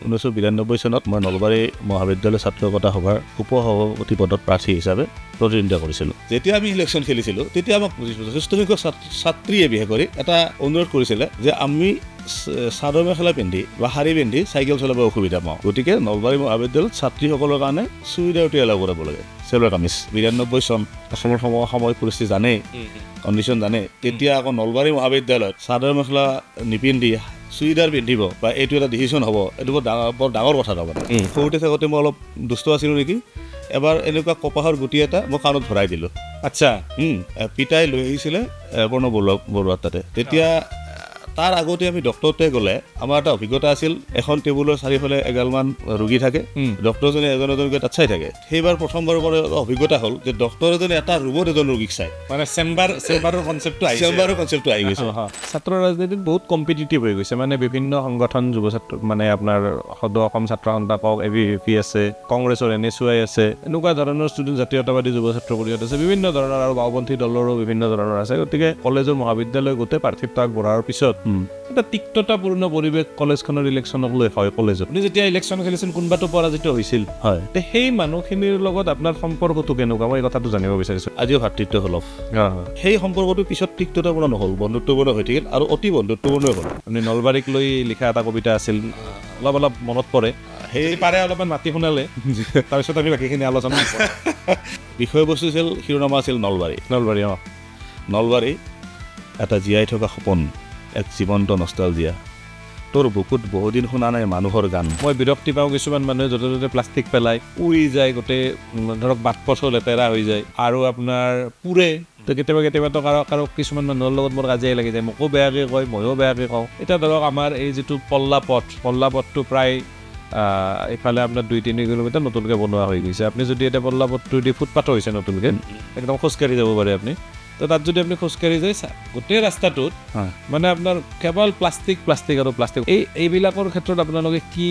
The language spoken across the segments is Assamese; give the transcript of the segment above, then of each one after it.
1992 চনত মই নলবাৰী মহাবিদ্যালয় ছাত্ৰ একতা সভাৰ উপসভাপতি পদত প্ৰাৰ্থী হিচাপে প্ৰতিদ্বন্দ্বিতা কৰিছিলোঁ। যেতিয়া আমি ইলেকশ্যন খেলিছিলোঁ তেতিয়া আমাক যথেষ্ট সংখ্যক ছাত্ৰীয়ে বিশেষ কৰি এটা অনুৰোধ কৰিছিলে যে আমি চাদৰ মেখেলা পিন্ধি বা শাৰী পিন্ধি চাইকেল চলাব অসুবিধা পাওঁ, গতিকে নলবাৰী মহাবিদ্যালয়ত ছাত্ৰীসকলৰ কাৰণে চুইদাৰ এলাও কৰিব লাগে, চেলোৱাৰ কামিজ। 92 চন অসমৰ সময় পৰিস্থিতি জানেই, কণ্ডিশ্যন জানে। তেতিয়া আকৌ নলবাৰী মহাবিদ্যালয়ত চাদৰ মেখেলা নিপিন্ধি চুইদাৰ পিন্ধিব বা এইটো এটা ডিচিশ্যন হ'ব, এইটো বৰ ডাঙৰ কথা তাৰমানে। সৰুতে থাকোঁতে মই অলপ দুষ্ট আছিলোঁ নেকি, এবাৰ এনেকুৱা কপাহৰ গুটি এটা মই কাণত ভৰাই দিলোঁ। আচ্ছা। পিতাই লৈ আহিছিলে প্ৰণৱ বৰুৱাৰ তাতে। তেতিয়া তাৰ আগতে আমি ডক্টৰতে গ'লে আমাৰ এটা অভিজ্ঞতা আছিল, এখন টেবুলৰ চাৰিওফালে এগালমান ৰোগী থাকে, ডক্টৰজনে এজন এজনকৈ তাত চাই থাকে। সেইবাৰ প্ৰথমবাৰৰ পৰা অভিজ্ঞতা হ'ল যে ডক্টৰ এজনে এটা ৰুমত এজন ৰোগীক চায়, মানে চেম্বাৰৰ কনচেপ্টটো আহি গৈছে। ছাত্ৰ ৰাজনীতিত বহুত কম্পিটিটিভ হৈ গৈছে, মানে বিভিন্ন সংগঠন যুৱ ছাত্ৰ, মানে আপোনাৰ সদৌ অসম ছাত্ৰ সন্থা কওক, ABVP আছে, কংগ্ৰেছৰ NSY আছে, এনেকুৱা ধৰণৰ ষ্টুডেণ্ট জাতীয়তাবাদী যুৱ ছাত্ৰ পৰিষদ আছে, বিভিন্ন ধৰণৰ আৰু বাওঁপন্থী দলৰো বিভিন্ন ধৰণৰ আছে। গতিকে কলেজৰ মহাবিদ্যালয় গোটেই পাৰ্থিত্য আগবঢ়াৰ পিছত এটা তিক্ততাপূৰ্ণ পৰিৱেশ কলেজখনৰ ইলেকশ্যনক লৈ হয়। কলেজত আপুনি যেতিয়া ইলেকশ্যন খেলিছিল কোনোবাটো পৰাজিত হৈছিল, হয়, সেই মানুহখিনিৰ লগত আপোনাৰ সম্পৰ্কটো কেনেকুৱা, মই এই কথাটো জানিব বিচাৰিছোঁ। আজিও ভাতৃত্ব সুলভ। সেই সম্পৰ্কটো পিছত তিক্ততাপূৰ্ণ নহ'ল, বন্ধুত্বপূৰ্ণ হৈ থাকিল আৰু অতি বন্ধুত্বপূৰ্ণ হ'ল। আপুনি নলবাৰীক লৈ লিখা এটা কবিতা আছিল, অলপ মনত পৰে, সেই পাৰে অলপমান মাতি শুনালে তাৰপিছত আমি বাকীখিনি আলোচনা বিষয়বস্তু আছিল, শিৰোনামা আছিল নলবাৰী। নলবাৰী এটা জীয়াই থকা সপোন, এক জীৱন্ত নষ্টালজিয়া। তোৰ বুকুত বহুদিন শুনা নাই মানুহৰ গান। মই বিৰক্তি পাওঁ কিছুমান মানুহে য'তে ত'তে প্লাষ্টিক পেলাই, উৰি যায়, গোটেই ধৰক বাট পথো লেতেৰা হৈ যায় আৰু আপোনাৰ পুৰে। তো কেতিয়াবাতো কাৰো কিছুমান মানুহৰ লগত মোৰ কাজিয়াই লাগি যায়, মোকো বেয়াকৈ কয়, ময়ো বেয়াকৈ কওঁ। এতিয়া ধৰক আমাৰ এই যিটো পল্লা পথটো প্ৰায় এইফালে আপোনাৰ 2-3 কিলোমিটাৰ নতুনকৈ বনোৱা হৈ গৈছে। আপুনি যদি এতিয়া পল্লা পথটো দি ফুটপাথো হৈছে নতুনকৈ, একদম খোজকাঢ়ি যাব পাৰে আপুনি। তো তাত যদি আপুনি খোজকাঢ়ি যায়, গোটেই ৰাস্তাটোত মানে আপোনাৰ কেৱল প্লাষ্টিক আৰু প্লাষ্টিক। এইবিলাকৰ ক্ষেত্ৰত আপোনালোকে কি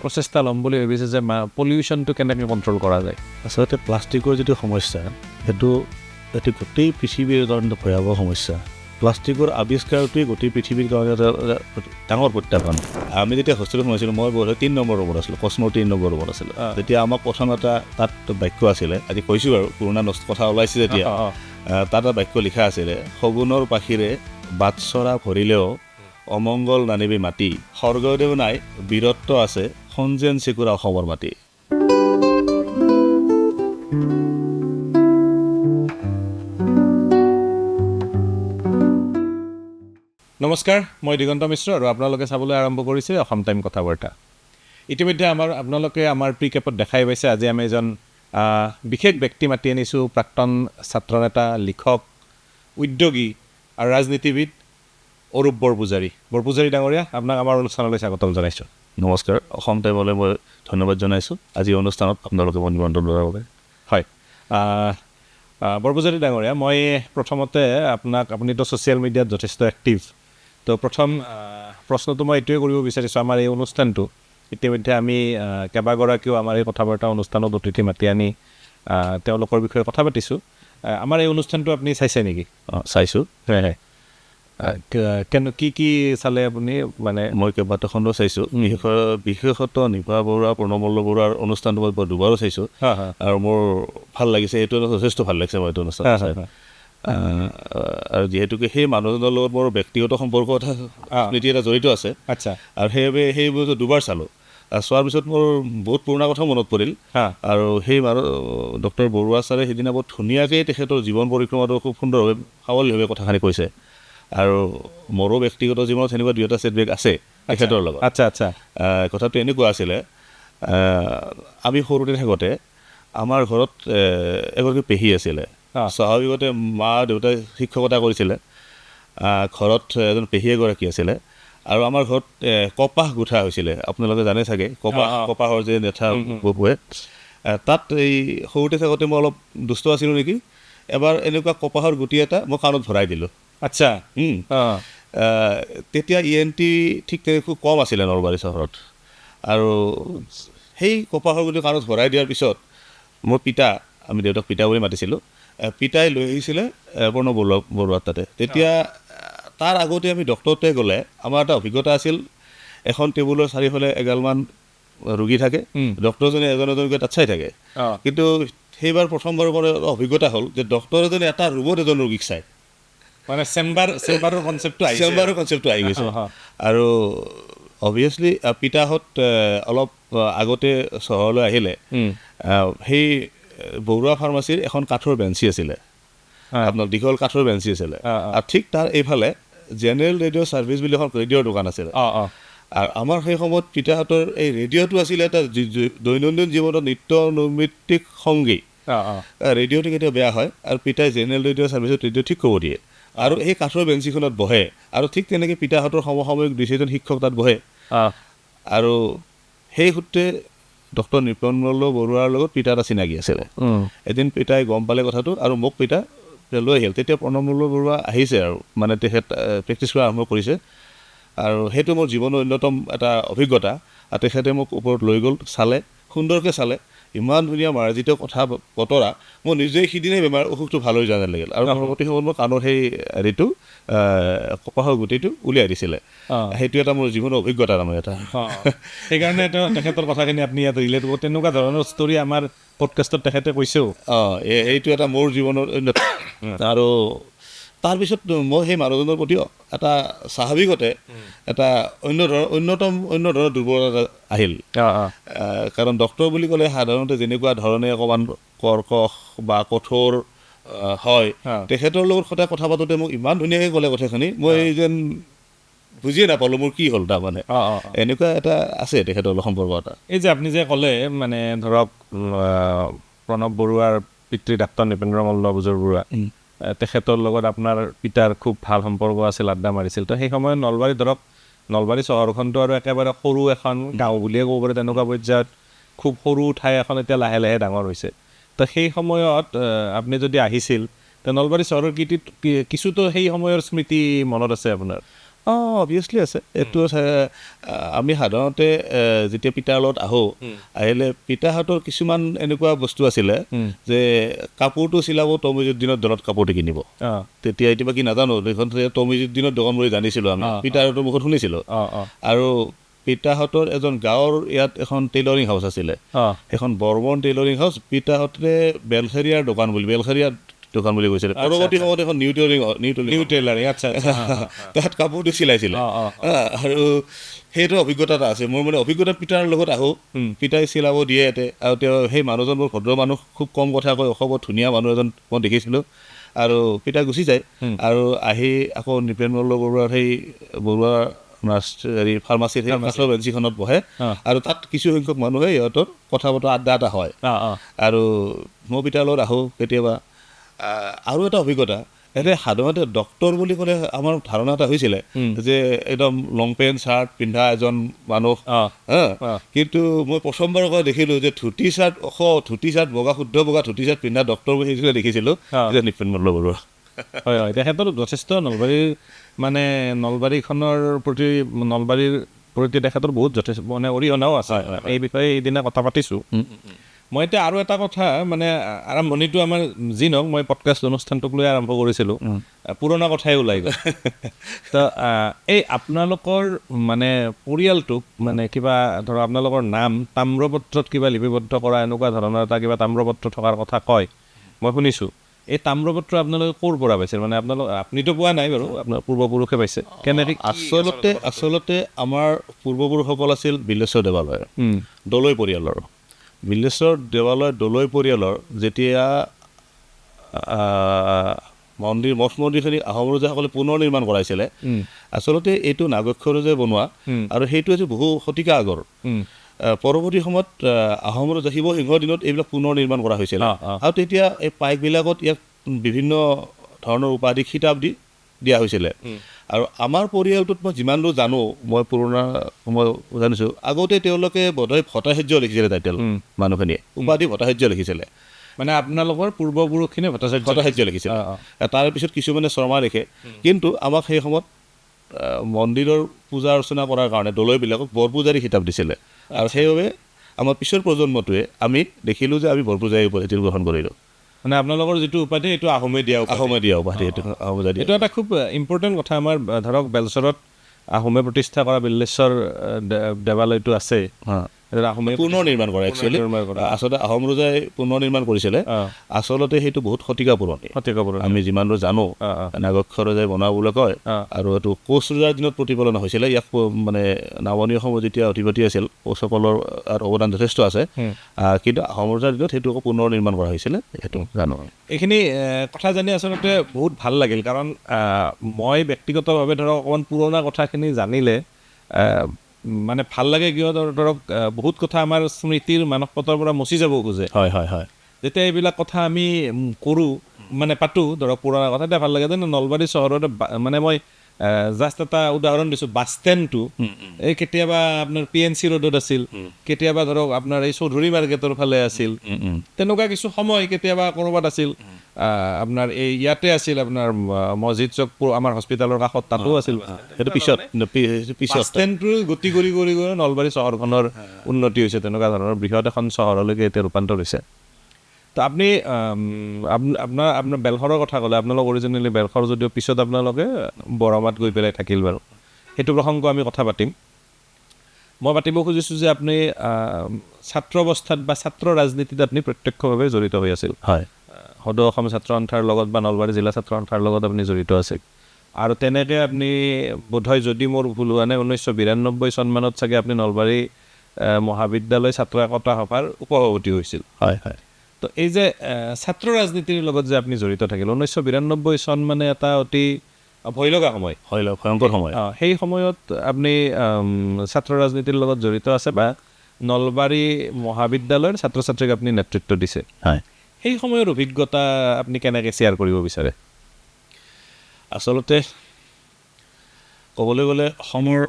প্ৰচেষ্টা ল'ম বুলি ভাবিছে যে পলিউশ্যনটো কেনেকৈ কণ্ট্ৰল কৰা যায়? আচলতে প্লাষ্টিকৰ যিটো সমস্যা, সেইটো গোটেই পৃথিৱীৰ কাৰণে ভয়াৱহ সমস্যা। প্লাষ্টিকৰ আৱিষ্কাৰটোৱে গোটেই পৃথিৱীৰ কাৰণে এটা ডাঙৰ প্ৰত্যাহ্বান। আমি যেতিয়া হোষ্টেলত সোমাইছিলোঁ, মই বোধহয় 3 নম্বৰ ৰুমত আছিলোঁ, কচমৰ 3 নম্বৰ ৰুমত আছিলোঁ। তেতিয়া আমাক প্ৰথম এটা তাত বাক্য আছিলে, আজি কৈছোঁ বাৰু, পুৰণা কথা ওলাইছে যেতিয়া, তাত এটা বাক্য লিখা আছিলে, শগুনৰ পাখিৰে বাটচৰা ভৰিলেও অমংগল নানিবি মাটি, স্বৰ্গদেউ নাই বীৰত্ব আছে সঞ্জেন চিকুৰা অসমৰ মাটি। নমস্কাৰ, মই দিগন্ত মিশ্ৰ আৰু আপোনালোকে চাবলৈ আৰম্ভ কৰিছে অসম টাইম কথা বাৰ্তা। ইতিমধ্যে আপোনালোকে আমাৰ প্ৰিকেপত দেখাই পাইছে, আজি আমি এজন বিশেষ ব্যক্তি মাতি আনিছোঁ, প্ৰাক্তন ছাত্ৰনেতা, লিখক, উদ্যোগী আৰু ৰাজনীতিবিদ অৰূপ বৰপূজাৰী ডাঙৰীয়া, আপোনাক আমাৰ অনুষ্ঠানলৈ স্বাগতম জনাইছোঁ। নমস্কাৰ, অসম টাইমলৈ মই ধন্যবাদ জনাইছোঁ আজি অনুষ্ঠানত আপোনালোকে মই নিমন্ত্ৰণ কৰাৰ বাবে। হয়, বৰপূজাৰী ডাঙৰীয়া, মই প্ৰথমতে আপুনিতো ছ'চিয়েল মিডিয়াত যথেষ্ট এক্টিভ, তো প্ৰথম প্ৰশ্নটো মই এইটোৱে কৰিব বিচাৰিছোঁ, আমাৰ এই অনুষ্ঠানটো ইতিমধ্যে আমি কেইবাগৰাকীও আমাৰ এই কথা বাৰ্তা অনুষ্ঠানত অতিথি মাতি আনি তেওঁলোকৰ বিষয়ে কথা পাতিছোঁ। আমাৰ এই অনুষ্ঠানটো আপুনি চাইছে নেকি? চাইছোঁ। হয়, কি চালে আপুনি? মানে মই কেইবাটাখনো চাইছোঁ, বিশেষত নিপা বৰুৱা, প্ৰণৱ বৰুৱাৰ অনুষ্ঠানটো মই দুবাৰো চাইছোঁ আৰু মোৰ ভাল লাগিছে, এইটো যথেষ্ট ভাল লাগিছে মই এইটো অনুষ্ঠান চাই। আৰু যিহেতুকে সেই মানুহজনৰ লগত মোৰ ব্যক্তিগত সম্পৰ্ক এটা স্মৃতি এটা জড়িত আছে। আচ্ছা। আৰু সেইবাবে সেই বস্তু দুবাৰ চালোঁ। চোৱাৰ পিছত মোৰ বহুত পুৰণা কথা মনত পৰিল। আৰু সেই ডক্টৰ বৰুৱা ছাৰে সেইদিনা বহুত ধুনীয়াকৈ তেখেতৰ জীৱন পৰিক্ৰমাটো খুব সুন্দৰভাৱে সাৱলীলভাৱে কথাখিনি কৈছে। আৰু মোৰো ব্যক্তিগত জীৱনত সেনেকুৱা 2-এটা ছেটবেক আছে তেখেতৰ লগত। আচ্ছা। কথাটো এনেকুৱা আছিলে, আমি সৰুতে থাকোঁতে আমাৰ ঘৰত এগৰাকী পেহী আছিলে। স্বাভাৱিকতে মা দেউতাই শিক্ষকতা কৰিছিলে, ঘৰত এজন পেহী এগৰাকী আছিলে আৰু আমাৰ ঘৰত কপাহ গুঠা হৈছিলে। আপোনালোকে জানে চাগে, কপাহৰ যে নেঠা বপুৱে, তাত এই সৰুতে থাকোঁতে মই অলপ দুষ্ট আছিলোঁ নেকি, এবাৰ এনেকুৱা কপাহৰ গুটি এটা মই কাণত ভৰাই দিলোঁ। আচ্ছা। তেতিয়া ENT ঠিক খুব কম আছিলে নলবাৰী চহৰত। আৰু সেই কপাহৰ গুটি কাণত ভৰাই দিয়াৰ পিছত মোৰ পিতা, আমি দেউতাক পিতা বুলি মাতিছিলোঁ, পিতাই লৈ আহিছিলে প্ৰণৱ বৰুৱাৰ তাতে। তেতিয়া তাৰ আগতে আমি ডক্টৰতে গ'লে আমাৰ এটা অভিজ্ঞতা আছিল, এখন টেবুলৰ চাৰিওফালে এগালমান ৰোগী থাকে, ডক্টৰজনে এজন এজনকৈ তাত চাই থাকে। কিন্তু সেইবাৰ প্ৰথমবাৰৰ পৰা অভিজ্ঞতা হ'ল যে ডক্টৰ এজনে এটা ৰুমত এজন ৰোগীক চায়, মানে চেম্বাৰৰ কনচেপ্টটো আহি গৈছে। আৰু অভিয়াছলি পিতাহঁত অলপ আগতে চহৰলৈ আহিলে, সেই বৰুৱা ফাৰ্মাচীৰ এখন কাঠৰ বেঞ্চি আছিলে, আপোনাৰ দীঘল কাঠৰ বেঞ্চি আছিলে, আৰু ঠিক তাৰ এইফালে জেনেৰেল ৰেডিঅ' ছাৰ্ভিচ বুলি এখন ৰেডিঅ'ৰ দোকান আছিলে। আৰু আমাৰ সেই সময়ত পিতাহঁতৰ এই ৰেডিঅ'টো আছিলে এটা দৈনন্দিন জীৱনত নিত্য নৈমিত্তিক সংগী। ৰেডিঅ'টো কেতিয়াও বেয়া হয়, আৰু পিতাই জেনেৰেল ৰেডিঅ' ছাৰ্ভিচত ৰেডিঅ' ঠিক কৰিব দিয়ে, আৰু এই কাঠৰ বেঞ্চিখনত বহে, আৰু ঠিক তেনেকৈ পিতাহঁতৰ সমসাময়িক 2-3জন শিক্ষক তাত বহে। আৰু সেই সূত্ৰে ডক্টৰ নৃপেন্দ্ৰ বৰুৱাৰ লগত পিতা এটা চিনাকি আছিলে। এদিন পিতাই গম পালে কথাটো, আৰু মোক পিতা লৈ আহিল। তেতিয়া প্ৰণৱ বৰুৱা আহিছে, আৰু মানে তেখেত প্ৰেক্টিছ কৰা আৰম্ভ কৰিছে, আৰু সেইটো মোৰ জীৱনৰ অন্যতম এটা অভিজ্ঞতা। আৰু তেখেতে মোক ওপৰত লৈ গ'ল, চালে, সুন্দৰকৈ চালে, ইমান ধুনীয়া মাৰ্জিত কথা বতৰা। মই নিজেই সিদিনাই অসুখটো ভাল হৈ যোৱা যেন লাগিল, আৰু পৰৱৰ্তী সময়ত মোৰ কাণৰ সেই হেৰিটো কপাহৰ গুটিটো উলিয়াই দিছিলে। সেইটো এটা মোৰ জীৱনৰ অভিজ্ঞতা তাৰমানে এটা। সেইকাৰণে তেখেতৰ কথাখিনি আপুনি ইয়াত ৰিলেট কৰিব, তেনেকুৱা ধৰণৰ ষ্টৰি আমাৰ পডকাষ্টত তেখেতে কৈছেও। এইটো এটা মোৰ জীৱনৰ অন্যতম। আৰু তাৰপিছত মই সেই মানুহজনৰ প্ৰতি এটা স্বাভাৱিকতে এটা অন্য ধৰণৰ দুৰ্বলতা আহিল। কাৰণ ডক্টৰ বুলি ক'লে সাধাৰণতে যেনেকুৱা ধৰণে অকণমান কৰ্কশ বা কঠোৰ হয়, তেখেতৰ লগত সদায় কথা পাতোঁতে মোক ইমান ধুনীয়াকৈ ক'লে কথাখিনি, মই যেন বুজিয়ে নাপালোঁ মোৰ কি হ'ল। তাৰমানে এনেকুৱা এটা আছে তেখেতৰ সম্পৰ্ক এটা। এই যে আপুনি যে ক'লে, মানে ধৰক প্ৰণৱ বৰুৱাৰ পিতৃ ডাক্তৰ নৃপেন্দ্ৰ মল্ল বৰুৱা, তেখেতৰ লগত আপোনাৰ পিতাৰ খুব ভাল সম্পৰ্ক আছিল, আড্ডা মাৰিছিল। তো সেই সময়ত নলবাৰী চহৰখনটো আৰু একেবাৰে সৰু এখন গাঁও বুলিয়ে ক'ব পাৰি, তেনেকুৱা পৰ্যায়ত খুব সৰু ঠাই এখন এতিয়া লাহে লাহে ডাঙৰ হৈছে। তো সেই সময়ত আপুনি যদি আহিছিল, তো নলবাৰী চহৰৰ কিছুতো সেই সময়ৰ স্মৃতি মনত আছে আপোনাৰ? অভিয়াছলি আছে। এইটো আমি সাধাৰণতে যেতিয়া পিতাৰ লগত আহিলে পিতাহঁতৰ কিছুমান এনেকুৱা বস্তু আছিলে যে কাপোৰটো চিলাব তমিজুদ্দিনৰ দোকানত কাপোৰটো কিনিব। তেতিয়া এতিয়া কি নাজানো, এইখন তমিজুদ্দিনৰ দোকান বুলি জানিছিলোঁ আমি, পিতাহঁতৰ মুখত শুনিছিলোঁ। আৰু পিতাহঁতৰ এজন গাঁৱৰ ইয়াত এখন টেইলৰিং হাউচ আছিলে, সেইখন বৰ্মন টেইলৰিং হাউচ। পিতাহঁতে বেলখেৰীয়াৰ দোকান বুলি কৈছিলে। পৰৱৰ্তী সময়ত এখন নিউ টেইলাৰিং তাত কাপোৰটো চিলাইছিলে। আৰু সেইটো অভিজ্ঞতা এটা আছে মোৰ, মানে অভিজ্ঞতা পিতাৰ লগত পিতাই চিলাব দিয়ে ইয়াতে, আৰু তেওঁ সেই মানুহজন বৰ ভদ্ৰ মানুহ, খুব কম কথা কয়, অসমৰ ধুনীয়া মানুহ এজন মই দেখিছিলোঁ। আৰু পিতা গুচি যায়, আৰু আহি আকৌ নৃপেন্দ্ৰ বৰুৱাৰ সেই ফাৰ্মাচীৰ সেই কাঠৰ বেঞ্চিখনত বহে, আৰু তাত কিছু সংখ্যক মানুহে সিহঁতৰ কথা বতৰা আড্ডা এটা হয়। আৰু মই পিতাৰ লগত কেতিয়াবা। আৰু এটা অভিজ্ঞতা, সাধাৰণতে ডক্টৰ বুলি ক'লে আমাৰ ধাৰণা এটা হৈছিলে যে একদম লং পেণ্ট চাৰ্ট পিন্ধা এজন মানুহ। কিন্তু মই প্ৰথমবাৰৰ পৰা দেখিলোঁ যে ধুতি চাৰ্ট বগা, শুদ্ধ বগা ধুতি চাৰ্ট পিন্ধা ডক্টৰ বুলি দেখিছিলোঁ যে নৃপেন্দ্ৰ বৰুৱা। হয়, তেখেতৰ যথেষ্ট নলবাৰীখনৰ প্ৰতি তেখেতৰ বহুত যথেষ্ট মানে অৰিহণাও আছে। এই বিষয়ে এইদিনা কথা পাতিছোঁ। মই এতিয়া আৰু এটা কথা, মানে আৰম্ভণিটো আমাৰ যি নহওক, মই পডকাষ্ট অনুষ্ঠানটোক লৈ আৰম্ভ কৰিছিলোঁ, পুৰণা কথাই ওলাই গ'ল। তো এই আপোনালোকৰ মানে পৰিয়ালটোক মানে কিবা ধৰক আপোনালোকৰ নাম তাম্ৰপত্ৰত কিবা লিপিবদ্ধ কৰা এনেকুৱা ধৰণৰ এটা কিবা তাম্ৰপত্ৰ থকাৰ কথা কয়, মই শুনিছোঁ। এই তাম্ৰপত্ৰ আপোনালোকে ক'ৰ পৰা পাইছিল? মানে আপুনিতো পোৱা নাই বাৰু, আপোনাৰ পূৰ্বপুৰুষে পাইছে কেনেকৈ? আচলতে আমাৰ পূৰ্বপুৰুষসকল আছিল বিল্লেশ্বৰ দেৱালয়ৰ দলৈ পৰিয়ালৰ। বিল্লেশ্বৰ দেৱালয় দলৈ পৰিয়ালৰ যেতিয়া মঠ মন্দিৰখিনি আহোম ৰজাসকলে পুনৰ নিৰ্মাণ কৰাইছিলে, আচলতে এইটো নাগক্ষৰজে বনোৱা, আৰু সেইটো হৈছে বহু শতিকা আগৰ। পৰৱৰ্তী সময়ত আহোম ৰজা শিৱসিংহৰ দিনত এইবিলাক পুনৰ নিৰ্মাণ কৰা হৈছিল, আৰু তেতিয়া এই পাইকবিলাকত ইয়াক বিভিন্ন ধৰণৰ উপাধি খিতাপ দিয়া হৈছিলে। আৰু আমাৰ পৰিয়ালটোত মই যিমান দূৰ জানো, মই জানিছোঁ আগতে তেওঁলোকে বোধহয় ভট্টাচাৰ্য লিখিছিলে, টাইটেল মানুহখিনিয়ে উপাধি ভট্টাচাৰ্য লিখিছিলে। মানে আপোনালোকৰ পূৰ্বপুৰুষখিনিয়ে ভট্টাচাৰ্য লিখিছিলে, তাৰপিছত কিছুমানে শৰ্মা লিখে। কিন্তু আমাক সেই সময়ত মন্দিৰৰ পূজা অৰ্চনা কৰাৰ কাৰণে দলৈবিলাকক বৰপূজাৰী খিতাপ দিছিলে, আৰু সেইবাবে আমাৰ পিছৰ প্ৰজন্মটোৱে আমি দেখিলোঁ যে আমি বৰপূজাৰী উপাধি গ্ৰহণ কৰিলোঁ। মানে আপোনালোকৰ যিটো উপাধি এইটো আহোমে দিয়া উপাধি। উপাধি এইটো এটা খুব ইম্পৰ্টেণ্ট কথা। আমাৰ ধৰক বেলচৰত আহোমে প্ৰতিষ্ঠা কৰা বিল্লেশ্বৰ দেৱালয়টো আছে আহোমে পুনৰ নিৰ্মাণ কৰা একচুৱেলি আচলতে আহোম ৰজাই পুনৰ নিৰ্মাণ কৰিছিলে আচলতে সেইটো বহুত শতিকা পুৰণি আমি যিমান দূৰ জানো নাগক্ষ ৰজাই বনোৱা বুলি কয় আৰু এইটো কোচ ৰজাৰ দিনত প্ৰতিপালন হৈছিলে ইয়াক মানে নামনি অসমত যেতিয়া অধিপতি আছিল কোচসকলৰ অৱদান যথেষ্ট আছে কিন্তু আহোম ৰজাৰ দিনত সেইটো আকৌ পুনৰ নিৰ্মাণ কৰা হৈছিলে সেইটো জানো এইখিনি কথা জানি আচলতে বহুত ভাল লাগিল কাৰণ মই ব্যক্তিগতভাৱে ধৰক অকণমান পুৰণা কথাখিনি জানিলে মানে ভাল লাগে কিয় ধৰক বহুত কথা আমাৰ স্মৃতিৰ মানসপটৰ পৰা মচি যাব খোজে হয় হয় হয় যেতিয়া এইবিলাক কথা আমি কৰোঁ মানে পাতোঁ ধৰক পুৰণা কথা তেতিয়া ভাল লাগে যেন নলবাৰী চহৰত মানে মই জাষ্ট এটা উদাহৰণ দিছোঁ বাছ ষ্টেণ্ডটো এই কেতিয়াবা আপোনাৰ PNC ৰোডত আছিল কেতিয়াবা ধৰক আপোনাৰ এই চৌধুৰী মাৰ্কেটৰ ফালে আছিল তেনেকুৱা কিছু সময় কেতিয়াবা ক'ৰবাত আছিল আপোনাৰ এই ইয়াতে আছিল আপোনাৰ মছজিদ চক আমাৰ হস্পিটেলৰ কাষত তাতো আছিল সেইটো পিছত বাছ ষ্টেণ্ডটো গতি কৰি নলবাৰী চহৰখনৰ উন্নতি হৈছে তেনেকুৱা ধৰণৰ বৃহৎ এখন চহৰলৈকে এতিয়া ৰূপান্তৰ হৈছে তো আপুনি আপোনাৰ বেলশৰৰ কথা ক'লে আপোনালোক অৰিজিনেলি বেলশৰ যদিও পিছত আপোনালোকে বৰমাত গৈ পেলাই থাকিল বাৰু সেইটো প্ৰসংগ আমি কথা পাতিম মই পাতিব খুজিছোঁ যে আপুনি ছাত্ৰ অৱস্থাত বা ছাত্ৰ ৰাজনীতিত আপুনি প্ৰত্যক্ষভাৱে জড়িত হৈ আছিল হয় সদৌ অসম ছাত্ৰ সন্থাৰ লগত বা নলবাৰী জিলা ছাত্ৰ সন্থাৰ লগত আপুনি জড়িত আছিল আৰু তেনেকৈ আপুনি বোধহয় যদি মোৰ ভুল হোৱা নাই 1992 চনমানত চাগে আপুনি নলবাৰী মহাবিদ্যালয় ছাত্ৰ একতা সভাৰ উপসভাপতি হৈছিল হয় হয় তো এই যে ছাত্ৰ ৰাজনীতিৰ লগত যে আপুনি জড়িত থাকিল 1992 চন মানে এটা অতি ভয় লগা সময় ভয়ংকৰ সময় সেই সময়ত আপুনি ছাত্ৰ ৰাজনীতিৰ লগত জড়িত আছে বা নলবাৰী মহাবিদ্যালয়ৰ ছাত্ৰ ছাত্ৰীক আপুনি নেতৃত্ব দিছে হয় সেই সময়ৰ অভিজ্ঞতা আপুনি কেনেকৈ শ্বেয়াৰ কৰিব বিচাৰে আচলতে ক'বলৈ গ'লে অসমৰ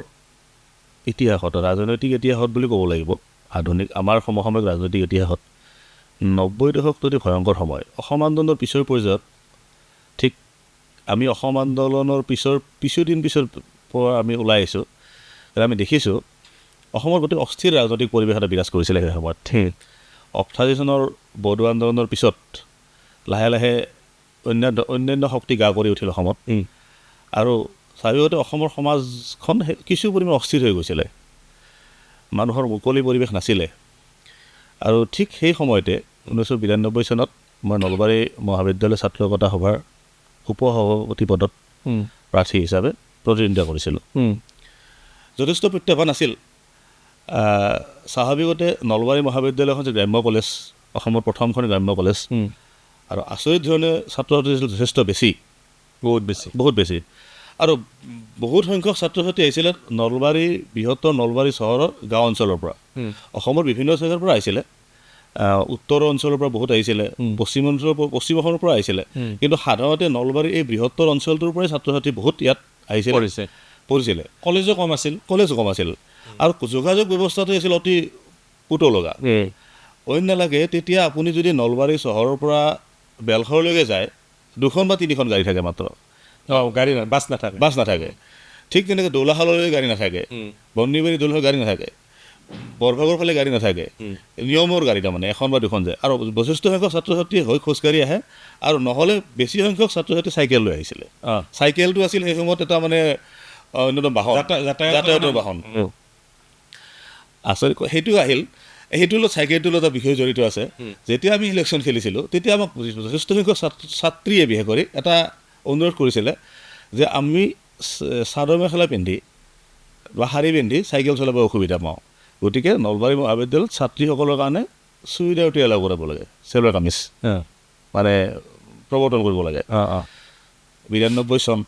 ইতিহাসত ৰাজনৈতিক ইতিহাসত বুলি ক'ব লাগিব আধুনিক আমাৰ সমসাময়িক ৰাজনৈতিক ইতিহাসত 90 দশকটো অতি ভয়ংকৰ সময় অসম আন্দোলনৰ পিছৰ পৰ্যায়ত ঠিক আমি অসম আন্দোলনৰ কিছুদিন পিছৰ পৰা আমি ওলাই আহিছোঁ আমি দেখিছোঁ অসমৰ গোটেই অস্থিৰ ৰাজনৈতিক পৰিৱেশ এটা বিৰাজ কৰিছিলে সেই সময়ত 88 চনৰ বড়ো আন্দোলনৰ পিছত লাহে লাহে অন্যান্য শক্তি গা কৰি উঠিল অসমত আৰু স্বাভাৱিকতে অসমৰ সমাজখন কিছু পৰিমাণে অস্থিৰ হৈ গৈছিলে মানুহৰ মুকলি পৰিৱেশ নাছিলে আৰু ঠিক সেই সময়তে 1992 চনত মই নলবাৰী মহাবিদ্যালয় ছাত্ৰ একতা সভাৰ উপসভাপতি পদত প্ৰাৰ্থী হিচাপে প্ৰতিদ্বন্দ্বিতা কৰিছিলোঁ যথেষ্ট প্ৰত্যাহ্বান আছিল স্বাভাৱিকতে নলবাৰী মহাবিদ্যালয়খন যে গ্ৰাম্য কলেজ অসমৰ প্ৰথমখন গ্ৰাম্য কলেজ আৰু আচৰিত ধৰণে ছাত্ৰ ছাত্ৰী আছিল যথেষ্ট বেছি বহুত বেছি আৰু বহুত সংখ্যক ছাত্ৰ ছাত্ৰী আহিছিলে নলবাৰী বৃহত্তৰ নলবাৰী চহৰৰ গাঁও অঞ্চলৰ পৰা অসমৰ বিভিন্ন জেগাৰ পৰা আহিছিলে উত্তৰ অঞ্চলৰ পৰা বহুত আহিছিলে পশ্চিম অসমৰ পৰা আহিছিলে কিন্তু সাধাৰণতে নলবাৰী এই বৃহত্তৰ অঞ্চলটোৰ পৰাই ছাত্ৰ ছাত্ৰী বহুত ইয়াত পঢ়িছিলে কলেজো কম আছিল আৰু যোগাযোগ ব্যৱস্থাটো আছিল অতি পুতলগা অন্য নালাগে তেতিয়া আপুনি যদি নলবাৰী চহৰৰ পৰা বেলশৰলৈকে যায় 2খন বা 3খন গাড়ী থাকে মাত্ৰ গাড়ী বাছ নাথাকে ঠিক তেনেকৈ দৌলাশাললৈ গাড়ী নাথাকে বন্দিবাৰী দৌলাশাল গাড়ী নাথাকে বৰভাগৰ ফালে গাড়ী নাথাকে নিয়মৰ গাড়ী তাৰমানে 1খন বা 2খন যায় আৰু যথেষ্ট সংখ্যক ছাত্ৰ ছাত্ৰী হৈ খোজকাঢ়ি আহে আৰু নহ'লে বেছি সংখ্যক ছাত্ৰ ছাত্ৰী চাইকেল লৈ আহিছিলে চাইকেলটো আছিল সেই সময়ত এটা মানে অন্যতম বাহন যাতায়াতৰ বাহন আচলতে সেইটো আহিল সেইটো লগত চাইকেলটোৰ লগত বিষয় জড়িত আছে যেতিয়া আমি ইলেকশ্যন খেলিছিলোঁ তেতিয়া আমাক যথেষ্ট সংখ্যক ছাত্ৰীয়ে বিশেষ কৰি এটা অনুৰোধ কৰিছিলে যে আমি চাদৰ মেখেলা পিন্ধি বা শাৰী পিন্ধি চাইকেল চলাব অসুবিধা পাওঁ গতিকে নলবাৰী মহাবিদ্যালয়ত ছাত্ৰীসকলৰ কাৰণে চুইদাৰ এলাও কৰিব লাগে চেলোৱাৰ কামিজ মানে প্ৰৱৰ্তন কৰিব লাগে 92 চন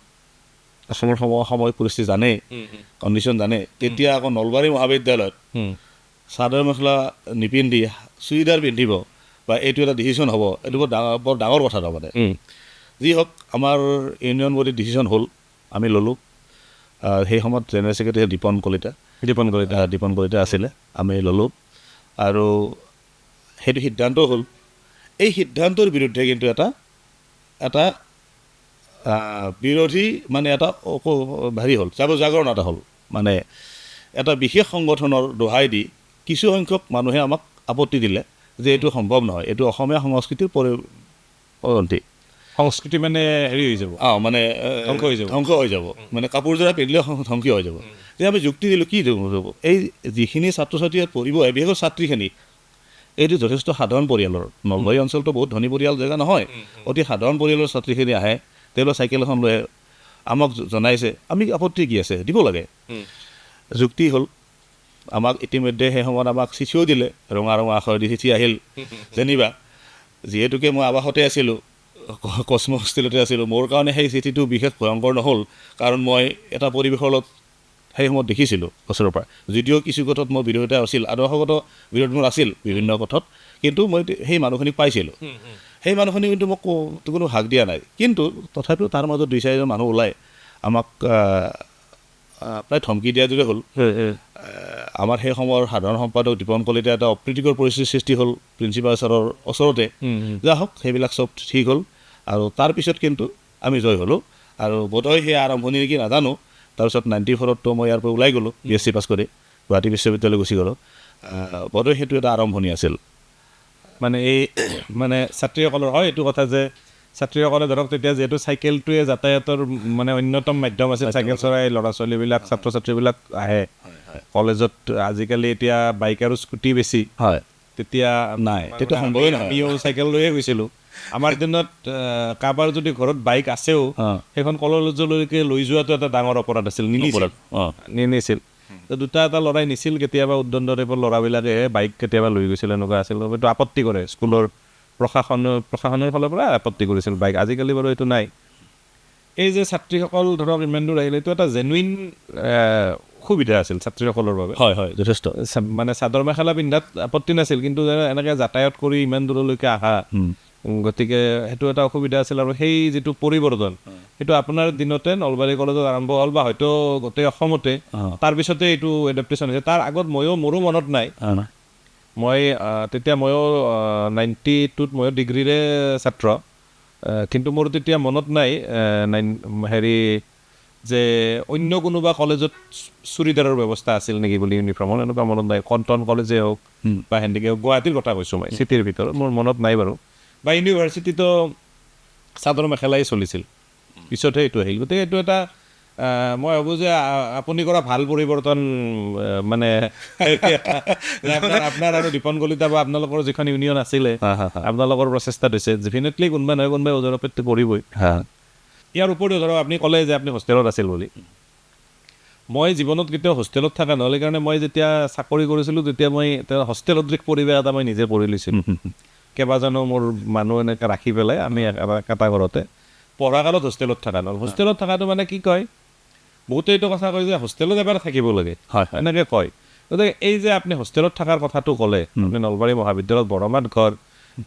অসমৰ সময় পৰিস্থিতি জানেই কণ্ডিশ্যন জানে তেতিয়া আকৌ নলবাৰী মহাবিদ্যালয়ত চাদৰ মেখেলা নিপিন্ধি চুইদাৰ পিন্ধিব বা এইটো এটা ডিচিশ্যন হ'ব এইটো বৰ ডাঙৰ কথা তাৰমানে যি হওক আমাৰ ইউনিয়ন বডিৰ ডিচিশ্যন হ'ল আমি ল'লোঁ সেই সময়ত জেনেৰেল ছেক্ৰেটাৰী দীপন কলিতা আছিলে আমি ল'লোঁ আৰু সেইটো সিদ্ধান্ত হ'ল এই সিদ্ধান্তৰ বিৰুদ্ধে কিন্তু এটা বিৰোধী মানে এটা হেৰি হ'ল জাগৰণ এটা হ'ল মানে এটা বিশেষ সংগঠনৰ দোহাই দি কিছু সংখ্যক মানুহে আমাক আপত্তি দিলে যে এইটো সম্ভৱ নহয় এইটো অসমীয়া সংস্কৃতিৰ পৰিপন্থী সংস্কৃতি মানে হেৰি হৈ যাব, মানে ধ্বংস হৈ যাব। ধ্বংস হৈ যাব, মানে কাপোৰযোৰা পিন্ধিলে ধ্বংস হৈ যাব। তেতিয়া আমি যুক্তি দিলোঁ কি হ'ব, এই যিখিনি ছাত্ৰ ছাত্ৰী ইয়াত পঢ়িব বিশেষকৈ ছাত্ৰীখিনি এইটো যথেষ্ট সাধাৰণ পৰিয়ালৰ, নলবাৰী অঞ্চলটো বহুত ধনী পৰিয়াল জেগা নহয়, অতি সাধাৰণ পৰিয়ালৰ ছাত্ৰীখিনি আহে, তেওঁলোকে চাইকেল এখন লৈ আমাক জনাইছে, আমি আপত্তি কি আছে, দিব লাগে। যুক্তি হ'ল আমাক ইতিমধ্যে সেই সময়ত আমাক চিঠিও দিলে, ৰঙা ৰঙা আখৰেদি চিঠি আহিল, যেনিবা যিহেতুকে মই আৱাসতে আছিলোঁ, কস্ম হোষ্টেলতে আছিলোঁ, মোৰ কাৰণে সেই চিঠিটো বিশেষ ভয়ংকৰ নহ'ল, কাৰণ মই এটা পৰিৱেশৰ লগত সেই সময়ত দেখিছিলোঁ ওচৰৰ পৰা, যদিও কিছু কথাত মোৰ বিৰোধিতা আছিল, আদৰ্শগত বিৰোধ মোৰ আছিল বিভিন্ন কথাত, কিন্তু মই সেই মানুহখিনিক পাইছিলোঁ। সেই মানুহখিনি কিন্তু মোক কোনো হাক দিয়া নাই, কিন্তু তথাপিও তাৰ মাজত 2-4জন মানুহ ওলাই আমাক প্ৰায় ধমকি দিয়াৰ দৰে হ'ল। আমাৰ সেই সময়ৰ সাধাৰণ সম্পাদক দীপন কলিতাৰ এটা অপ্ৰীতিকৰ পৰিস্থিতিৰ সৃষ্টি হ'ল প্ৰিন্সিপাল ছাৰৰ ওচৰতে। যা হওক, সেইবিলাক চব ঠিক হ'ল, আৰু তাৰপিছত কিন্তু আমি জয় হ'লোঁ, আৰু বোধহয় সেই আৰম্ভণি নেকি নাজানো। তাৰপিছত 94ত মই ইয়াৰ পৰা ওলাই গ'লোঁ, BSc পাছ কৰি গুৱাহাটী বিশ্ববিদ্যালয় গুচি গ'লোঁ। বোধহয় সেইটো এটা আৰম্ভণি আছিল। মানে এই মানে ছাত্ৰীসকলৰ হয় এইটো কথা যে ছাত্ৰীসকলে ধৰক তেতিয়া যিহেতু চাইকেলটোৱে যাতায়াতৰ মানে অন্যতম মাধ্যম আছিল, চাইকেল চলাই ল'ৰা ছোৱালীবিলাক ছাত্ৰ ছাত্ৰীবিলাক আহে কলেজত। আজিকালি এতিয়া বাইক আৰু স্কুটি বেছি, হয়, তেতিয়া নাই, তেতিয়া সম্ভৱেই নহয়। আমিও চাইকেল লৈয়ে গৈছিলোঁ। আমাৰ দিনত কাৰোবাৰ যদি ঘৰত বাইক আছেও সেইখন কলেজলৈকে লৈ যোৱাটো এটা ডাঙৰ অপৰাধ আছিল, নিনিছিল। দুটা এটা ল'ৰাই নিছিল, কেতিয়াবা উদ্দণ্ড টাইপৰ ল'ৰাবিলাকে বাইক কেতিয়াবা লৈ গৈছিল, এনেকুৱা আছিল। এইটো আপত্তি কৰে, স্কুলৰ প্ৰশাসনৰ ফালৰ পৰা আপত্তি কৰিছিল বাইক। আজিকালি বাৰু এইটো নাই। এই যে ছাত্ৰীসকল ধৰক ইমান দূৰ আহিলে, এইটো এটা জেনুইন সুবিধা আছিল ছাত্ৰীসকলৰ বাবে। হয় হয়, যথেষ্ট। মানে চাদৰ মেখেলা পিন্ধাত আপত্তি নাছিল, কিন্তু এনেকৈ যাতায়াত কৰি ইমান দূৰলৈকে অহা, গতিকে সেইটো এটা অসুবিধা আছিল। আৰু সেই যিটো পৰিৱৰ্তন, সেইটো আপোনাৰ দিনতে নলবাৰী কলেজত আৰম্ভ হ'ল, বা হয়তো গোটেই অসমতে তাৰপিছতে এইটো এডাপ্টেশ্যন হৈছে। তাৰ আগত মোৰো মনত নাই। মই তেতিয়া ময়ো 92ত ময়ো ডিগ্ৰীৰে ছাত্ৰ, কিন্তু মোৰ তেতিয়া মনত নাই হেৰি যে অন্য কোনোবা কলেজত চুৰিদাৰৰ ব্যৱস্থা আছিল নেকি বুলি, ইউনিফৰ্মৰ এনেকুৱা মনত নাই। কটন কলেজে হওক বা হেণ্ডিকে হওক, গুৱাহাটীৰ কথা কৈছোঁ মই, চিটিৰ ভিতৰত মোৰ মনত নাই বাৰু। বা ইউনিভাৰ্চিটিতো চাদৰ মেখেলাই চলিছিল, পিছতহে এইটো আহিল। গতিকে এইটো এটা মই ভাবোঁ যে আপুনি কৰা ভাল পৰিৱৰ্তন। মানে আপোনাৰ আৰু দীপন কলিতা বা আপোনালোকৰ যিখন ইউনিয়ন আছিলে, আপোনালোকৰ প্ৰচেষ্টাত হৈছে। ডেফিনেটলি কোনোবাই নহয় কোনোবাই ওজৰ আপত্তি কৰিবই। ইয়াৰ উপৰিও ধৰক আপুনি ক'লে যে আপুনি হোষ্টেলত আছিল বুলি। মই জীৱনত কেতিয়াও হোষ্টেলত থকা নহ'লে, কাৰণে মই যেতিয়া চাকৰি কৰিছিলোঁ তেতিয়া মই হোষ্টেলত পৰিৱেশ এটা মই নিজে পঢ়ি লৈছিলোঁ। কেইবাজনো মোৰ মানুহ এনেকৈ ৰাখি পেলাই আমি এটা ঘৰতে পঢ়া কালত হোষ্টেলত থকা নহ'ল। হোষ্টেলত থকাটো মানে কি কয়, বহুতে এইটো কথা কয় যে হোষ্টেলত এবাৰ থাকিব লাগে, এনেকৈ কয়। গতিকে এই যে আপুনি হোষ্টেলত থকাৰ কথাটো ক'লে, আপুনি নলবাৰী মহাবিদ্যালয়ত বৰমাত ঘৰ,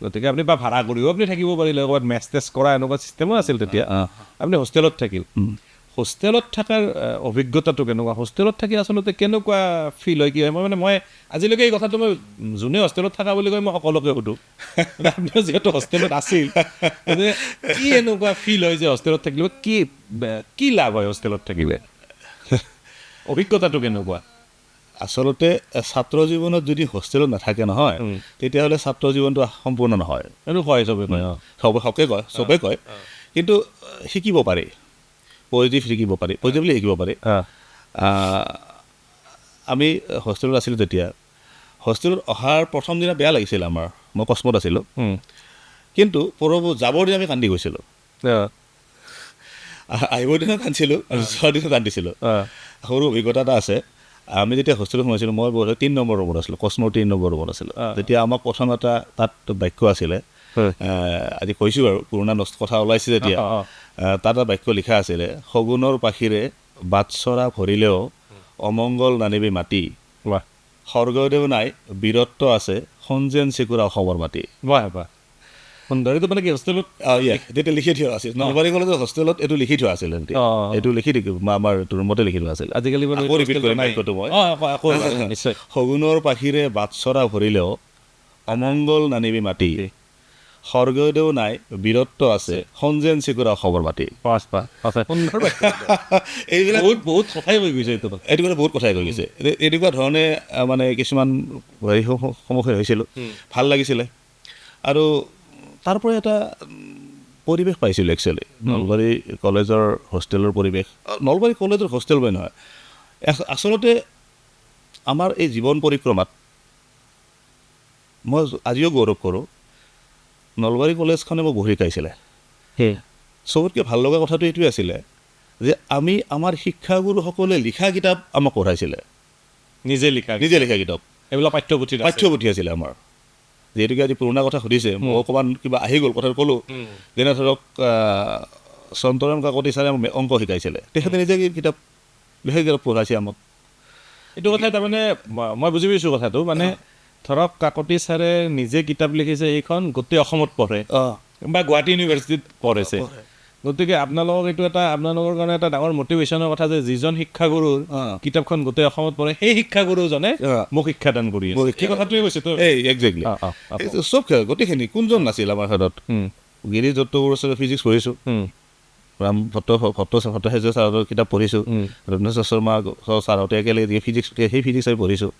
গতিকে আপুনি বা ভাড়া কৰিও আপুনি থাকিব পাৰিলে, ক'ৰবাত মেচ টেচ কৰা এনেকুৱা চিষ্টেমো আছিল তেতিয়া। আপুনি হোষ্টেলত থাকিল, হোষ্টেলত থকাৰ অভিজ্ঞতাটো কেনেকুৱা? হোষ্টেলত থাকি আচলতে কেনেকুৱা ফিল হয়, কি হয়? মই আজিলৈকে এই কথাটো মই যোনে হোষ্টেলত থকা বুলি কয় মই সকলোকে সুধোঁ, আপুনিও যিহেতু হোষ্টেলত আছিল, কি এনেকুৱা ফিল হয় যে হোষ্টেলত থাকিলে কি লাভ হয় হোষ্টেলত থাকিলে? অভিজ্ঞতাটো কেনেকুৱা? আচলতে ছাত্ৰ জীৱনত যদি হোষ্টেলত নাথাকে নহয়, তেতিয়াহ'লে ছাত্ৰ জীৱনটো সম্পূৰ্ণ নহয়। এইটো কয় চবে কয়, চবেই কয়, কিন্তু শিকিব পাৰি, পজিটিভ শিকিব পাৰি, পজিটিভলি শিকিব পাৰি। আমি হোষ্টেলত আছিলোঁ তেতিয়া, হোষ্টেলত অহাৰ প্ৰথম দিনা বেয়া লাগিছিল আমাৰ, মই কস্মত আছিলোঁ, কিন্তু যাবৰ দিনা আমি কান্দি গৈছিলোঁ। আহিবৰ দিনা কান্দিছিলোঁ আৰু যোৱাৰ দিনা কান্দিছিলোঁ। সৰু অভিজ্ঞতা এটা আছে। আমি যেতিয়া হোষ্টেলত সোমাইছিলোঁ, মই 3 নম্বৰ ৰুমত আছিলোঁ, কস্মৰ 3 নম্বৰ ৰুমত আছিলোঁ। তেতিয়া আমাক প্ৰথম এটা তাত বাক্য আছিলে, আজি কৈছোঁ বাৰু, পুৰণা কথা ওলাইছে যেতিয়া, তাত এটা বাক্য লিখা আছিলে, শগুনৰ পাখিৰে বাটচৰা ভৰিলেও অমংগল নানিবি মাটি, স্বৰ্গদেউ নাই বীৰত্ব আছে সঞ্জেন চিকুৰা অসমৰ মাটি। সুন্দৰ। এইটো মানে কি হোষ্টেলত তেতিয়া লিখি থোৱা আছিল, নলবাৰী কলেজৰ হোষ্টেলত এইটো লিখি থোৱা আছিল। এইটো লিখি আমাৰ ৰুমতে লিখি থোৱা আছিল। আজিকালি শগুনৰ পাখিৰে বাটচৰা ভৰিলেও অমংগল নানিবি মাটি, স্বৰ্গদেউ নাই বীৰত্ব আছে সঞ্জেন চিকুৰা অসমৰ মাটি। এইবিলাক বহুত কথাই কৈ গৈছে, এইটো কথা বহুত কথাই কৈ গৈছে। এনেকুৱা ধৰণে মানে কিছুমান হেৰি সন্মুখীন হৈছিলোঁ, ভাল লাগিছিলে। আৰু তাৰপৰা এটা পৰিৱেশ পাইছিলোঁ একচুৱেলি নলবাৰী কলেজৰ হোষ্টেলৰ পৰিৱেশ নলবাৰী কলেজৰ হোষ্টেল বুলি নহয় আচলতে আমাৰ এই জীৱন পৰিক্ৰমাত মই আজিও গৌৰৱ কৰোঁ নলবাৰী কলেজখনে মোক বহুত শিকাইছিলে চবতকৈ ভাল লগা কথাটো এইটোৱে আছিলে যে আমি আমাৰ শিক্ষাগুৰুসকলে লিখা কিতাপ আমাক পঢ়াইছিলে নিজে লিখা কিতাপ এইবিলাক পাঠ্যপুথি আছিলে আমাৰ যিহেতুকে আজি পুৰণা কথা সুধিছে মই অকণমান কিবা আহি গ'ল কথাটো ক'লোঁ যেনে ধৰক চন্তৰাম কাকতি ছাৰে আমাক অংক শিকাইছিলে তেখেতে নিজে কিতাপ লিখা কিতাপ পঢ়াইছে আমাক এইটো কথা তাৰমানে মই বুজি পাইছোঁ কথাটো মানে ধৰক কাকতি ছাৰে নিজে কিতাপ লিখিছে এইখন গোটেই অসমত পঢ়ে বা গুৱাহাটী ইউনিভাৰ্চিটিত পঢ়িছে গতিকে আপোনালোকক এইটো এটা আপোনালোকৰ কাৰণে এটা ডাঙৰ মটিভেশ্যনৰ কথা যে যিজন শিক্ষাগুৰুৰ কিতাপখন গোটেই অসমত পঢ়ে সেই শিক্ষাগুৰুজনে মোক শিক্ষাদান কৰি আছে সেই কথাটোৱে কৈছে তো একজেক্টলি চব গোটেইখিনি কোনজন নাছিল আমাৰ হাতত গিৰি দত্তগুৰুৰ ওচৰত ফিজিক্স পঢ়িছোঁ ৰাম ভট্টাচাৰ্য ছাৰৰ কিতাপ পঢ়িছোঁ ৰত্নেশ্বৰ শৰ্মা ছাৰহঁতে একেলগে ফিজিক্স সেই ফিজিক্স আমি পঢ়িছোঁ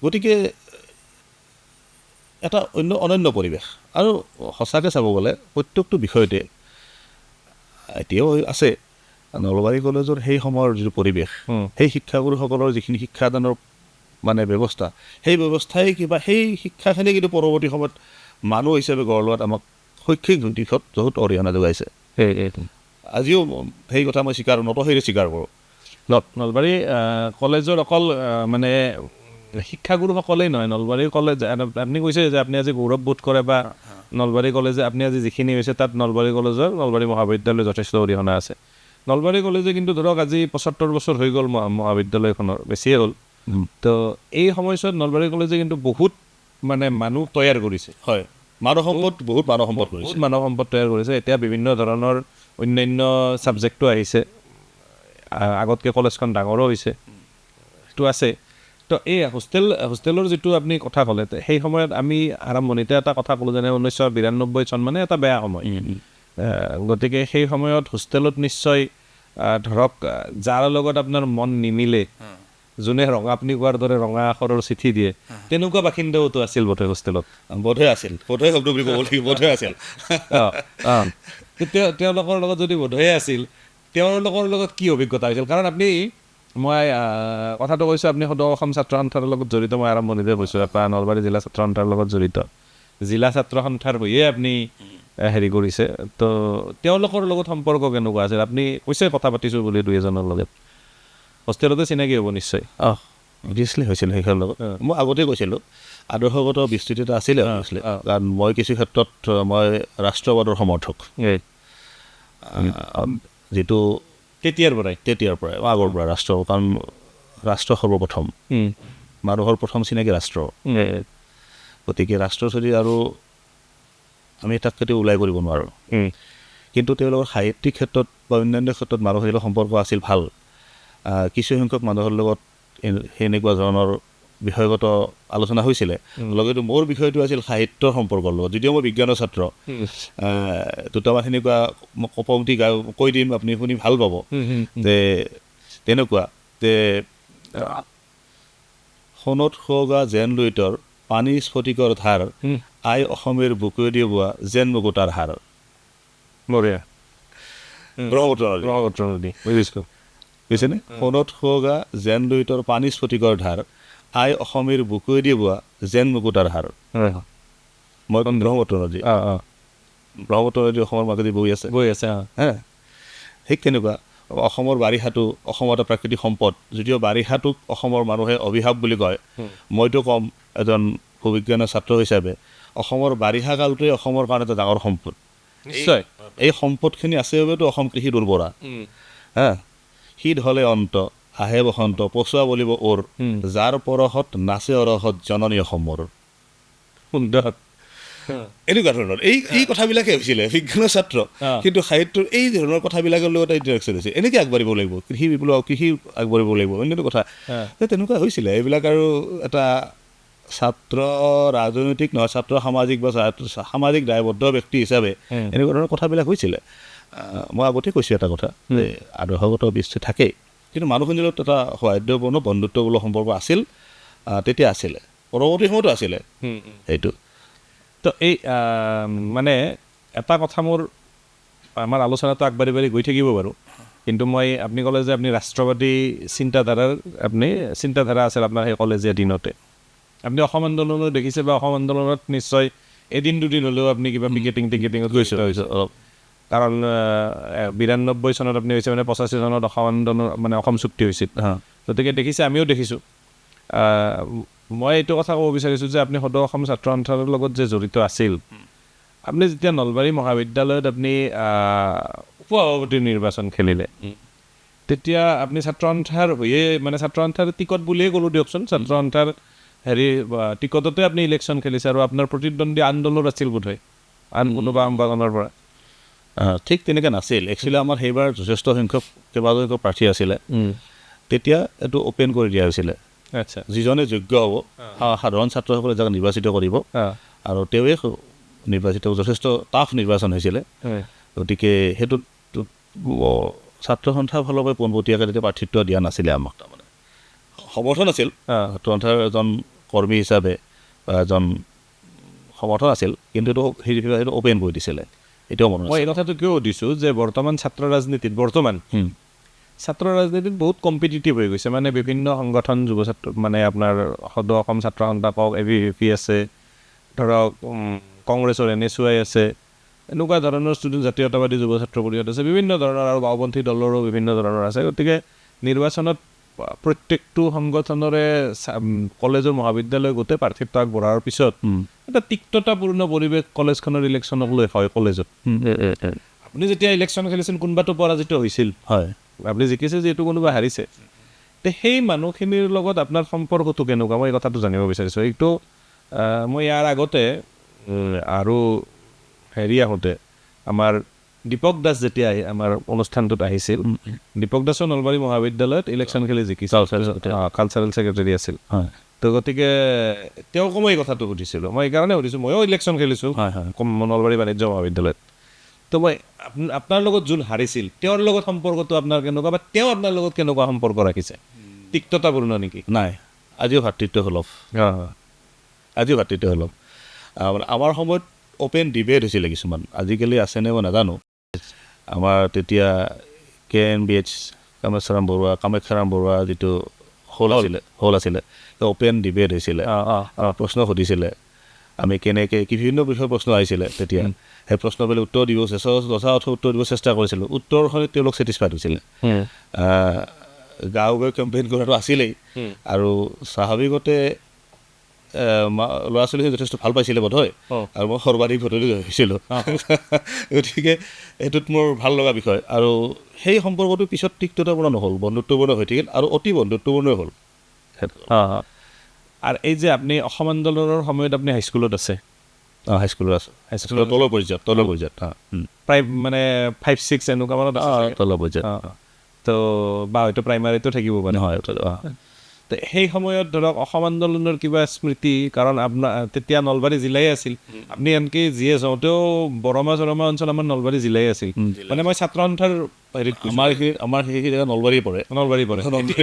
গতিকে এটা অনন্য পৰিৱেশ আৰু সঁচাকৈ চাব গ'লে প্ৰত্যেকটো বিষয়তে এতিয়াও আছে নলবাৰী কলেজৰ সেই সময়ৰ যিটো পৰিৱেশ সেই শিক্ষাগুৰুসকলৰ যিখিনি শিক্ষাদানৰ মানে ব্যৱস্থা সেই ব্যৱস্থাই কিবা সেই শিক্ষাখিনি কিন্তু পৰৱৰ্তী সময়ত মানুহ হিচাপে গঢ় লোৱাত আমাক শৈক্ষিক দিশত বহুত অৰিহণা যোগাইছে আজিও সেই কথা মই নতশিৰে স্বীকাৰ কৰোঁ নলবাৰী কলেজৰ অকল মানে শিক্ষাগুৰুসকলেই নহয় নলবাৰী কলেজ আপুনি কৈছে যে আপুনি আজি গৌৰৱ বোধ কৰে বা নলবাৰী কলেজে আপুনি আজি যিখিনি হৈছে তাত নলবাৰী কলেজৰ নলবাৰী মহাবিদ্যালয় যথেষ্ট অৰিহণা আছে নলবাৰী কলেজে কিন্তু ধৰক আজি ৭৫ বছৰ হৈ গ'ল মহাবিদ্যালয়খনৰ বেছিয়ে হ'ল তো এই সময়ছোৱাত নলবাৰী কলেজে কিন্তু বহুত মানে মানুহ তৈয়াৰ কৰিছে হয় মানৱ সম্পদ তৈয়াৰ কৰিছে এতিয়া বিভিন্ন ধৰণৰ অন্যান্য ছাবজেক্টো আহিছে আগতকৈ কলেজখন ডাঙৰো হৈছে সেইটো আছে তো এই হোষ্টেলৰ যিটো আপুনি কথা ক'লে সেই সময়ত আমি আৰম্ভণিতে এটা কথা ক'লোঁ যেনে 1992 চন মানে এটা বেয়া সময় গতিকে সেই সময়ত হোষ্টেলত নিশ্চয় ধৰক যাৰ লগত আপোনাৰ মন নিমিলে যোনে আপুনি কোৱাৰ দৰে ৰঙা আখৰৰ চিঠি দিয়ে তেনেকুৱা বাসিন্দাওতো আছিল বোধহয় হোষ্টেলত বোধহয় আছিল তেওঁলোকৰ লগত যদি বোধহয় আছিল তেওঁলোকৰ লগত কি অভিজ্ঞতা হৈছিল কাৰণ আপুনি মই কথাটো কৈছোঁ আপুনি সদৌ অসম ছাত্ৰ সন্থাৰ লগত জড়িত মই আৰম্ভণিতে কৈছোঁ এপাৰ নলবাৰী জিলা ছাত্ৰ সন্থাৰ লগত জড়িত জিলা ছাত্ৰ সন্থাৰ হৈয়ে আপুনি হেৰি কৰিছে তো তেওঁলোকৰ লগত সম্পৰ্ক কেনেকুৱা আছিল আপুনি কৈছে কথা পাতিছোঁ বুলি দুই এজনৰ লগত হোষ্টেলতে চিনাকি হ'ব নিশ্চয় অভিয়াছলি হৈছিল সেইখনৰ লগত মই আগতে কৈছিলোঁ আদৰ্শগত বিস্তৃতি এটা আছিলে কাৰণ মই কিছু ক্ষেত্ৰত মই ৰাষ্ট্ৰবাদৰ সমৰ্থক যিটো তেতিয়াৰ পৰাই আগৰ পৰা ৰাষ্ট্ৰ কাৰণ ৰাষ্ট্ৰ সৰ্বপ্ৰথম মানুহৰ প্ৰথম চিনাকি ৰাষ্ট্ৰ গতিকে ৰাষ্ট্ৰ যদি আৰু আমি তাক কেতিয়াও ওলাই কৰিব নোৱাৰোঁ কিন্তু তেওঁলোকৰ সাহিত্যিক ক্ষেত্ৰত বা অন্যান্য ক্ষেত্ৰত মানুহৰ লগত সম্পৰ্ক আছিল ভাল কিছুসংখ্যক মানুহৰ লগত সেনেকুৱা ধৰণৰ বিষয়গত আলোচনা হৈছিলে লগতে মোৰ বিষয়টো আছিল সাহিত্যৰ সম্পৰ্কৰ লগত যদিও মই বিজ্ঞানৰ ছাত্ৰ দুটামান সেনেকুৱা পংক্তি কৈ দিম আপুনি শুনি ভাল পাব যে তেনেকুৱা যে সোণত সুৱগা যেন লুইতৰ পানী স্ফটিকৰ ধাৰ আই অসমেৰ বুকুৱেদি বোৱা যেন মুকুতাৰ হাৰ বঢ়িয়া ব্ৰহ্মপুত্ৰ নদী বুজিছেনে সোণত সুৱগা যেন লুইতৰ পানী স্ফটিকৰ ধাৰ আই অসমেৰ বুকুৱেদি বোৱা যেন মুকুতাৰ হাৰ মই ক'ম ব্ৰহ্মপুত্ৰ নদী অসমৰ মাজেদি বৈ আছে ঠিক তেনেকুৱা অসমৰ বাৰিষাটো অসমৰ এটা প্ৰাকৃতিক সম্পদ যদিও বাৰিষাটোক অসমৰ মানুহে অভিশাপ বুলি কয় মইতো ক'ম এজন ভূবিজ্ঞানৰ ছাত্ৰ হিচাপে অসমৰ বাৰিষা কালটোৱে অসমৰ কাৰণে এটা ডাঙৰ সম্পদ নিশ্চয় এই সম্পদখিনি আছে বাবেতো অসম কৃষি দুৰ্বৰা শীত হ'লে অন্ত আহে বসন্ত পচুৱা বলিব ওৰ যাৰ পৰহত নাচে অৰহত জননী অসমৰ সুন্দৰ এনেকুৱা ধৰণৰ এই কথাবিলাকে হৈছিলে বিজ্ঞানৰ ছাত্ৰ কিন্তু সাহিত্যৰ এই ধৰণৰ কথাবিলাকৰ লগত ইণ্টাৰেকশ্যন হৈছে এনেকৈ আগবাঢ়িব লাগিব কৃষি আগবাঢ়িব লাগিব অন্যান্য কথা তেনেকুৱা হৈছিলে এইবিলাক আৰু এটা ছাত্ৰ ৰাজনৈতিক নহয় ছাত্ৰ সামাজিক বা সামাজিক দায়বদ্ধ ব্যক্তি হিচাপে এনেকুৱা ধৰণৰ কথাবিলাক হৈছিলে মই আগতে কৈছোঁ এটা কথা যে আদৰ্শগত বস্তু থাকেই কিন্তু মানুহখিনিৰ লগত এটা সৌহাৰ্দ্যপূৰ্ণ বন্ধুত্বমূলক সম্পৰ্ক আছিল তেতিয়া আছিলে পৰৱৰ্তী সময়তো আছিলে সেইটো তো এই মানে এটা কথা মোৰ আমাৰ আলোচনাটো আগবাঢ়ি গৈ থাকিব বাৰু, কিন্তু মই আপুনি ক'লে যে আপুনি ৰাষ্ট্ৰবাদী চিন্তাধাৰা আছিল আপোনাৰ সেই কলেজীয়া দিনতে। আপুনি অসম আন্দোলনো দেখিছে বা অসম আন্দোলনত নিশ্চয় এদিন দুদিন হ'লেও আপুনি কিবা টিকেটিঙত গৈছোঁ অলপ। কাৰণ 92 চনত আপুনি হৈছে মানে 85 চনত অসম আন্দোলন মানে অসম চুক্তি হৈছিল, গতিকে দেখিছে, আমিও দেখিছোঁ। মই এইটো কথা ক'ব বিচাৰিছোঁ যে আপুনি সদৌ অসম ছাত্ৰ সন্থাৰ লগত যে জড়িত আছিল, আপুনি যেতিয়া নলবাৰী মহাবিদ্যালয়ত আপুনি উপ-সভাপতি নিৰ্বাচন খেলিলে, তেতিয়া আপুনি ছাত্ৰ সন্থাৰ হৈয়ে মানে ছাত্ৰ সন্থাৰ টিকট বুলিয়ে ক'লোঁ দিয়কচোন, ছাত্ৰ সন্থাৰ টিকটতে আপুনি ইলেকশ্যন খেলিছে আৰু আপোনাৰ প্ৰতিদ্বন্দ্বী আন্দোলন আছিল বোধহয় আন কোনোবা আম্বাগানৰ পৰা। ঠিক তেনেকৈ নাছিল। একচুৱেলি আমাৰ সেইবাৰ যথেষ্ট সংখ্যক কেইবাজনো প্ৰাৰ্থী আছিলে। তেতিয়া এইটো অ'পেন কৰি দিয়া হৈছিলে, আচ্ছা, যিজনে যোগ্য হ'ব সাধাৰণ ছাত্ৰসকলে যাক নিৰ্বাচিত কৰিব, আৰু তেওঁৱে নিৰ্বাচিত। যথেষ্ট টাফ নিৰ্বাচন হৈছিলে। গতিকে সেইটোত ছাত্ৰ সন্থাৰ ফালৰ পৰা পোনপটীয়াকৈ তেতিয়া প্ৰাৰ্থিত্ব দিয়া নাছিলে আমাক। তাৰমানে সমৰ্থন আছিল, ছাত্ৰ সন্থাৰ এজন কৰ্মী হিচাপে বা এজন সমৰ্থন আছিল, কিন্তু সেইটো অ'পেন কৰি দিছিলে। এতিয়াও মনত মই এই কথাটো কিয় সুধিছোঁ যে বৰ্তমান ছাত্ৰ ৰাজনীতিত বহুত কম্পিটিটিভ হৈ গৈছে, মানে বিভিন্ন সংগঠন যুৱ ছাত্ৰ মানে আপোনাৰ সদৌ অসম ছাত্ৰ সন্থা কওক, ABVP আছে, ধৰক কংগ্ৰেছৰ NSY আছে, এনেকুৱা ধৰণৰ ষ্টুডেণ্ট জাতীয়তাবাদী যুৱ ছাত্ৰ পৰিষদ আছে, বিভিন্ন ধৰণৰ আৰু বাওঁপন্থী দলৰো বিভিন্ন ধৰণৰ আছে। গতিকে নিৰ্বাচনত প্ৰত্যেকটো সংগঠনৰে কলেজৰ মহাবিদ্যালয় গোটেই প্ৰাৰ্থিত্ব আগবঢ়াৰ পিছত এটা তিক্ততাপূৰ্ণ পৰিৱেশ কলেজখনৰ ইলেকশ্যনক লৈ হয় কলেজত। আপুনি যেতিয়া ইলেকশ্যন খেলিছিল কোনোবাটো পৰাজিত হৈছিল, হয়, আপুনি জিকিছে যিহেতু কোনোবা হাৰিছে, তে সেই মানুহখিনিৰ লগত আপোনাৰ সম্পৰ্কটো কেনেকুৱা, মই এই কথাটো জানিব বিচাৰিছোঁ। এইটো মই ইয়াৰ আগতে আৰু আহোঁতে আমাৰ দীপক দাস যেতিয়া আমাৰ অনুষ্ঠানটোত আহিছিল, দীপক দাসো নলবাৰী মহাবিদ্যালয়ত ইলেকশ্যন খেলি জিকিছিল, কালচাৰেল ছেক্ৰেটাৰী আছিল। তো গতিকে তেওঁকো মই এই কথাটো সুধিছিলোঁ। মই এইকাৰণে সুধিছোঁ, ময়ো ইলেকশ্যন খেলিছোঁ নলবাৰী বাণিজ্য মহাবিদ্যালয়ত। তো মই আপোনাৰ লগত যোন হাৰিছিল তেওঁৰ লগত সম্পৰ্কটো আপোনাৰ কেনেকুৱা, বা তেওঁ আপোনাৰ লগত কেনেকুৱা সম্পৰ্ক ৰাখিছে? তিক্ততাপূৰ্ণ নেকি? নাই, আজিও ভাতৃত্বসুলভ। আমাৰ সময়ত অ'পেন ডিবেট হৈছিলে কিছুমান, আজিকালি আছেনে মই নাজানো। আমাৰ তেতিয়া KNBH কামাখ্যাৰাম বৰুৱা যিটো হল আছিলে অ'পেন ডিবেট হৈছিলে। প্ৰশ্ন সুধিছিলে, আমি কেনেকৈ বিভিন্ন বিষয়ৰ প্ৰশ্ন আহিছিলে তেতিয়া, সেই প্ৰশ্নবিলাক উত্তৰ দিব উত্তৰ দিব চেষ্টা কৰিছিলোঁ। উত্তৰখনে তেওঁলোক ছেটিছফাইড হৈছিলে। গাঁৱে কেম্পেইন কৰাটো আছিলেই, আৰু স্বাভাৱিকতে ল'ৰা ছোৱালীখিনি যথেষ্ট ভাল পাইছিলে বোধহয়, আৰু মই সৰ্বাধিক ভোটলৈ হৈছিলোঁ। গতিকে এইটোত মোৰ ভাল লগা বিষয়, আৰু সেই সম্পৰ্কটো পিছত তিক্ততাপূৰ্ণ নহ'ল, বন্ধুত্বপূৰ্ণ হৈ থাকিল, আৰু অতি বন্ধুত্বপূৰ্ণই হ'ল। আৰু এই যে আপুনি অসম আন্দোলনৰ সময়ত আপুনি হাইস্কুলত আছে? হাইস্কুলত আছোঁ, হাইস্কুলৰ তলৰ পৰ্যায়ত প্ৰায় মানে 5-6 এনেকুৱা মানত তলৰ পৰ্যায়ত, তো বা হয়তো প্ৰাইমাৰীটো থাকিব পাৰে। নহয়। তো সেই সময়ত ধৰক অসম আন্দোলনৰ কিবা স্মৃতি, কাৰণ আপোনাৰ তেতিয়া নলবাৰী জিলাই আছিল, আপুনি আনকি যিয়ে যাওঁতেও বৰমা অঞ্চল আমাৰ নলবাৰী জিলাই আছিল। মানে মই ছাত্ৰ সন্থাৰ হেৰিত আমাৰ সেই নলবাৰী পৰে,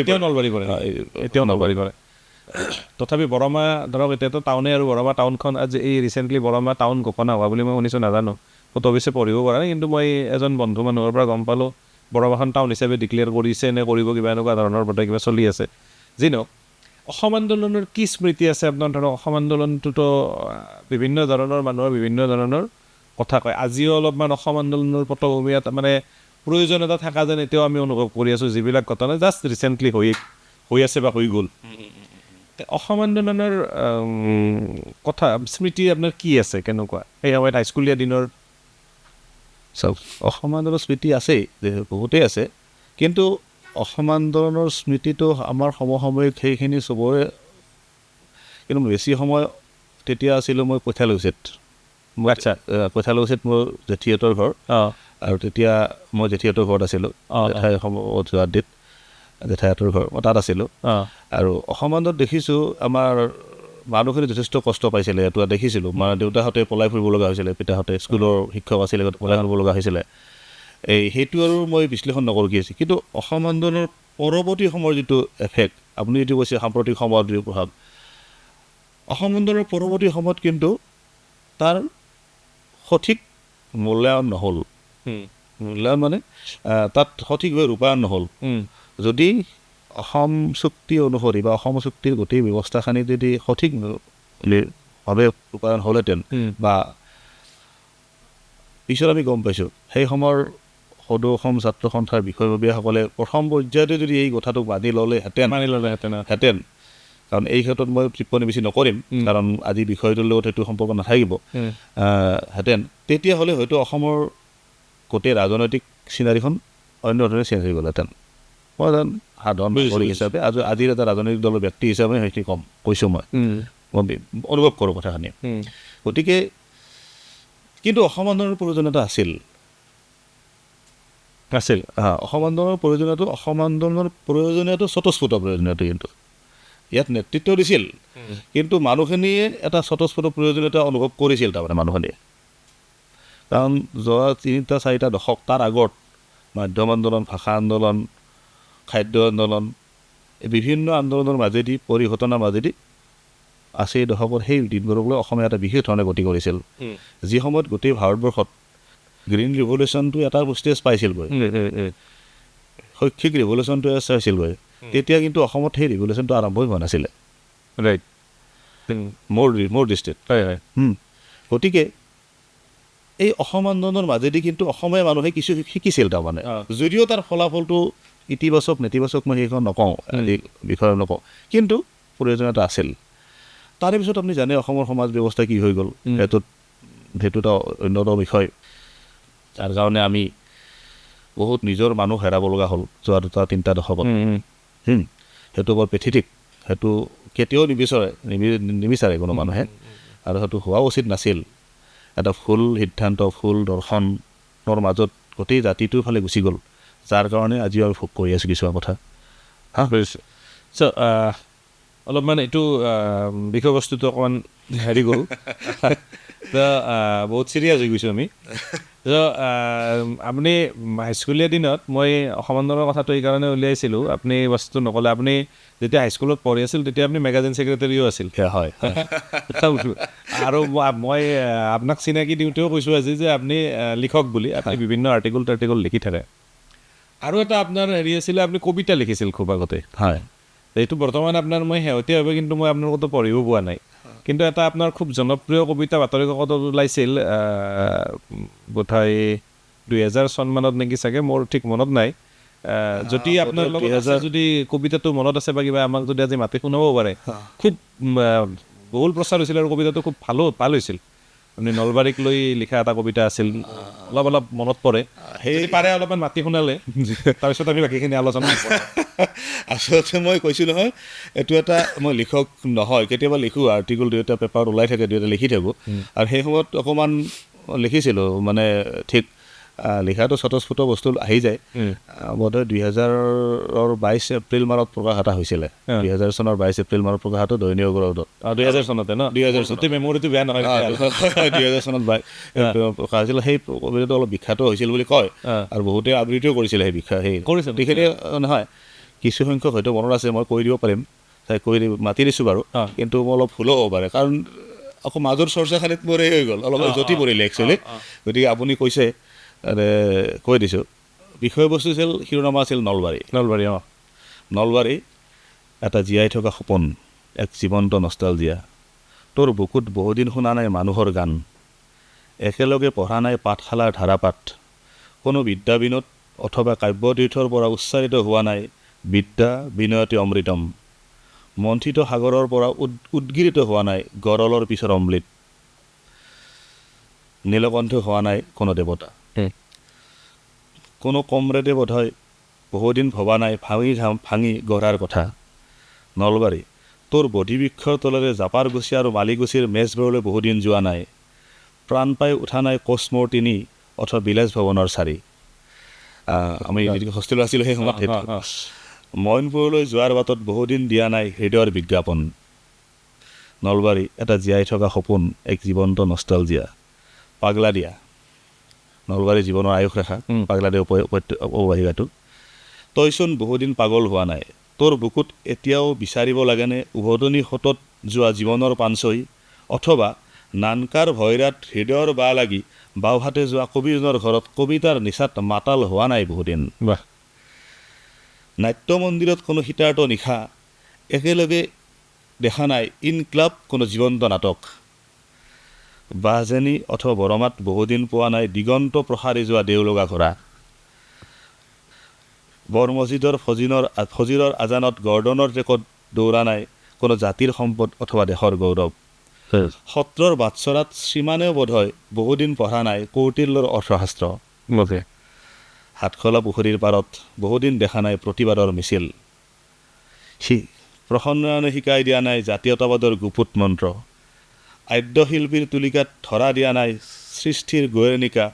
এতিয়াও নলবাৰী পৰে। তথাপি বৰমা ধৰক এতিয়াতো টাউনে, আৰু বৰমা টাউনখন আজি এই ৰিচেণ্টলি বৰমা টাউন ঘোষণা হোৱা বুলি মই শুনিছোঁ, নাজানো, ক'ত অৱশ্যে পঢ়িব পৰা নাই, কিন্তু মই এজন বন্ধু মানুহৰ পৰা গম পালোঁ বৰমাখন টাউন হিচাপে ডিক্লেয়াৰ কৰিছে নে কৰিব, কিবা এনেকুৱা ধৰণৰ বোধহয় কিবা চলি আছে। যি নহওক, অসম আন্দোলনৰ কি স্মৃতি আছে আপোনাৰ? ধৰক অসম আন্দোলনটোতো বিভিন্ন ধৰণৰ মানুহৰ বিভিন্ন ধৰণৰ কথা কয়। আজিও অলপমান অসম আন্দোলনৰ পটভূমি এটা মানে প্ৰয়োজন এটা থকা যেন এতিয়াও আমি অনুভৱ কৰি আছোঁ, যিবিলাক ঘটনা জাষ্ট ৰিচেণ্টলি হৈ আছে বা হৈ গ'ল। অসম আন্দোলনৰ কথা স্মৃতি আপোনাৰ কি আছে, কেনেকুৱা সেই সময়ত হাইস্কুলীয়া দিনৰ? চাওক, অসম আন্দোলনৰ স্মৃতি আছেই, বহুতেই আছে, কিন্তু অসম আন্দোলনৰ স্মৃতিটো আমাৰ সমসাময়িক সেইখিনি চবৰে, কিন্তু বেছি সময় তেতিয়া আছিলোঁ মই কৈঠালকুছিত। কৈঠালকুছিত মোৰ জেঠীহঁতৰ ঘৰ, আৰু তেতিয়া মই জেঠীহঁতৰ ঘৰত আছিলোঁ, জেঠাইহঁতৰ ঘৰ, মই তাত আছিলোঁ। আৰু অসম আন্দোলনত দেখিছোঁ আমাৰ মানুহখিনি যথেষ্ট কষ্ট পাইছিলে, এইটো দেখিছিলোঁ। মানে দেউতাহঁতে পলাই ফুৰিব লগা হৈছিলে, পিতাহঁতে স্কুলৰ শিক্ষক আছিলে, পলাই ফুৰিব লগা হৈছিলে। সেইটো আৰু মই বিশ্লেষণ নকৰোঁ কি আছে, কিন্তু অসম আন্দোলনৰ পৰৱৰ্তী সময়ৰ যিটো এফেক্ট, আপুনি যিটো কৈছে সাম্প্ৰতিক সময়ৰ যিটো প্ৰভাৱ, অসম আন্দোলনৰ পৰৱৰ্তী সময়ত কিন্তু তাৰ সঠিক মূল্যায়ন নহ'ল মূল্যায়ন মানে তাত সঠিকভাৱে ৰূপায়ণ নহ'ল যদি অসম চুক্তি অনুসৰি বা অসম চুক্তিৰ গোটেই ব্যৱস্থাখিনি যদি সঠিকভাৱে ৰূপায়ণ হ'লহেঁতেন বা পিছত আমি গম পাইছোঁ সেই সময়ৰ সদৌ অসম ছাত্ৰ সন্থাৰ বিষয়ববীয়াসকলে প্ৰথম পৰ্যায়তে যদি এই কথাটো মানি ল'লেহেঁতেন কাৰণ এই ক্ষেত্ৰত মই টিপ্পনী বেছি নকৰিম কাৰণ আজি বিষয়টোৰ লগত সেইটো সম্পৰ্ক নাথাকিব হেঁতেন তেতিয়াহ'লে হয়তো অসমৰ গোটেই ৰাজনৈতিক চিনাৰীখন অন্য ধৰণে চেঞ্জ হৈ গ'লহেঁতেন মই এজন সাধাৰণ নাগৰিক হিচাপে আজিৰ এটা ৰাজনৈতিক দলৰ ব্যক্তি হিচাপে সেইখিনি কৈছোঁ মই অনুভৱ কৰোঁ কথাখিনি গতিকে কিন্তু অসম আন্দোলনৰ প্ৰয়োজনীয়তা আছিল অসম আন্দোলনৰ প্ৰয়োজনীয়তাটো স্বতঃস্ফূৰ্ত প্ৰয়োজনীয়তা কিন্তু ইয়াত নেতৃত্ব দিছিল কিন্তু মানুহখিনিয়ে এটা স্বতঃস্ফূৰ্ত প্ৰয়োজনীয়তা অনুভৱ কৰিছিল তাৰমানে মানুহখিনিয়ে কাৰণ যোৱা 3-4টা দশক তাৰ আগত মাধ্যম আন্দোলন ভাষা আন্দোলন খাদ্য আন্দোলন বিভিন্ন আন্দোলনৰ মাজেদি পৰিঘটনাৰ মাজেদি আছে এই দশকত সেই দিনবোৰক লৈ অসমে এটা বিশেষ ধৰণে গতি কৰিছিল যি সময়ত গোটেই ভাৰতবৰ্ষত গ্ৰীণ ৰিভলিউশ্যনটো এটা ষ্টেজ পাইছিলগৈ শৈক্ষিক ৰিভলিউশ্যনটো চাইছিলগৈ তেতিয়া কিন্তু অসমত সেই ৰিভলিউশ্যনটো আৰম্ভই হোৱা নাছিলে মোৰ দৃষ্টিত গতিকে এই অসম আন্দোলনৰ মাজেদি কিন্তু অসমীয়া মানুহে কিছু শিকিছিল তাৰমানে যদিও তাৰ ফলাফলটো ইতিবাচক নেতিবাচক মই সেইখন নকওঁ বিষয়ে নকওঁ কিন্তু প্ৰয়োজনীয়তা আছিল তাৰে পিছত আপুনি জানে অসমৰ সমাজ ব্যৱস্থা কি হৈ গ'ল সেইটো এটা অন্যতম বিষয় যাৰ কাৰণে আমি বহুত নিজৰ মানুহ হেৰাব লগা হ'ল যোৱা 2-3টা দশকত সেইটো বৰ পেথেটিক সেইটো কেতিয়াও নিবিচাৰে কোনো মানুহে আৰু সেইটো হোৱা উচিত নাছিল এটা ভুল সিদ্ধান্ত ভুল দৰ্শনৰ মাজত গোটেই জাতিটোৰ ফালে গুচি গ'ল যাৰ কাৰণে আজিও আমি ভোগ কৰি আছোঁ কিছুমান কথা অলপমান এইটো বিষয়বস্তুটো অকণমান হেৰি গ'ল বহুত চিৰিয়াছ হৈ গৈছোঁ আমি আপুনি হাইস্কুলীয়া দিনত মই অসম আন্দোলনৰ কথাটো এইকাৰণে উলিয়াইছিলোঁ আপুনি বস্তুটো নক'লে আপুনি যেতিয়া হাইস্কুলত পঢ়ি আছিল তেতিয়া আপুনি মেগাজিন ছেক্ৰেটাৰীও আছিল হয় আৰু মই আপোনাক চিনাকি দিওঁতেও কৈছোঁ আজি যে আপুনি লিখক বুলি আপুনি বিভিন্ন আৰ্টিকল লিখি থাকে আৰু এটা আপোনাৰ হেৰি আছিলে আপুনি কবিতা লিখিছিল খুব আগতে হয় এইটো বৰ্তমান আপোনাৰ মই শেহতীয়াভাৱে কিন্তু মই আপোনাৰ কথা পঢ়িব পোৱা নাই কিন্তু এটা আপোনাৰ খুব জনপ্ৰিয় কবিতা বাতৰি কাকতত ওলাইছিল বোধহয় 2000 চনমানত নেকি চাগে মোৰ ঠিক মনত নাই যদি আপোনাৰ লগত যদি কবিতাটো মনত আছে বা কিবা আমাক যদি আজি মাতি শুনাব পাৰে খুব বহুল প্ৰচাৰ হৈছিল আৰু কবিতাটো খুব ভাল হৈছিল আপুনি নলবাৰীক লৈ লিখা এটা কবিতা আছিল অলপ মনত পৰে সেই পাৰে অলপমান মাতি শুনালে তাৰপিছত আমি বাকীখিনি আলোচনা আচলতে মই কৈছোঁ নহয় এইটো এটা মই লিখক নহয় কেতিয়াবা লিখোঁ আৰ্টিকল 2টা পেপাৰত ওলাই থাকে 2টা লিখি থাকোঁ আৰু সেই সময়ত অকণমান লিখিছিলোঁ মানে ঠিক লিখাটো স্বতঃস্ফূৰ্ত বস্তু আহি যায় বোধহয় 2022 এপ্ৰিল মানত প্ৰকাশ এটা হৈছিলে 2000 চনৰ 22 এপ্ৰিল মানত প্ৰকাশ এটা দৈনিক অগ্ৰগতিত 2000 চনতে ন 2000 চনতে মেমৰিটো বেয়া নহয় 2000 চনত প্ৰকাশ হৈছিল সেই কবিতাটো অলপ বিখ্যাত হৈছিল বুলি কয় আৰু বহুতে আবৃত্তিও কৰিছিলে সেই কৰিছিল তেখেতে নহয় কিছু সংখ্যক হয়তো মনত আছে মই কৈ দিব পাৰিম মাতি দিছোঁ বাৰু কিন্তু মই অলপ ভুলো হ'ব পাৰে কাৰণ আকৌ মাজৰ চৰ্চাখানিত মোৰ এই হৈ গ'ল অলপ জটি পৰিলে একচুৱেলি গতিকে আপুনি কৈছে কৈ দিছোঁ বিষয়বস্তু আছিল শিৰোনামা আছিল নলবাৰী এটা জীয়াই থকা সপোন এক জীৱন্ত নষ্টালজিয়া তোৰ বুকুত বহুদিন শুনা নাই মানুহৰ গান একেলগে পঢ়া নাই পাঠশালাৰ ধাৰাপাঠ কোনো বিদ্যা বিনোদ অথবা কাব্যতীৰ্থৰ পৰা উচ্চাৰিত হোৱা নাই বিদ্যা বিনয়তে অমৃতম মন্থিত সাগৰৰ পৰা উদ্গিৰিত হোৱা নাই গৰলৰ পিছৰ অমৃত নীলকণ্ঠ হোৱা নাই কোনো দেৱতা কোনো কমৰেডে বোধহয় বহুদিন ভবা নাই ভাঙি গঢ়াৰ কথা নলবাৰী তোৰ বধিবৃক্ষৰ তলেৰে জাপাৰ গুচি আৰু মালিগুচিৰ মেজবোৰলৈ বহুদিন যোৱা নাই প্ৰাণ পাই উঠা নাই কোচমৰ তিনি অথবা বিলাস ভৱনৰ চাৰি আমি হোষ্টেলত আছিলোঁ সেই সময়ত মইনপুৰলৈ যোৱাৰ বাটত বহুদিন দিয়া নাই হৃদয়ৰ বিজ্ঞাপন নলবাৰী এটা জীয়াই থকা সপোন এক জীৱন্ত নষ্টালজিয়া পাগলা দিয়া নলবাৰী জীৱনৰ আয়ুস ৰেখা পাগলা দিয়া অৱবাহিকাটো তইচোন বহুদিন পাগল হোৱা নাই তোৰ বুকুত এতিয়াও বিচাৰিব লাগেনে উভতনি সতত যোৱা জীৱনৰ পাঞ্চৈ অথবা নানকাৰ ভৈৰাত হৃদয়ৰ বা লাগি বাওহাতে যোৱা কবিজনৰ ঘৰত কবিতাৰ নিচাত মাতাল হোৱা নাই বহুদিন বাহ নাট্য মন্দিৰত কোনো শীতাৰ্ত নিশা একেলগে দেখা নাই ইনক্লাব কোনো জীৱন্ত নাটক বাহজেনী অথবা বৰমাত বহুদিন পোৱা নাই দিগন্ত প্ৰসাৰী যোৱা দেওলগা ঘোঁৰা বৰমছজিদৰ ফজিৰৰ আজানত গৰ্ডনৰ ট্ৰেকত দৌৰা নাই কোনো জাতিৰ সম্পদ অথবা দেশৰ গৌৰৱ সত্ৰৰ বাটচৰাত শ্ৰীমানেও বোধহয় বহুদিন পঢ়া নাই কৌটিল্যৰ অৰ্থশাস্ত্ৰ হাতখলা পুখুৰীৰ পাৰত বহুদিন দেখা নাই প্ৰতিবাদৰ মিছিল প্ৰসন্নয়নে শিকাই দিয়া নাই জাতীয়তাবাদৰ গুপুত মন্ত্ৰ আদ্যশিল্পীৰ তুলিকাত ধৰা দিয়া নাই সৃষ্টিৰ গৈনিকা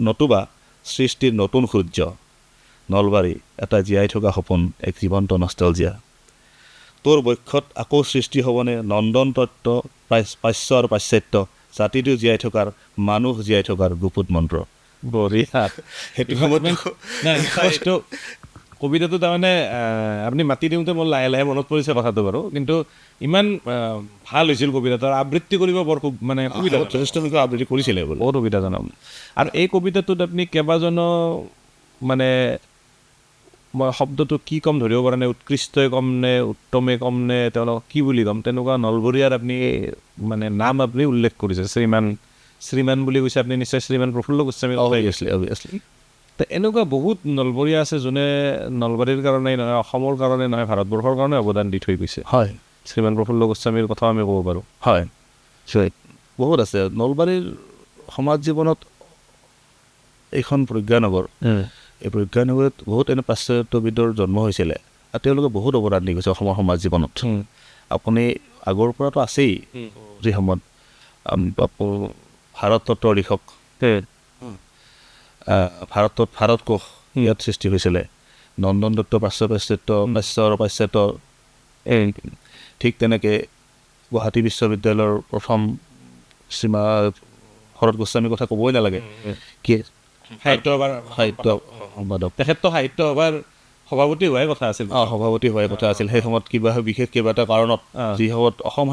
নতুবা সৃষ্টিৰ নতুন সূৰ্য নলবাৰী এটা জীয়াই থকা সপোন এক জীৱন্ত নষ্টালজিয়া তোৰ বক্ষত আকৌ সৃষ্টি হ'বনে নন্দন তত্ত্ব পাশ্য আৰু পাশ্চাত্য জাতিটো জীয়াই থকাৰ মানুহ জীয়াই থকাৰ গুপুত মন্ত্ৰ বঢ়িয়া সেইটো সময়ত এইটো কবিতাটো তাৰমানে আপুনি মাতি দিওঁতে মোৰ লাহে লাহে মনত পৰিছে কথাটো বাৰু কিন্তু ইমান ভাল হৈছিল কবিতাটো আবৃত্তি কৰিব বৰ খুব মানে সুবিধা যথেষ্ট সংখ্যক আবৃত্তি কৰিছিলে বহুত সুবিধাজনক আৰু এই কবিতাটোত আপুনি কেইবাজনো মানে মই শব্দটো কি ক'ম ধৰিব পৰা নাই উৎকৃষ্টই ক'ম নে উত্তমে ক'ম নে তেওঁলোকক কি বুলি ক'ম তেনেকুৱা নলবৰীয়াৰ আপুনি মানে নাম আপুনি উল্লেখ কৰিছে শ্ৰীমান বুলি কৈছে আপুনি নিশ্চয় শ্ৰীমান প্ৰফুল্ল গোস্বামী অভিয়াছলি তো এনেকুৱা বহুত নলবৰীয়া আছে যোনে নলবাৰীৰ কাৰণে নহয় অসমৰ কাৰণে নহয় ভাৰতবৰ্ষৰ কাৰণে অৱদান দি থৈ গৈছে হয় শ্ৰীমান প্ৰফুল্ল গোস্বামীৰ কথাও আমি ক'ব পাৰোঁ হয় বহুত আছে নলবাৰীৰ সমাজ জীৱনত এইখন প্ৰজ্ঞানগৰ এই প্ৰজ্ঞানগৰত বহুত এনে পাশ্চাত্যবিদৰ জন্ম হৈছিলে আৰু তেওঁলোকে বহুত অৱদান দি গৈছে অসমৰ সমাজ জীৱনত আপুনি আগৰ পৰাতো আছেই যি সময়ত ভাৰত তত্ত্বৰ লিখক ভাৰত কোষ ইয়াত সৃষ্টি হৈছিলে নন্দন দত্ত পাশ্চাত্য ঠিক তেনেকৈ গুৱাহাটী বিশ্ববিদ্যালয়ৰ প্ৰথম শ্ৰীমা শৰৎ গোস্বামীৰ কথা ক'বই নালাগে কি সাহিত্য সম্পাদক তেখেতটো সাহিত্য সভাৰ সভাপতি হোৱাই কথা আছিল সভাপতি হোৱাৰ কথা আছিল সেই সময়ত বিশেষ কিবা এটা কাৰণত যি সময়ত অসম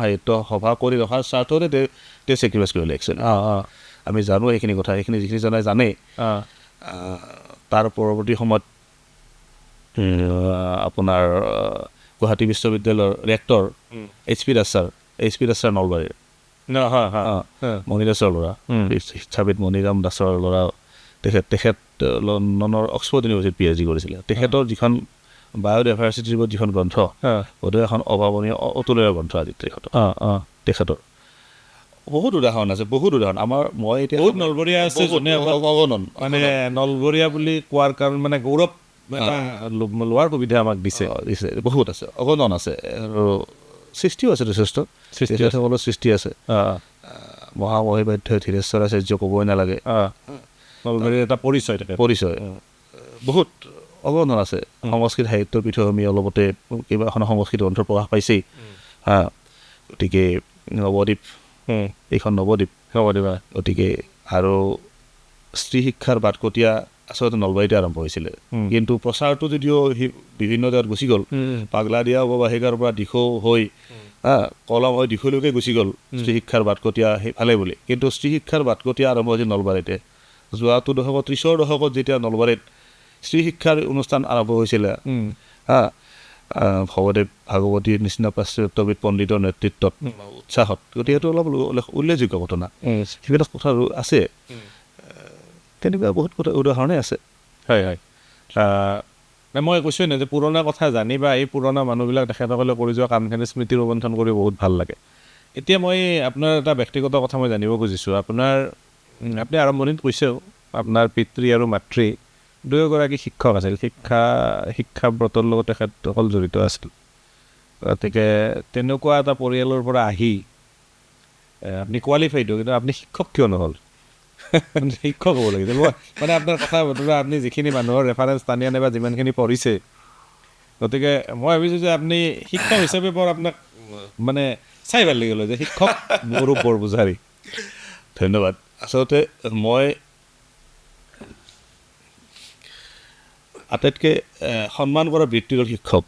সাহিত্য সভা কৰি ৰখাৰ স্বাৰ্থতে তেওঁ চেক্ৰিফাইচ কৰিলে একচুৱেলি আমি জানো এইখিনি কথা এইখিনি যিখিনি জনাই জানেই তাৰ পৰৱৰ্তী সময়ত আপোনাৰ গুৱাহাটী বিশ্ববিদ্যালয়ৰ rector H P Das sir নলবাৰীৰ মণিদাসৰ ল'ৰা শিক্ষাবিদ মণিৰাম দাসৰ ল'ৰা তেখেত লণ্ডনৰ অক্সফৰ্ড ইউনিভাৰ্চিটিত PhD কৰিছিলে তেখেতৰ যিখন বায়'ডাইভাৰ্চিটিৰ ওপৰত যিখন গ্ৰন্থ বোধহয় এখন অভাৱনীয় অতুলনীয় গ্ৰন্থ আজি তেখেতৰ বহুত উদাহৰণ আছে মই এতিয়া বহুত নলবৰীয়া আছে যোনে মানে নলবৰীয়া বুলি কোৱাৰ কাৰণ মানে গৌৰৱ লোৱাৰ সুবিধা আমাক দিছে বহুত আছে অগণন আছে আৰু সৃষ্টিও আছে যথেষ্ট সৃষ্টিসকলৰ সৃষ্টি আছে মহামহিবাধ্য ধীৰেশ্বৰ আচাৰ্য ক'বই নালাগে নলবাৰীৰ এটা পৰিচয় বহুত অগণন আছে সংস্কৃত সাহিত্যৰ পৃথভূমি অলপতে কেইবাখন সংস্কৃত গ্ৰন্থ প্ৰকাশ পাইছেই গতিকে নৱদ্বীপ এইখন নৱদ্বীপ গতিকে আৰু স্ত্ৰী শিক্ষাৰ বাটকটীয়া আচলতে নলবাৰীতে আৰম্ভ হৈছিলে কিন্তু প্ৰচাৰটো যদিও বিভিন্ন জেগাত গুচি গ'ল পাগলা দিয়া অৱবাহিকাৰ পৰা দিশৌ হৈ কলম হৈ দিশলৈকে গুচি গ'ল স্ত্ৰী শিক্ষাৰ বাটকটীয়া সেইফালে বুলি কিন্তু স্ত্ৰী শিক্ষাৰ বাটকটীয়া আৰম্ভ হৈছিল নলবাৰীতে যোৱাটো দশকত 30ৰ দশকত যেতিয়া নলবাৰীত স্ত্ৰী শিক্ষাৰ অনুষ্ঠান আৰম্ভ হৈছিলে ভৱদেৱ ভাগৱতীৰ নিচিনা পাশ্চাত্যবিদ পণ্ডিতৰ নেতৃত্বত উৎসাহত গতিকে সেইটো অলপ উল্লেখযোগ্য ঘটনা সেইবিলাক কথা আছে তেনেকুৱা বহুত কথা উদাহৰণে আছে হয় মই কৈছোঁৱে নাই যে পুৰণা কথা জানি বা এই পুৰণা মানুহবিলাক তেখেতসকলে কৰি যোৱা কামখিনি স্মৃতি ৰোমন্থন কৰি বহুত ভাল লাগে এতিয়া মই আপোনাৰ এটা ব্যক্তিগত কথা মই জানিব খুজিছোঁ আপুনি আৰম্ভণিত কৈছেও আপোনাৰ পিতৃ আৰু মাতৃ দুয়োগৰাকী শিক্ষক আছিল শিক্ষাব্ৰতৰ লগত তেখেতসকল জড়িত আছিল গতিকে তেনেকুৱা এটা পৰিয়ালৰ পৰা আহি আপুনি কোৱালিফাইড কিন্তু আপুনি শিক্ষক কিয় নহ'ল শিক্ষক হ'ব লাগিছিল মানে আপোনাৰ কথা বতৰা আপুনি যিখিনি মানুহৰ ৰেফাৰেঞ্চ টানি আনে বা যিমানখিনি পঢ়িছে গতিকে মই ভাবিছোঁ যে আপুনি শিক্ষক হিচাপে বৰ আপোনাক মানে চাই ভাল লাগিল যে শিক্ষক গৌৰৱ বৰপূজাৰী ধন্যবাদ আচলতে মই আটাইতকৈ সন্মান কৰা বৃত্তি হ'ল শিক্ষক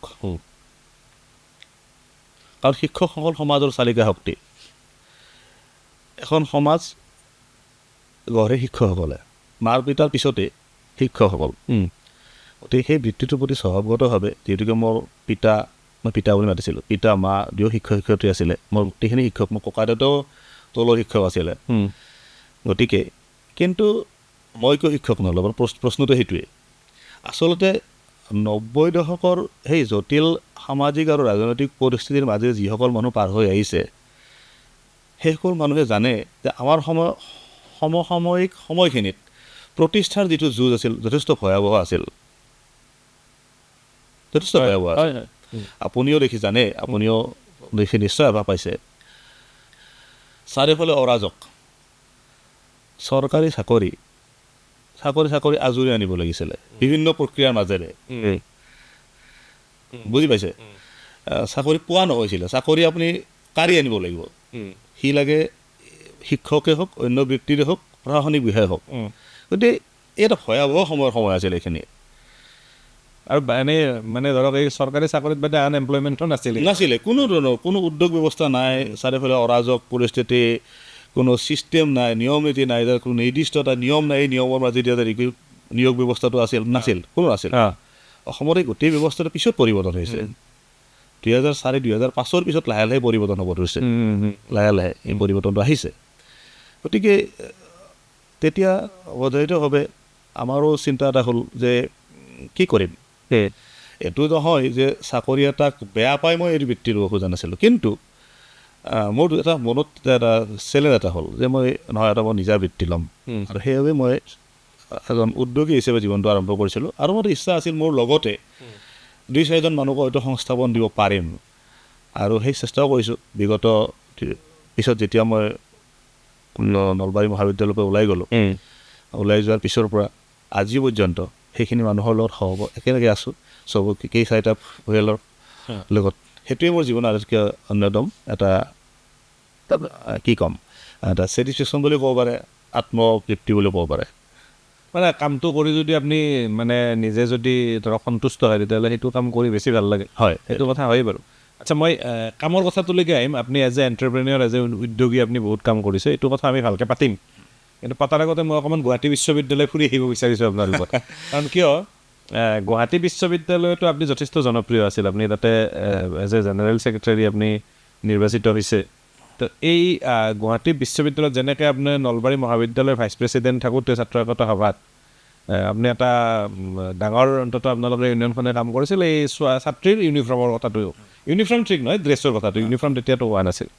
কাৰণ শিক্ষকসকল সমাজৰ চালিকা শক্তি এখন সমাজ গঢ়ে শিক্ষকসকলে, মাৰ পিতাৰ পিছতে শিক্ষকসকল। গতিকে সেই বৃত্তিটোৰ প্ৰতি স্বভাৱগতভাৱে, যিহেতুকে মোৰ মই পিতা বুলি মাতিছিলোঁ, পিতা মা দুয়ো শিক্ষক শিক্ষয়িত্ৰী আছিলে, মোৰ গোটেইখিনি শিক্ষক, মোৰ ককা দেউতাও তলৰ শিক্ষক আছিলে। গতিকে কিন্তু মই কিয় শিক্ষক নহ'লোঁ, প্ৰশ্নটো সেইটোৱে। আচলতে 90 দশকৰ সেই জটিল সামাজিক আৰু ৰাজনৈতিক পৰিস্থিতিৰ মাজেৰে যিসকল মানুহ পাৰ হৈ আহিছে, সেইসকল মানুহে জানে যে আমাৰ সমসাময়িক সময়খিনিত প্ৰতিষ্ঠাৰ যিটো যুঁজ আছিল যথেষ্ট ভয়াৱহ আছিল, যথেষ্ট ভয়াৱহ আছিল। আপুনিও জানে, আপুনিও দেখি নিশ্চয় আভাস পাইছে, চাৰিওফালে অৰাজক, চৰকাৰী চাকৰি আজৰি আনিব লাগিছিলে বিভিন্ন প্ৰক্ৰিয়াৰ মাজেৰে, বুজি পাইছে? চাকৰি পোৱা নহৈছিলে, চাকৰি আপুনি কাঢ়ি আনিব লাগিব, সি লাগে শিক্ষকে হওক, অন্য ব্যক্তিৰে হওক, প্ৰশাসনিক বিষয়াই হওক। গতিকে এই এটা ভয়াৱহ সময় আছিল এইখিনি। আৰু এনেই মানে ধৰক এই চৰকাৰী চাকৰিত বাদে আনএমপ্লয়মেণ্টো নাছিলে, কোনো ধৰণৰ কোনো উদ্যোগ ব্যৱস্থা নাই, চাৰিওফালে অৰাজক পৰিস্থিতি, কোনো ছিষ্টেম নাই, নিয়ম নীতি নাই, কোনো নিৰ্দিষ্ট এটা নিয়ম নাই। এই নিয়মৰ মাজেদি নিয়োগ ব্যৱস্থাটো নাছিল, কোনো নাছিল। অসমৰ এই গোটেই ব্যৱস্থাটো পিছত পৰিৱৰ্তন হৈছে, 2004-2005 পিছত লাহে লাহে পৰিৱৰ্তন হ'ব ধৰিছে, লাহে লাহে এই পৰিৱৰ্তনটো আহিছে। গতিকে তেতিয়া অৱধাৰিতভাৱে আমাৰো চিন্তা এটা হ'ল যে কি কৰিম। এইটো নহয় যে চাকৰি এটাক বেয়া পাই মই এই বৃত্তি ল'ব খোজা নাছিলোঁ, কিন্তু মোৰ এটা মনত এটা চেলেঞ্জ এটা হ'ল যে মই নিজা বৃত্তি ল'ম, আৰু সেইবাবে মই এজন উদ্যোগী হিচাপে জীৱনটো আৰম্ভ কৰিছিলোঁ। আৰু মোৰ ইচ্ছা আছিল মোৰ লগতে 2-4জন মানুহক হয়তো সংস্থাপন দিব পাৰিম, আৰু সেই চেষ্টাও কৰিছোঁ। বিগত পিছত যেতিয়া মই নলবাৰী মহাবিদ্যালয়ৰ পৰা ওলাই গ'লোঁ, ওলাই যোৱাৰ পিছৰ পৰা আজি পৰ্যন্ত সেইখিনি মানুহৰ লগত একেলগে আছোঁ, চাৰিটা পৰিয়ালৰ লগত। সেইটোৱে মোৰ জীৱনৰ আটাইতকৈ অন্যতম এটা কি ক'ম, এটা ছেটিছফেকশ্যন বুলি ক'ব পাৰে, আত্মতৃপ্তি বুলি ক'ব পাৰে। মানে কামটো কৰি যদি আপুনি মানে নিজে যদি ধৰক সন্তুষ্ট হয়, তেতিয়াহ'লে সেইটো কাম কৰি বেছি ভাল লাগে। হয়, সেইটো কথা হয়েই বাৰু। আচ্ছা, মই কামৰ কথাটোলৈকে আহিম। আপুনি এজ এ এণ্টাৰপ্ৰেনিয়ৰ, এজ এ উদ্যোগী আপুনি বহুত কাম কৰিছে, এইটো কথা আমি ভালকৈ পাতিম। কিন্তু পতাৰ আগতে মই অকণমান গুৱাহাটী বিশ্ববিদ্যালয় ফুৰি আহিব বিচাৰিছোঁ আপোনাৰ লগত। কাৰণ কিয়, গুৱাহাটী বিশ্ববিদ্যালয়তো আপুনি যথেষ্ট জনপ্ৰিয় আছিল। আপুনি তাতে এজ এ জেনেৰেল ছেক্ৰেটাৰী আপুনি নিৰ্বাচিত হৈছে। তো এই গুৱাহাটী বিশ্ববিদ্যালয়ত যেনেকৈ আপোনাৰ নলবাৰী মহাবিদ্যালয়ৰ ভাইচ প্ৰেছিডেণ্ট থাকোঁতে ছাত্ৰ একতা সভাত আপুনি এটা ডাঙৰ অন্ততঃ আপোনালোকে ইউনিয়নখনে কাম কৰিছিল এই ছাত্ৰীৰ ইউনিফৰ্মৰ কথাটো। ইউনিফৰ্ম ঠিক নহয়, ড্ৰেছৰ কথাটো। ইউনিফৰ্ম তেতিয়াতো হোৱা নাছিল,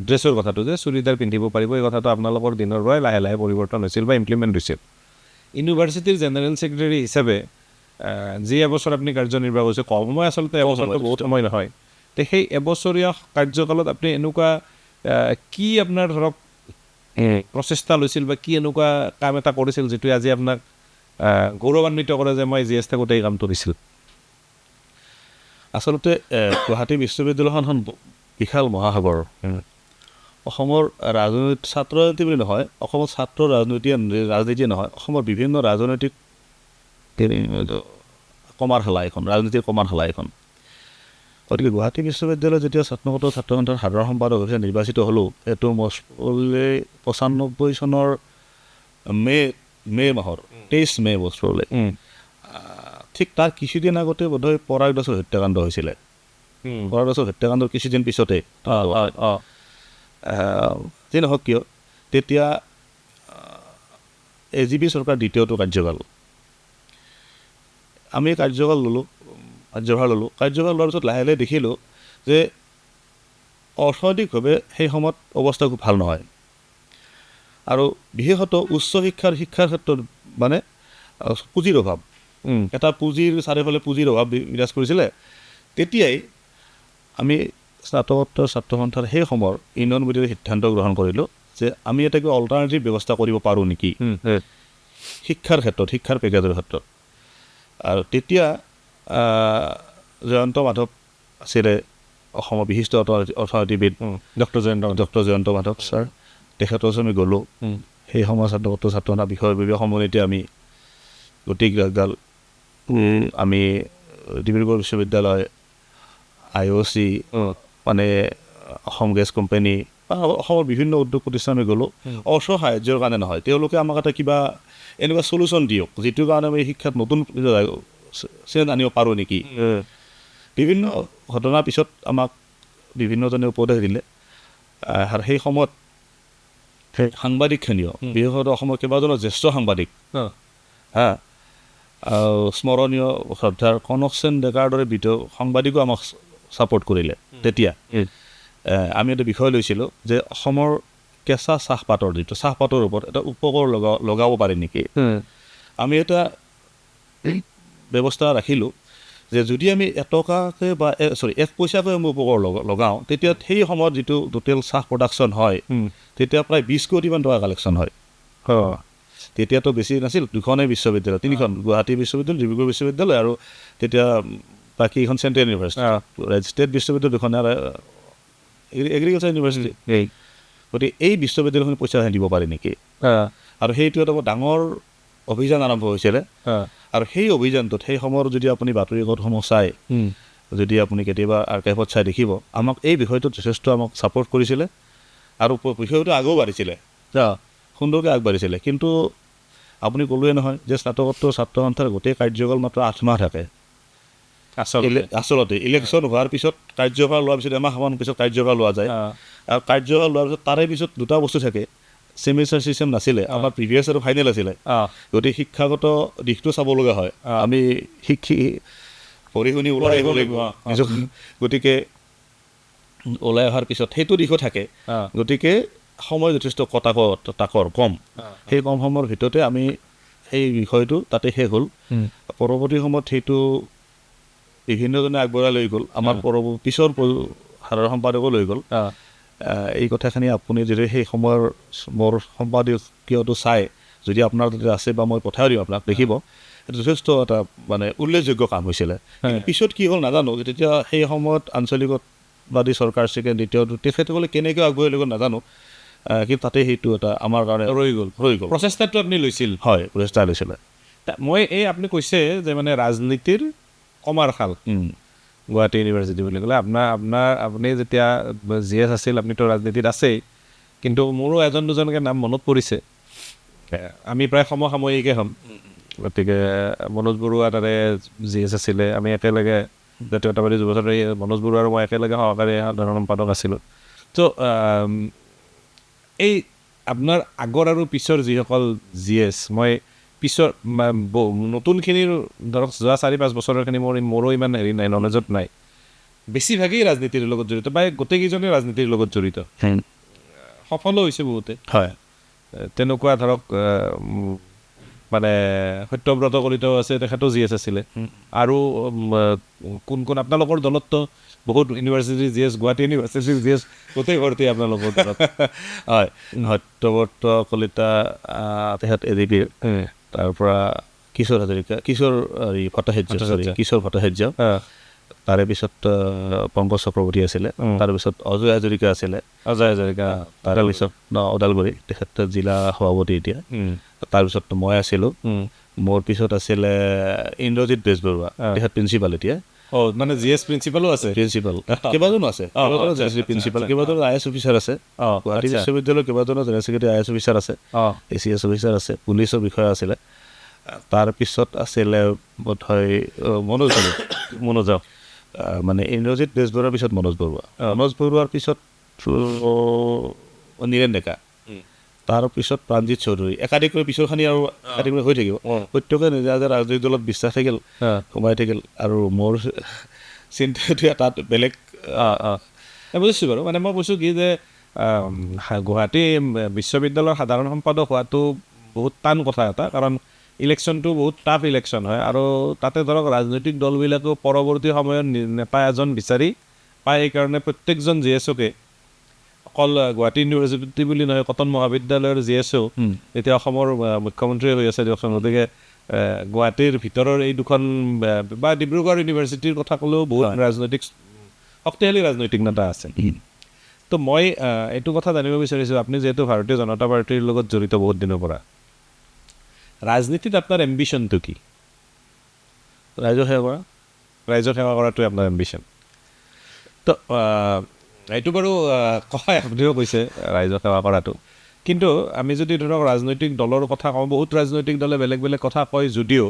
ড্ৰেছৰ কথাটো যে চুৰিদাৰ পিন্ধিব পাৰিব, এই কথাটো আপোনালোকৰ দিনৰ পৰাই লাহে লাহে পৰিৱৰ্তন হৈছিল বা ইমপ্লিমেণ্ট হৈছিল। ইউনিভাৰ্চিটিৰ জেনেৰেল ছেক্ৰেটাৰী হিচাপে যি এবছৰ আপুনি কাৰ্যনিৰ্বাহ কৰিছে, কম সময় আচলতে, এবছৰটো বহুত সময় নহয়। তো সেই এবছৰীয়া কাৰ্যকালত আপুনি এনেকুৱা কি আপোনাৰ ধৰক প্ৰচেষ্টা লৈছিল বা কি এনেকুৱা কাম এটা কৰিছিল যিটোৱে আজি আপোনাক গৌৰৱান্বিত কৰে যে মই জি এছ থাকোঁতে এই কামটো দিছিল? আচলতে গুৱাহাটী বিশ্ববিদ্যালয়খন বিশাল মহাসাগৰ। অসমৰ ছাত্ৰ ৰাজনীতি বুলি নহয়, অসমৰ ছাত্ৰ ৰাজনীতিয়ে নহয়, অসমৰ বিভিন্ন ৰাজনৈতিক কমাৰশালা এখন, ৰাজনীতিৰ কমাৰশালা এখন। গতিকে গুৱাহাটী বিশ্ববিদ্যালয়ত যেতিয়া ছাত্ৰ সন্থাৰ সাধাৰণ সম্পাদক হিচাপে নিৰ্বাচিত হ'লোঁ, এইটো 95 চনৰ মে' মাহৰ 23 মে' বছৰলৈ। ঠিক তাৰ কিছুদিন আগতে বোধহয় পৰাগ দাসৰ হত্যাকাণ্ড হৈছিলে। পৰাগ দাসৰ হত্যাকাণ্ডৰ কিছুদিন পিছতে যি নহওক কিয়, তেতিয়া AGP চৰকাৰ দ্বিতীয়টো কাৰ্যকাল, আমি কাৰ্যভাৰ ল'লোঁ। কাৰ্যভাৰ লোৱাৰ পিছত লাহে লাহে দেখিলোঁ যে অৰ্থনৈতিকভাৱে সেই সময়ত অৱস্থা খুব ভাল নহয়, আৰু বিশেষতঃ উচ্চ শিক্ষাৰ ক্ষেত্ৰত মানে পুঁজিৰ অভাৱ, এটা চাৰিওফালে পুঁজিৰ অভাৱ বিৰাজ কৰিছিলে। তেতিয়াই আমি স্নাতকোত্তৰ ছাত্ৰ সন্থাৰ সেই সময়ৰ ইউনিয়ন বডিৰে সিদ্ধান্ত গ্ৰহণ কৰিলোঁ যে আমি এটা কিবা অল্টাৰনেটিভ ব্যৱস্থা কৰিব পাৰোঁ নেকি শিক্ষাৰ ক্ষেত্ৰত, শিক্ষাৰ পেকেজৰ ক্ষেত্ৰত। আৰু তেতিয়া জয়ন্ত মাধৱ আছিলে অসমৰ বিশিষ্ট অৰ্থনীতিবিদ, ডক্টৰ জয়ন্ত মাধৱ ছাৰ, তেখেতৰ ওচৰত আমি গ'লোঁ। সেই সময়ত ছাত্ৰ সন্থা বিষয়ববীয়া সমন্বিতে আমি গোটেইগাল আমি ডিব্ৰুগড় বিশ্ববিদ্যালয়, IOC, মানে অসম গেছ কোম্পানী, অসমৰ বিভিন্ন উদ্যোগ প্ৰতিষ্ঠান আমি গ'লোঁ অসাহায্যৰ কাৰণে নহয় তেওঁলোকে আমাক এটা কিবা এনেকুৱা চলিউশ্যন দিয়ক যিটো কাৰণে আমি শিক্ষাত নতুন চেঞ্জ আনিব পাৰোঁ নেকি বিভিন্ন ঘটনাৰ পিছত আমাক বিভিন্নজনে উপদেশ দিলে আৰু সেই সময়ত সাংবাদিকখিনিও বিশেষকৈ অসমৰ কেইবাজনো জ্যেষ্ঠ সাংবাদিক হা স্মৰণীয় শ্ৰদ্ধাৰ কনক সেন ডেকাৰ দৰে সাংবাদিকো আমাক ছাপৰ্ট কৰিলে তেতিয়া আমি এটা বিষয় লৈছিলোঁ যে অসমৰ কেঁচা চাহপাতৰ যিটো চাহপাতৰ ওপৰত এটা উপকৰ লগাব পাৰে নেকি আমি এটা ব্যৱস্থা ৰাখিলোঁ যে যদি আমি এটকাকৈ বা 1 পইচাকৈ আমি উপকৰ লগাওঁ তেতিয়া সেই সময়ত যিটো টোটেল চাহ প্ৰডাকশ্যন হয় তেতিয়া প্ৰায় 20 কোটিমান টকা কালেকশ্যন হয় তেতিয়াতো বেছি নাছিল 2খনেই বিশ্ববিদ্যালয় 3খন গুৱাহাটী বিশ্ববিদ্যালয় ডিব্ৰুগড় বিশ্ববিদ্যালয় আৰু তেতিয়া বাকীখন চেণ্ট্ৰেল ইউনিভাৰ্চিটি ষ্টেট বিশ্ববিদ্যালয় 2খন আৰু এগ্ৰিকালচাৰ ইউনিভাৰ্চিটি গতিকে এই বিশ্ববিদ্যালয়খনে পইচা দিব পাৰে নেকি আৰু সেইটো এটা ডাঙৰ অভিযান আৰম্ভ হৈছিলে আৰু সেই অভিযানটোত সেই সময়ত যদি আপুনি বাতৰি কাকতসমূহ চাই যদি আপুনি কেতিয়াবা আৰ্কাইভত চাই দেখিব আমাক এই বিষয়টোত যথেষ্ট আমাক ছাপৰ্ট কৰিছিলে আৰু বিষয়টো আগেও বাঢ়িছিলে সুন্দৰকৈ আগবাঢ়িছিলে কিন্তু আপুনি ক'লোৱে নহয় যে স্নাতকোত্তৰ ছাত্ৰ সন্থাৰ গোটেই কাৰ্যকাল মাত্ৰ 8 মাহ থাকে আচলতে ইলেকশ্যন হোৱাৰ পিছত কাৰ্যভাৰ লোৱাৰ পিছত এমাহমান পিছত কাৰ্যভাৰ লোৱা যায় আৰু কাৰ্যভাৰ লোৱাৰ পিছত তাৰে পিছত দুটা বস্তু থাকে ছেমিষ্টাৰ চিষ্টেম নাছিলে আমাৰ প্ৰিভিয়াছ আৰু ফাইনেল আছিলে গতিকে শিক্ষাগত দিশটো চাব লগা হয় আমি পঢ়ি শুনি ওলাই আহিব লাগিব গতিকে ওলাই অহাৰ পিছত সেইটো দিশো থাকে গতিকে সময় যথেষ্ট তাকৰ কম সেই কম সময়ৰ ভিতৰতে আমি সেই বিষয়টো তাতে শেষ হ'ল পৰৱৰ্তী সময়ত সেইটো বিভিন্নজনে আগবঢ়াই লৈ গ'ল আমাৰ পিছৰ সাধাৰণ সম্পাদকো লৈ গ'ল এই কথাখিনি আপুনি যদি সেই সময়ৰ মোৰ সম্পাদকীয়টো চাই যদি আপোনাৰ তাতে আছে বা মই পঠাই দিওঁ আপোনাক দেখিব এইটো যথেষ্ট এটা মানে উল্লেখযোগ্য কাম হৈছিলে পিছত কি হ'ল নাজানো তেতিয়া সেই সময়ত আঞ্চলিকবাদী চৰকাৰ দ্বিতীয়টো তেখেতসকলে কেনেকৈ আগবঢ়াই লৈ গ'ল নাজানো কিন্তু তাতে সেইটো এটা আমাৰ কাৰণে ৰৈ গ'ল প্ৰচেষ্টাটো আপুনি লৈছিল হয় প্ৰচেষ্টা লৈছিলে মই এই আপুনি কৈছে যে মানে ৰাজনীতিৰ কমাৰ খাল গুৱাহাটী ইউনিভাৰ্চিটি বুলি ক'লে আপুনি যেতিয়া GS আছিল আপুনিতো ৰাজনীতিত আছেই কিন্তু মোৰো এজন দুজনকৈ নাম মনত পৰিছে আমি প্ৰায় সমসাময়িকে হ'ম গতিকে মনোজ বৰুৱা তাৰে GS আছিলে আমি একেলগে জাতীয়তাবাদী যুৱ ছাত্ৰী মনোজ বৰুৱা আৰু মই একেলগে সহকাৰী সাধাৰণ সম্পাদক আছিলোঁ তো এই আপোনাৰ আগৰ আৰু পিছৰ যিসকল GS মই পিছৰ নতুনখিনিৰ ধৰক যোৱা 4-5 বছৰৰখিনি মোৰো ইমান হেৰি নাই নলেজত নাই বেছিভাগেই ৰাজনীতিৰ লগত জড়িত বা গোটেইকেইজনে ৰাজনীতিৰ লগত জড়িত সফলো হৈছে বহুতে হয় তেনেকুৱা ধৰক মানে সত্যব্ৰত কলিতাও আছে তেখেতো GS আছিলে আৰু কোন আপোনালোকৰ দলততো বহুত ইউনিভাৰ্চিটিৰ GS গুৱাহাটী ইউনিভাৰ্চিটিৰ GS গোটেই ভৰ্তি আপোনালোকৰ দলত হয় সত্যব্ৰত কলিতা তেখেত ADPৰ তাৰপৰা কিশোৰ ভট্টাচাৰ্য তাৰে পিছত পংকজ চক্ৰৱৰ্তী আছিলে তাৰপিছত অজয় হাজৰিকা আছিলে তাৰপিছত ওদালগুৰি তেখেত জিলা সভাপতি এতিয়া তাৰপিছত মই আছিলোঁ মোৰ পিছত আছিলে ইন্দ্ৰজিৎ বেজবৰুৱা তেখেত প্ৰিন্সিপাল এতিয়া মানে GS প্ৰিন্সিপালো আছে কেইবাজনো আছে প্ৰিন্সিপাল কেইবাজনো IAS অফিচাৰ আছে গুৱাহাটী বিশ্ববিদ্যালয়ৰ কেইবাজনো জেনেৰেল ছেক্ৰেটাৰী IAS অফিচাৰ আছে ACS অফিচাৰ আছে পুলিচৰ বিষয়া আছিলে তাৰপিছত আছিলে বোধহয় মনোজ মানে ইন্দ্ৰজিৎ বেজবৰুৱাৰ পিছত মনোজ বৰুৱাৰ পিছত নীৰেণ ডেকা তাৰপিছত প্ৰাণজিৎ চৌধুৰী একাধিকৰ পিছৰখানি আৰু একাধিক হৈ থাকিব প্ৰত্যেকে নিজা নিজা ৰাজনৈতিক দলত বিশ্বাস থাকিল সোমাই থাকিল আৰু মোৰ চিন্তাটো তাত বেলেগ বুজিছোঁ বাৰু মানে মই কৈছোঁ কি যে গুৱাহাটী বিশ্ববিদ্যালয়ৰ সাধাৰণ সম্পাদক হোৱাটো বহুত টান কথা এটা কাৰণ ইলেকশ্যনটো বহুত টাফ ইলেকশ্যন হয় আৰু তাতে ধৰক ৰাজনৈতিক দলবিলাকেও পৰৱৰ্তী সময়ত নেতা এজন বিচাৰি পায় এইকাৰণে প্ৰত্যেকজন GSকে অকল গুৱাহাটী ইউনিভাৰ্চিটি বুলি নহয় কটন মহাবিদ্যালয়ৰ GSও এতিয়া অসমৰ মুখ্যমন্ত্ৰী হৈ আছে দিয়কচোন গতিকে গুৱাহাটীৰ ভিতৰৰ এই দুখন বা ডিব্ৰুগড় ইউনিভাৰ্চিটিৰ কথা ক'লেও বহুত ৰাজনৈতিক শক্তিশালী ৰাজনৈতিক নেতা আছে তো মই এইটো কথা জানিব বিচাৰিছোঁ আপুনি যিহেতু ভাৰতীয় জনতা পাৰ্টীৰ লগত জড়িত বহুত দিনৰ পৰা ৰাজনীতিত আপোনাৰ এম্বিশ্যনটো কি ৰাইজৰ সেৱা কৰাটোৱে আপোনাৰ এম্বিশ্যন তো এইটো বাৰু কয়, আপুনিও কৈছে ৰাইজক সেৱা কৰাটো, কিন্তু আমি যদি ধৰক ৰাজনৈতিক দলৰ কথা কওঁ, বহুত ৰাজনৈতিক দলে বেলেগ বেলেগ কথা কয় যদিও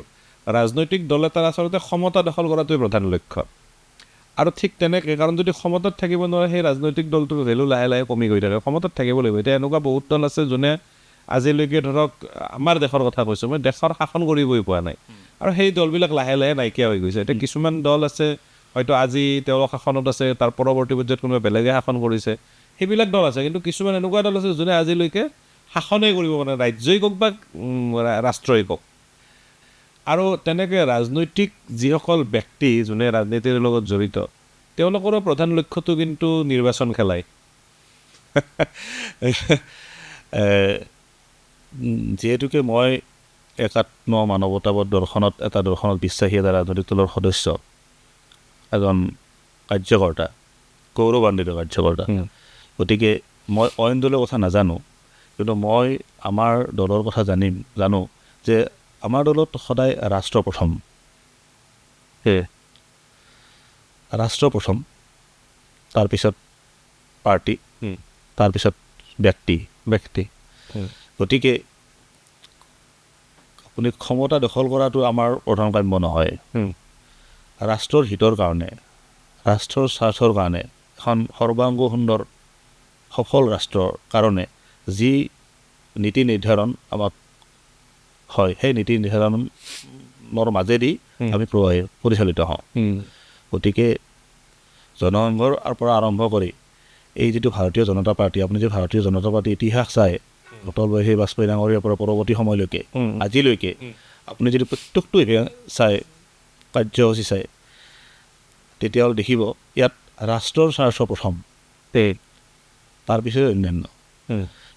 ৰাজনৈতিক দল এটাৰ আচলতে ক্ষমতা দখল কৰাটোৱে প্ৰধান লক্ষ্য। আৰু ঠিক তেনেকৈ, কাৰণ যদি ক্ষমতাত থাকিব নোৱাৰে সেই ৰাজনৈতিক দলটোৰ ভেলু লাহে লাহে কমি গৈ থাকে। ক্ষমতাত থাকিব লাগিব। এতিয়া এনেকুৱা বহুত দল আছে যোনে আজিলৈকে ধৰক আমাৰ দেশৰ কথা কৈছোঁ, মই দেশৰ শাসন কৰিবই পোৱা নাই, আৰু সেই দলবিলাক লাহে লাহে নাইকিয়া হৈ গৈছে। এতিয়া কিছুমান দল আছে হয়তো আজি তেওঁলোক শাসনত আছে, তাৰ পৰৱৰ্তী পৰ্যায়ত কোনোবা বেলেগে শাসন কৰিছে, সেইবিলাক দল আছে। কিন্তু কিছুমান এনেকুৱা দল আছে যোনে আজিলৈকে শাসনেই কৰিব পৰা নাই, ৰাজ্যই কওক বা ৰাষ্ট্ৰই কওক। আৰু তেনেকৈ ৰাজনৈতিক যিসকল ব্যক্তি যোনে ৰাজনীতিৰ লগত জড়িত, তেওঁলোকৰো প্ৰধান লক্ষ্যটো কিন্তু নিৰ্বাচন খেলাই। যিহেতুকে মই একাত্ম মানৱতাবাদ দৰ্শনত বিশ্বাসী এটা ৰাজনৈতিক দলৰ সদস্য, এজন কাৰ্যকৰ্তা, গৌৰৱান্বিত কাৰ্যকৰ্তা, গতিকে মই অইন দলৰ কথা নাজানো, কিন্তু মই আমাৰ দলৰ কথা জানো যে আমাৰ দলত সদায় ৰাষ্ট্ৰ প্ৰথম। সেয়ে ৰাষ্ট্ৰ প্ৰথম, তাৰপিছত পাৰ্টি, তাৰপিছত ব্যক্তি। গতিকে আপুনি ক্ষমতা দখল কৰাটো আমাৰ প্ৰধান কাম্য নহয়। ৰাষ্ট্ৰৰ হিতৰ কাৰণে, ৰাষ্ট্ৰৰ স্বাৰ্থৰ কাৰণে, এখন সৰ্বাংগ সুন্দৰ সফল ৰাষ্ট্ৰৰ কাৰণে যি নীতি নিৰ্ধাৰণ আমাক হয়, সেই নীতি নিৰ্ধাৰণৰ মাজেদি আমি পৰিচালিত হওঁ। গতিকে জনসংঘৰ পৰা আৰম্ভ কৰি এই যিটো ভাৰতীয় জনতা পাৰ্টি, আপুনি যদি ভাৰতীয় জনতা পাৰ্টিৰ ইতিহাস চায়, অটল বিহাৰী বাজপেয়ী ডাঙৰীয়াৰ পৰা পৰৱৰ্তী সময়লৈকে আজিলৈকে আপুনি যদি প্ৰত্যেকটো চায়, কাৰ্যসূচী চায়, তেতিয়াহ'লে দেখিব ইয়াত ৰাষ্ট্ৰৰ স্বাৰ্থ প্ৰথম, তাৰপিছত অন্যান্য।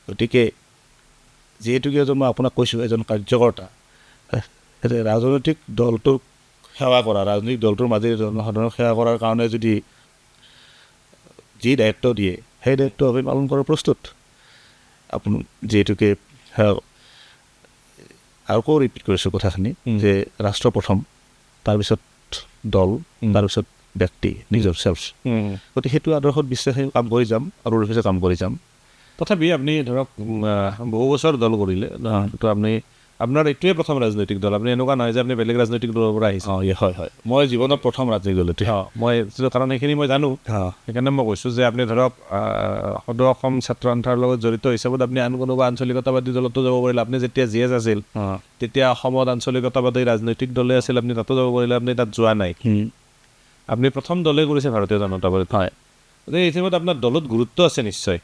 গতিকে যিহেতুকে মই আপোনাক কৈছোঁ এজন কাৰ্যকৰ্তা, ৰাজনৈতিক দলটোক সেৱা কৰা, ৰাজনৈতিক দলটোৰ মাজেৰে জনসাধাৰণক সেৱা কৰাৰ কাৰণে যদি যি দায়িত্ব দিয়ে সেই দায়িত্ব আমি পালন কৰাৰ প্ৰস্তুত। আপুনি যিহেতুকে আকৌ ৰিপিট কৰিছোঁ কথাখিনি যে ৰাষ্ট্ৰ প্ৰথম, তাৰপিছত দল, তাৰপিছত ব্যক্তি, নিজৰ চেল্ফ। গতিকে সেইটো আদৰ্শত বিশ্বাসী কাম কৰি যাম আৰু অফিচে কাম কৰি যাম। তথাপি আপুনি ধৰক বহু বছৰ দল কৰিলে, তো আপুনি আপোনাৰ এইটোৱে প্ৰথম ৰাজনৈতিক দল, আপুনি এনেকুৱা নহয় যে আপুনি বেলেগ ৰাজনৈতিক দলৰ পৰা আহিছে। হয়, মই জীৱনত প্ৰথম ৰাজনৈতিক দল এইটো। মই কাৰণ সেইখিনি মই জানো, সেইকাৰণে মই কৈছোঁ যে আপুনি ধৰক সদৌ অসম ছাত্ৰ সন্থাৰ লগত জড়িত হিচাপত আপুনি আন কোনোবা আঞ্চলিকতাবাদী দলতো যাব পাৰিলে। আপুনি যেতিয়া GS আছিল তেতিয়া অসমত আঞ্চলিকতাবাদী ৰাজনৈতিক দলে আছিল, আপুনি তাতো যাব পাৰিলে, আপুনি তাত যোৱা নাই। আপুনি প্ৰথম দলে কৰিছে ভাৰতীয় জনতা পাৰ্টি। হয়, এই হিচাপত আপোনাৰ দলত গুৰুত্ব আছে নিশ্চয়।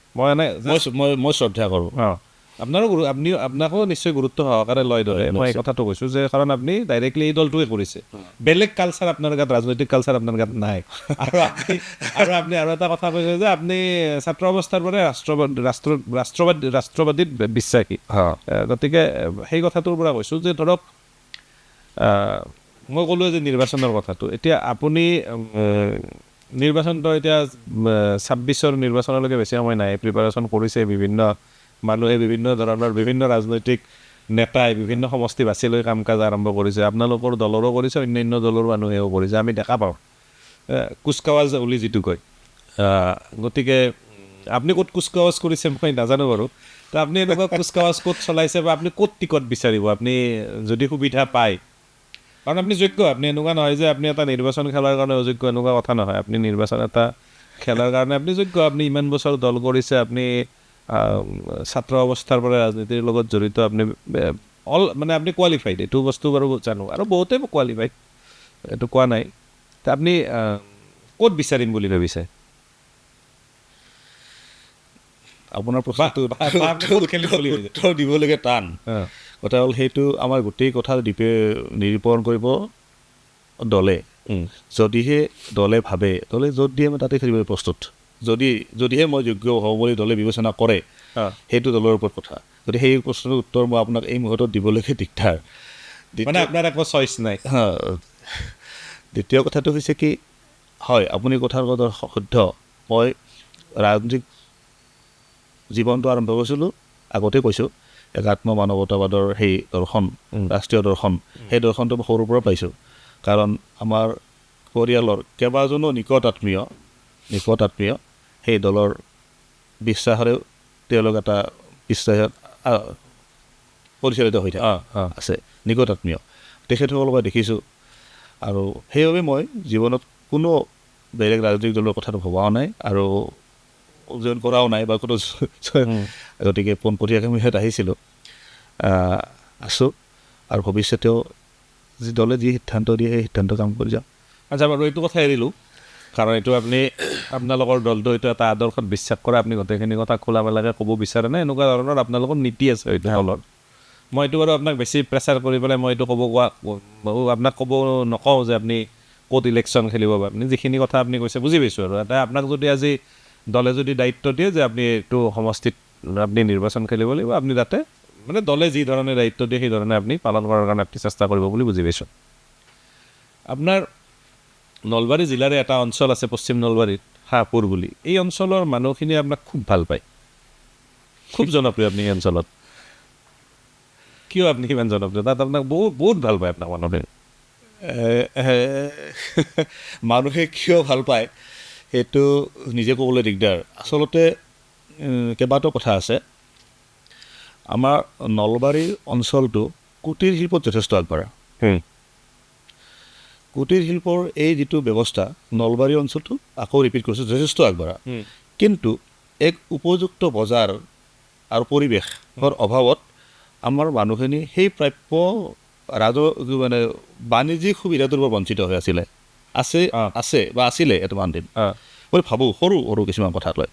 মই শ্ৰদ্ধা কৰোঁ। আপোনাকো নিশ্চয় গুৰুত্ব সহকাৰে লয় দলে। মই এই কথাটো কৈছোঁ যে কাৰণ আপুনি ডাইৰেক্টলি এই দলটোৱে কৰিছে, বেলেগ কালচাৰ আপোনাৰ গাত, ৰাজনৈতিক কালচাৰ আপোনাৰ গাত নাই। আৰু আপুনি আৰু এটা কথা কৈছে যে আপুনি ছাত্ৰ অৱস্থাৰ পৰাই ৰাষ্ট্ৰবাদীত বিশ্বাসী। গতিকে সেই কথাটোৰ পৰা কৈছোঁ যে ধৰক মই ক'লোৱে যে নিৰ্বাচনৰ কথাটো, এতিয়া আপুনি নিৰ্বাচনটো এতিয়া 26-ৰ নিৰ্বাচনলৈকে বেছি সময় নাই, প্ৰিপাৰেশ্যন কৰিছে বিভিন্ন মানুহে, বিভিন্ন ধৰণৰ বিভিন্ন ৰাজনৈতিক নেতাই বিভিন্ন সমষ্টি বাছি লৈ কাম কাজ আৰম্ভ কৰিছে। আপোনালোকৰ দলৰো কৰিছে, অন্যান্য দলৰ মানুহেও কৰিছে, আমি দেখা পাওঁ কুচকাৱাজ বুলি যিটো কয়। গতিকে আপুনি ক'ত কুচকাৱাজ কৰিছে মই নাজানো বাৰু, তো আপুনি এনেকুৱা কুচকাৱাজ ক'ত চলাইছে বা আপুনি ক'ত টিকট বিচাৰিব আপুনি যদি সুবিধা পায়? কাৰণ আপুনি যোগ্য, আপুনি এনেকুৱা নহয় যে আপুনি এটা নিৰ্বাচন খেলাৰ কাৰণে অযোগ্য, এনেকুৱা কথা নহয়। আপুনি নিৰ্বাচন এটা খেলাৰ কাৰণে আপুনি যোগ্য, আপুনি ইমান বছৰ দল কৰিছে, আপুনি ছাত্ৰ অৱস্থাৰ পৰা ৰাজনীতিৰ লগত জড়িত, আপুনি মানে আপুনি কোৱালিফাইড, এইটো বস্তু বাৰু জানো, আৰু বহুতেই কোৱালিফাইড, এইটো কোৱা নাই। তো আপুনি ক'ত বিচাৰিম বুলি ভাবিছে? আপোনাৰ প্ৰশ্নটো উত্তৰ দিবলৈকে টান। কথা হ'ল সেইটো আমাৰ গোটেই কথা নিৰূপণ কৰিব দলে। যদিহে দলে ভাবে, দলে য'ত দিয়ে মই তাতে খেলিবলৈ প্ৰস্তুত। যদিহে মই যোগ্য হওঁ বুলি দলে বিবেচনা কৰে, সেইটো দলৰ ওপৰত কথা। গতিকে সেই প্ৰশ্নটোৰ উত্তৰ মই আপোনাক এই মুহূৰ্তত দিবলৈকে দিগদাৰ। মানে আপোনাৰ একো চইচ নাই। দ্বিতীয় কথাটো হৈছে কি, হয় আপুনি কথাৰ কথা শুদ্ধ, মই ৰাজনৈতিক জীৱনটো আৰম্ভ কৰিছিলোঁ, আগতে কৈছোঁ, একাত্ম মানৱতাবাদৰ সেই দৰ্শন, ৰাষ্ট্ৰীয় দৰ্শন, সেই দৰ্শনটো মই সৰুৰ পৰা পাইছোঁ। কাৰণ আমাৰ পৰিয়ালৰ কেইবাজনো নিকট আত্মীয় সেই দলৰ বিশ্বাসৰেও তেওঁলোক এটা বিশ্বাসত পৰিচালিত হৈ থাকে আছে নিকট আত্মীয় তেখেতসকলৰ পৰা দেখিছোঁ আৰু সেইবাবে মই জীৱনত কোনো বেলেগ ৰাজনৈতিক দলৰ কথাটো ভবাও নাই আৰু জইন কৰাও নাই বা কোনো গতিকে পোনপটীয়াকৈ মই ইয়াত আহিছিলোঁ আছোঁ আৰু ভৱিষ্যতেও যি দলে যি সিদ্ধান্ত দিয়ে সেই সিদ্ধান্ত কাম কৰি যাম। আচ্ছা বাৰু এইটো কথা এৰিলোঁ কাৰণ এইটো আপুনি আপোনালোকৰ দলটো এইটো এটা আদৰ্শত বিশ্বাস কৰে আপুনি গোটেইখিনি কথা খোলা মেলাকৈ ক'ব বিচাৰে নে এনেকুৱা ধৰণৰ আপোনালোকৰ নীতি আছে এইটো দলত? মই এইটো বাৰু আপোনাক বেছি প্ৰেছাৰ কৰি পেলাই মই এইটো আপোনাক ক'ব নকওঁ যে আপুনি ক'ত ইলেকশ্যন খেলিব বা আপুনি যিখিনি কথা আপুনি কৈছে বুজি পাইছোঁ আৰু এটা আপোনাক যদি আজি দলে যদি দায়িত্ব দিয়ে যে আপুনি এইটো সমষ্টিত আপুনি নিৰ্বাচন খেলিব লাগিব আপুনি যাতে মানে দলে যি ধৰণে দায়িত্ব দিয়ে সেই ধৰণে আপুনি পালন কৰাৰ কাৰণে আপুনি চেষ্টা কৰিব বুলি বুজি পাইছোঁ। আপোনাৰ নলবাৰী জিলাৰে এটা অঞ্চল আছে পশ্চিম নলবাৰীত হাঁহপুৰ বুলি, এই অঞ্চলৰ মানুহখিনিয়ে আপোনাক খুব ভাল পায়, খুব জনপ্ৰিয় আপুনি এই অঞ্চলত। কিয় আপুনি কিমান জনপ্ৰিয়? তাত আপোনাক বহুত ভাল পায় আপোনাক মানুহে। মানুহে কিয় ভাল পায় সেইটো নিজে ক'বলৈ দিগদাৰ। আচলতে কেইবাটাও কথা আছে। আমাৰ নলবাৰী অঞ্চলটো কুটীৰ শিল্পত যথেষ্ট আগবঢ়া। কুটীৰ শিল্পৰ এই যিটো ব্যৱস্থা নলবাৰী অঞ্চলটো আকৌ ৰিপিট কৰিছোঁ যথেষ্ট আগবঢ়া, কিন্তু এক উপযুক্ত বজাৰ আৰু পৰিৱেশৰ অভাৱত আমাৰ মানুহখিনি সেই প্ৰাপ্য মানে বাণিজ্যিক সুবিধাটোৰ পৰা বঞ্চিত হৈ আছে বা আছিলে এটামান দিন। মই ভাবোঁ সৰু সৰু কিছুমান কথাক লৈ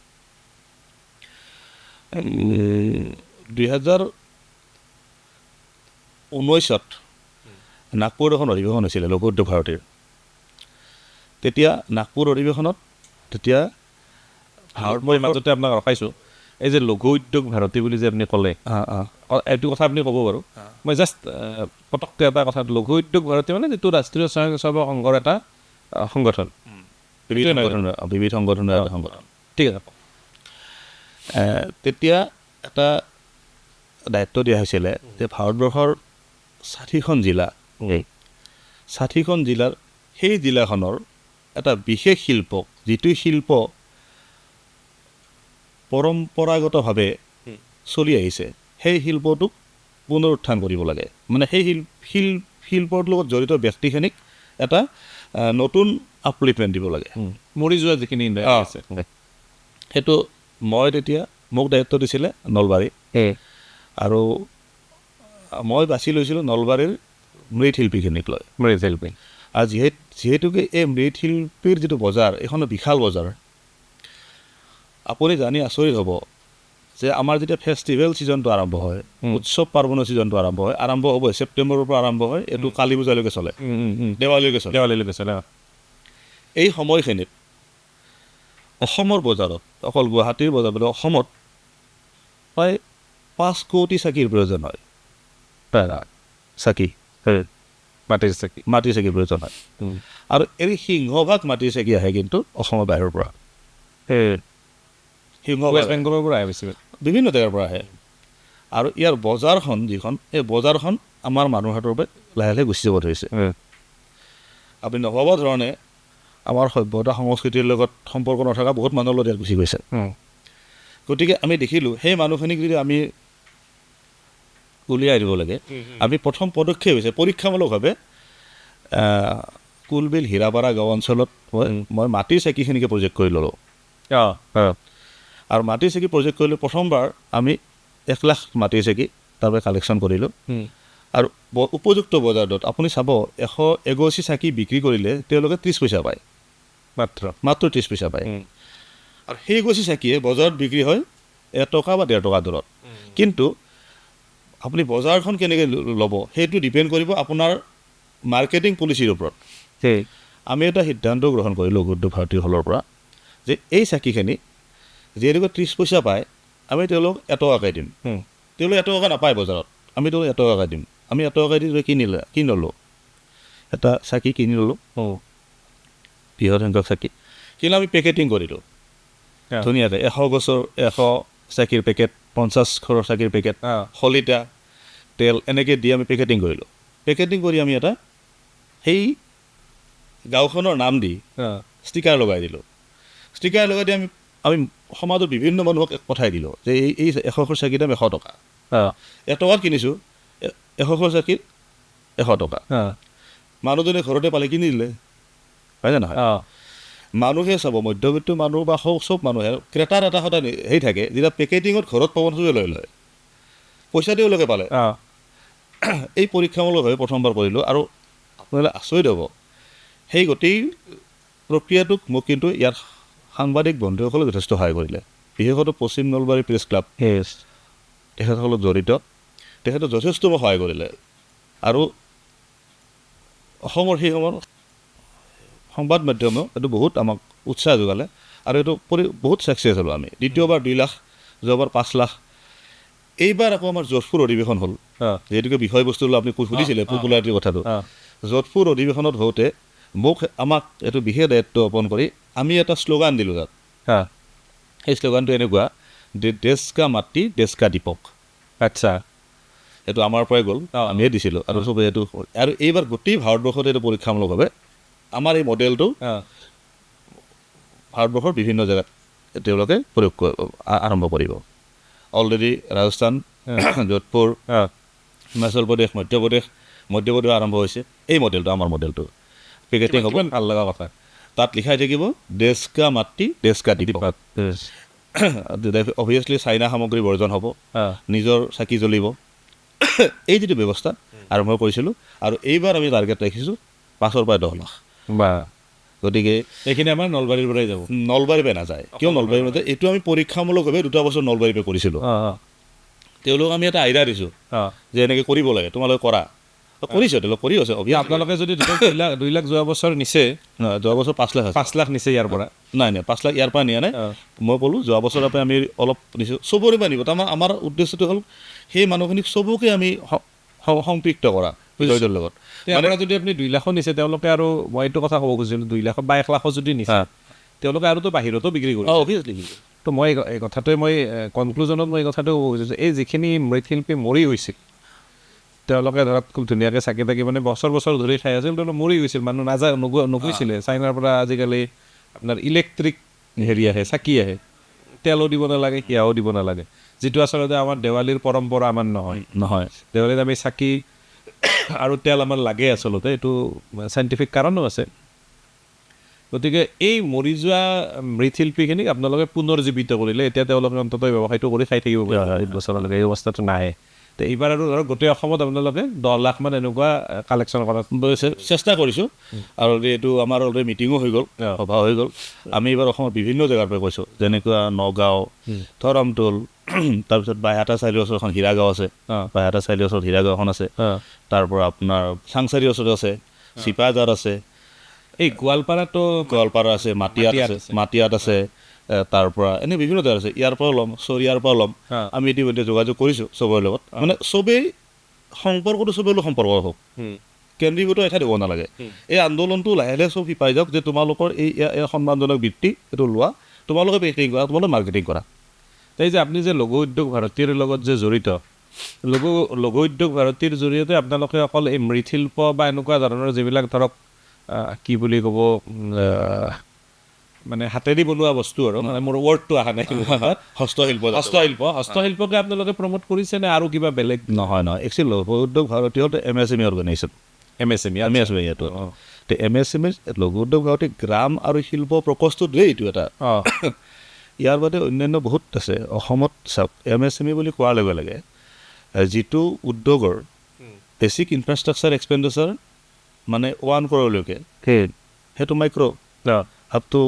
2019 নাগপুৰত এখন অধিৱেশন হৈছিলে লঘু উদ্যোগ ভাৰতীৰ। তেতিয়া নাগপুৰ অধিৱেশনত মই মাজতে আপোনাক ৰখাইছোঁ, এই যে লঘু উদ্যোগ ভাৰতী বুলি যে আপুনি ক'লে এইটো কথা আপুনি ক'ব বাৰু। মই জাষ্ট পটককৈ এটা কথা, লঘু উদ্যোগ ভাৰতী মানে যিটো ৰাষ্ট্ৰীয় স্বয়ংসেৱক সংঘৰ এটা সংগঠন, বিবিধ সংগঠনৰ এটা সংগঠন। ঠিক আছে। তেতিয়া এটা দায়িত্ব দিয়া হৈছিলে যে ভাৰতবৰ্ষৰ 60খন জিলা, 60খন জিলাৰ সেই জিলাখনৰ এটা বিশেষ শিল্প, যিটো শিল্প পৰম্পৰাগতভাৱে চলি আহিছে, সেই শিল্পটোক পুনৰুত্থান কৰিব লাগে। মানে সেই শিল্পৰ লগত জড়িত ব্যক্তিখিনিক এটা নতুন আপলিফমেণ্ট দিব লাগে, মৰি যোৱা যিখিনি আছে। সেইটো মই তেতিয়া মোক দায়িত্ব দিছিলে নলবাৰী, আৰু মই বাছি লৈছিলোঁ নলবাৰীৰ মৃৎশিল্পীখিনিক লৈ। মৃৎশিল্পী আৰু যিহেতুকে এই মৃৎশিল্পীৰ যিটো বজাৰ, এইখন বিশাল বজাৰ। আপুনি জানি আচৰিত হ'ব যে আমাৰ যেতিয়া ফেষ্টিভেল ছিজনটো আৰম্ভ হয়, উৎসৱ পাৰ্বণৰ ছিজনটো আৰম্ভ হ'ব ছেপ্টেম্বৰৰ পৰা আৰম্ভ হয়, এইটো কালী পূজালৈকে চলে, দেৱালীলৈকে চলে। এই সময়খিনিত অসমৰ বজাৰত, অকল গুৱাহাটীৰ বজাৰ বুলি অসমত প্ৰায় 5 কোটি চাকিৰ প্ৰয়োজন হয়। চাকি, মাটিৰ চাকিৰ প্ৰয়োজন হয়। আৰু এই সিংহভাগ মাটিৰ চাকি আহে কিন্তু অসমৰ বাহিৰৰ পৰা, বেংগলৰ পৰা আহে, বিভিন্ন জেগাৰ পৰা আহে। আৰু ইয়াৰ বজাৰখন যিখন, এই বজাৰখন আমাৰ মানুহৰ হাতৰ পৰা লাহে লাহে গুচি যাব ধৰিছে। আপুনি নভবা ধৰণে আমাৰ সভ্যতা সংস্কৃতিৰ লগত সম্পৰ্ক নথকা বহুত মানুহৰ লগত ইয়াত গুচি গৈছে। গতিকে আমি দেখিলোঁ সেই মানুহখিনিক যদি আমি উলিয়াই দিব লাগে, আমি প্ৰথম পদক্ষেপ হৈছে পৰীক্ষামূলকভাৱে কুলবিল হীৰাপাৰা গাঁও অঞ্চলত মই মাটিৰ চাকিখিনিকে প্ৰজেক্ট কৰি ল'লোঁ। আৰু মাটিৰ চাকি প্ৰজেক্ট কৰিলোঁ, প্ৰথমবাৰ আমি 1 লাখ মাটিৰ চাকি তাৰপৰা কালেকশ্যন কৰিলোঁ। আৰু উপযুক্ত বজাৰত আপুনি চাব 100 এগছি চাকি বিক্ৰী কৰিলে তেওঁলোকে 30 পইচা পায়, মাত্ৰ 30 পইচা পায়। আৰু সেই এগছি চাকিয়ে বজাৰত বিক্ৰী হয় 1 টকা বা 1.5 টকা দৰত। কিন্তু আপুনি বজাৰখন কেনেকৈ ল'ব সেইটো ডিপেণ্ড কৰিব আপোনাৰ মাৰ্কেটিং পলিচিৰ ওপৰত। আমি এটা সিদ্ধান্ত গ্ৰহণ কৰিলোঁ লঘু উদ্যোগ ভাৰতীৰ ফালৰ পৰা যে এই চাকিখিনি যিহেতুকে 30 পইচা পায়, আমি তেওঁলোকক 1 টকাকৈ দিম। তেওঁলোকে 1 টকা নাপায় বজাৰত, আমি তেওঁলোকক 1 টকাকৈ দিম। আমি 1 টকা দি কিনি ল'লোঁ, এটা চাকি কিনি ল'লোঁ, বৃহৎ সংখ্যক চাকি কিন্তু আমি পেকেটিং কৰিলোঁ ধুনীয়াকৈ। 100 চাকিৰ পেকেট, 50 ঘৰৰ চাকিৰ পেকেট, শলিতা, তেল এনেকৈ দি আমি পেকেটিং কৰিলোঁ। পেকেটিং কৰি আমি এটা সেই গাঁওখনৰ নাম দি ষ্টিকাৰ লগাই দিলোঁ। ষ্টিকাৰ লগাই দি আমি আমি সমাজৰ বিভিন্ন মানুহক পঠাই দিলোঁ যে এই 100 চাকিৰ দাম 100 টকা, 1 টকাত কিনিছোঁ, 100 চাকিৰ 100 টকা। মানুহজনে ঘৰতে পালে কিনি দিলে, হয় নে নহয়? মানুহে চাব, মধ্যবিত্ত মানুহ বা চব মানুহে ক্ৰেতাৰ এটা সদায় হেৰি থাকে, যেতিয়া পেকেটিঙত ঘৰত পাব নোখোজে লৈ লয়, পইচা তেওঁলোকে পালে। এই পৰীক্ষামূলকভাৱে প্ৰথমবাৰ কৰিলোঁ আৰু আপোনালোকে আচৰিত হ'ব, সেই গোটেই প্ৰক্ৰিয়াটোক মোক কিন্তু ইয়াৰ সাংবাদিক বন্ধুসকলে যথেষ্ট সহায় কৰিলে, বিশেষতঃ পশ্চিম নলবাৰী প্ৰেছ ক্লাব তেখেতসকলক জড়িত, তেখেতে যথেষ্ট মোক সহায় কৰিলে। আৰু অসমৰ সেই সময়ৰ সংবাদ মাধ্যমেও এইটো বহুত আমাক উৎসাহ যোগালে আৰু এইটো বহুত ছাকচেছ হ'লোঁ আমি। দ্বিতীয়বাৰ 2 লাখ, যোৱাবাৰ 5 লাখ। এইবাৰ আকৌ আমাৰ যোধপুৰ অধিৱেশন হ'ল, যিহেতুকে বিষয়বস্তু আপুনি সুধিছিলে পপুলাৰিটিৰ কথাটো। যোধপুৰ অধিৱেশনত হওঁতে আমাক এইটো বিশেষ দায়িত্ব অৰ্পণ কৰি আমি এটা শ্লোগান দিলোঁ তাত। সেই শ্লোগানটো এনেকুৱা, দেশ কা মাটি দেশ কা দীপক। আচ্ছা, এইটো আমাৰ পৰাই গ'ল, আমিয়ে দিছিলোঁ আৰু চবেই এইটো। আৰু এইবাৰ গোটেই ভাৰতবৰ্ষতে এইটো পৰীক্ষামূলকভাৱে আমাৰ এই মডেলটো ভাৰতবৰ্ষৰ বিভিন্ন জেগাত তেওঁলোকে প্ৰয়োগ আৰম্ভ কৰিব। অলৰেডি ৰাজস্থান, যোধপুৰ, হিমাচল প্ৰদেশ, মধ্যপ্ৰদেশ আৰম্ভ হৈছে। এই মডেলটো আমাৰ মডেলটো পেকেটিং হ'ব। ভাল লগা কথা, তাত লিখাই থাকিব দেশ কা মাটি দেশ কা দীপক। অভিয়াছলি চাইনা সামগ্ৰী বৰ্জন হ'ব, নিজৰ চাকি জ্বলিব। এই যিটো ব্যৱস্থা আৰম্ভ কৰিছিলোঁ, আৰু এইবাৰ আমি টাৰ্গেট ৰাখিছোঁ 5 পৰা 10 লাখ। গতিকে এইখিনি আমাৰ নলবাৰীৰ পৰাই যাব, নলবাৰীৰ পৰা নাযায়। কিয় নলবাৰীৰ নাযায়? এইটো আমি পৰীক্ষামূলকভাৱে 2 বছৰ নলবাৰীৰ পৰা কৰিছিলোঁ। তেওঁলোকক আমি এটা আইডিয়া দিছোঁ যে এনেকৈ কৰিব লাগে, তোমালোকে কৰা। কৰিছে, তেওঁলোক কৰি আছে। আপোনালোকে যদি 2 লাখ যোৱা বছৰ নিছে, যোৱা বছৰ 5 লাখ 5 লাখ নিছে ইয়াৰ পৰা? নাই 5 লাখ ইয়াৰ পৰা নিয়া নাই। মই ক'লোঁ যোৱা বছৰৰ পৰা আমি অলপ নিছোঁ, চবৰে পৰা নিব। তাৰমানে আমাৰ উদ্দেশ্যটো হ'ল সেই মানুহখিনিক চবকে আমি সম্পৃক্ত কৰা জয়দৌলৰ লগত। মানে যদি আপুনি 2 লাখো নিছে, তেওঁলোকে আৰু মই এইটো কথা ক'ব খুজিছিলোঁ, 2 লাখ বা 1 লাখো যদি নিছে, তেওঁলোকে আৰুতো বাহিৰতো বিক্ৰী কৰিব। অভিয়াছলি। তো মই এই কথাটোৱে মই কনক্লুজনত মই এই কথাটো ক'ব খুজিছোঁ, এই যিখিনি মৃৎশিল্পী মৰি গৈছিল, তেওঁলোকে ধৰক খুব ধুনীয়াকৈ চাকি তাকি মানে বছৰ ধৰি খাই আছিল, তেওঁলোকে মৰি গৈছিল, মানুহ নগৈছিলে। চাইনাৰ পৰা আজিকালি আপোনাৰ ইলেক্ট্ৰিক হেৰি আহে, চাকি আহে, তেলো দিব নালাগে, সিয়াও দিব নালাগে, যিটো আচলতে আমাৰ দেৱালীৰ পৰম্পৰা আমাৰ নহয়। দেৱালীত আমি চাকি আৰু তেল আমাৰ লাগে আচলতে, এইটো চাইণ্টিফিক কাৰণো আছে। গতিকে এই মৰি যোৱা মৃৎশিল্পীখিনিক আপোনালোকে পুনৰ্জীৱিত কৰিলে, এতিয়া তেওঁলোকে অন্ততঃ ব্যৱসায়টো কৰি খাই থাকিব পাৰে 5 বছৰলৈকে। এই অৱস্থাটো নাহে। তো এইবাৰ আৰু ধৰক গোটেই অসমত আপোনালোকে 10 লাখ মান এনেকুৱা কালেকশ্যন কৰাত চেষ্টা কৰিছোঁ। আৰু এইটো আমাৰ অলৰেডি মিটিঙো হৈ গ'ল, সভা হৈ গ'ল। আমি এইবাৰ অসমৰ বিভিন্ন জেগাৰ পৰা কৈছোঁ, যেনেকুৱা নগাঁও, ধৰমটোল, তাৰপিছত বাইহাটা চাৰিআলিৰ ওচৰত এখন হীৰাগাঁও আছে, বাইহাটা চাৰিআলিৰ ওচৰত হীৰাগাঁও এখন আছে, তাৰ পৰা আপোনাৰ চাংচাৰিৰ ওচৰত আছে, চিপাঝাৰ আছে, এই গোৱালপাৰা আছে, মাটিয়াত আছে, তাৰ পৰা এনে বিভিন্ন জেগাত আছে। ইয়াৰ পৰা ল'ম, চৰিয়াৰ পৰা ল'ম। আমি ইতিমধ্যে যোগাযোগ কৰিছোঁ চবৰে লগত। মানে চবেই সম্পৰ্কটো চবেই লগত সম্পৰ্ক হওক, কেন্দ্ৰীভূত এঠাইত হ'ব নালাগে। এই আন্দোলনটো লাহে লাহে চব শিপাই যাওক যে তোমালোকৰ এই সন্মানজনক বৃত্তি এইটো লোৱা, তোমালোকে পেকেটিং কৰা, তোমালোকে মাৰ্কেটিং কৰা। এই যে আপুনি যে লঘু উদ্যোগ ভাৰতীৰ লগত যে জড়িত, লঘু উদ্যোগ ভাৰতীৰ জৰিয়তে আপোনালোকে অকল এই মৃৎশিল্প বা এনেকুৱা ধৰণৰ যিবিলাক ধৰক কি বুলি ক'ব, মানে হাতেদি বনোৱা বস্তু আৰু, মানে মোৰ ৱৰ্ডটো অহা নাই, হস্তশিল্পকে আপোনালোকে প্ৰমোট কৰিছে নে আৰু কিবা বেলেগ? নহয়, একচুৱেলি লঘু উদ্যোগ ভাৰতীয় MSME অৰ্গেনাইজেশ্যন। আমি আছোঁ ইয়াতো। তো MSME লঘু উদ্যোগ ভাৰতী গ্ৰাম আৰু শিল্প প্ৰকোষ্ঠটোৱে এইটো এটা। ইয়াৰ বাদে অন্যান্য বহুত আছে অসমত। চাওক, MSME বুলি কোৱাৰ লগে লগে যিটো উদ্যোগৰ বেচিক ইনফ্ৰাষ্ট্ৰাকচাৰ এক্সপেণ্ডিচাৰ মানে 1 crore-লৈকে, সেইটো মাইক্ৰ', আপ টু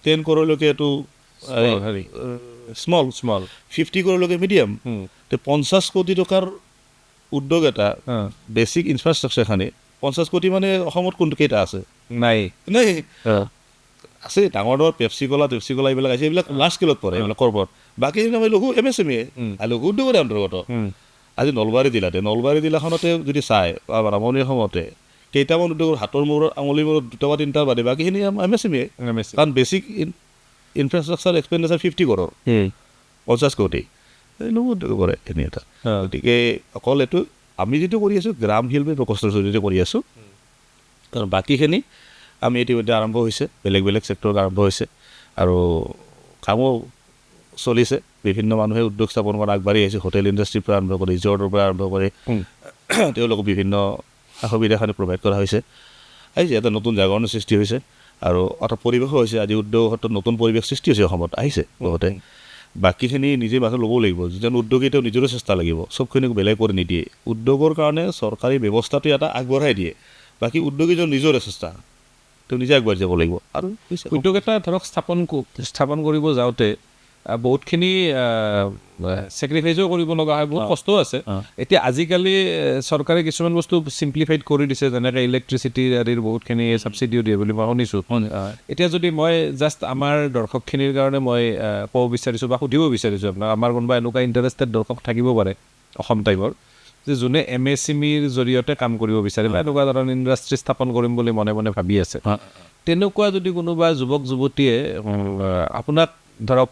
10 crore-লৈকে এইটো স্মল, 50 crore-লৈকে মিডিয়াম। তো 50 কোটি টকাৰ উদ্যোগ এটা বেচিক ইনফ্ৰাষ্ট্ৰাকচাৰখানি 50 কোটি মানে অসমত কোনটো কেইটা আছে? নাই। আছে ডাঙৰ পেপচি কলা এইবিলাক আছে, এইবিলাক লাৰ্জ স্কেলত পৰে, এইবিলাক কৰ্পৰেট। বাকী আমি লঘু MSME লঘু উদ্যোগৰে অন্তৰ্গত। আজি নলবাৰী জিলাখনতে যদি চাই নামনিৰ সময়তে কেইটামান উদ্যোগৰ হাতৰ মূৰত, আঙুলিৰ মূৰত 2 বা 3টাৰ বাদে বাকীখিনি MSME। কাৰণ বেচিক ইনফ্ৰাষ্ট্ৰাকচাৰ এক্সপেণ্ডিচাৰ 50 crore, 50 কোটি লঘু উদ্যোগ পৰে এনে এটা। গতিকে অকল এইটো আমি যিটো কৰি আছোঁ গ্ৰাম শিল্পী প্ৰকোষ্ঠৰ জৰিয়তে কৰি আছোঁ। কাৰণ বাকীখিনি আমি ইতিমধ্যে আৰম্ভ হৈছে, বেলেগ ছেক্টৰত আৰম্ভ হৈছে। আৰু কামো চলিছে বিভিন্ন মানুহে উদ্যোগ স্থাপন কৰা আগবাঢ়ি আহিছে হোটেল ইণ্ডাষ্ট্ৰিৰ পৰা আৰম্ভ কৰি ৰিজৰ্টৰ পৰা আৰম্ভ কৰি তেওঁলোকক বিভিন্ন সা সুবিধাখিনি প্ৰভাইড কৰা হৈছে আহিছে এটা নতুন জাগৰণৰ সৃষ্টি হৈছে আৰু এটা পৰিৱেশো হৈছে আজি উদ্যোগৰ ক্ষেত্ৰত নতুন পৰিৱেশ সৃষ্টি হৈছে অসমত আহিছে লগতে বাকীখিনি নিজে মানুহ ল'ব লাগিব যিজন উদ্যোগী তেওঁ নিজৰো চেষ্টা লাগিব চবখিনিক বেলেগ কৰি নিদিয়ে উদ্যোগৰ কাৰণে চৰকাৰী ব্যৱস্থাটো এটা আগবঢ়াই দিয়ে বাকী উদ্যোগীজন নিজৰে চেষ্টা তেওঁ নিজে আগবাঢ়ি যাব লাগিব আৰু উদ্যোগ এটা ধৰক স্থাপন কৰিব যাওঁতে বহুতখিনি ছেক্ৰিফাইচো কৰিব লগা হয় বহুত কষ্টও আছে এতিয়া আজিকালি চৰকাৰে কিছুমান বস্তু চিম্প্লিফাইড কৰি দিছে যেনেকৈ ইলেক্ট্ৰিচিটি আদিৰ বহুতখিনি ছাবচিডিও দিয়ে বুলি মই শুনিছোঁ এতিয়া যদি মই জাষ্ট আমাৰ দৰ্শকখিনিৰ কাৰণে মই ক'ব বিচাৰিছোঁ বা সুধিব বিচাৰিছোঁ আপোনাক আমাৰ কোনোবা এনেকুৱা ইণ্টাৰেষ্টেড দৰ্শক থাকিব পাৰে অসম টাইমৰ যে যোনে MSMEৰ জৰিয়তে কাম কৰিব বিচাৰে বা এনেকুৱা ধৰণৰ ইণ্ডাষ্ট্ৰী স্থাপন কৰিম বুলি মনে মনে ভাবি আছে তেনেকুৱা যদি কোনোবা যুৱক যুৱতীয়ে আপোনাক ধৰক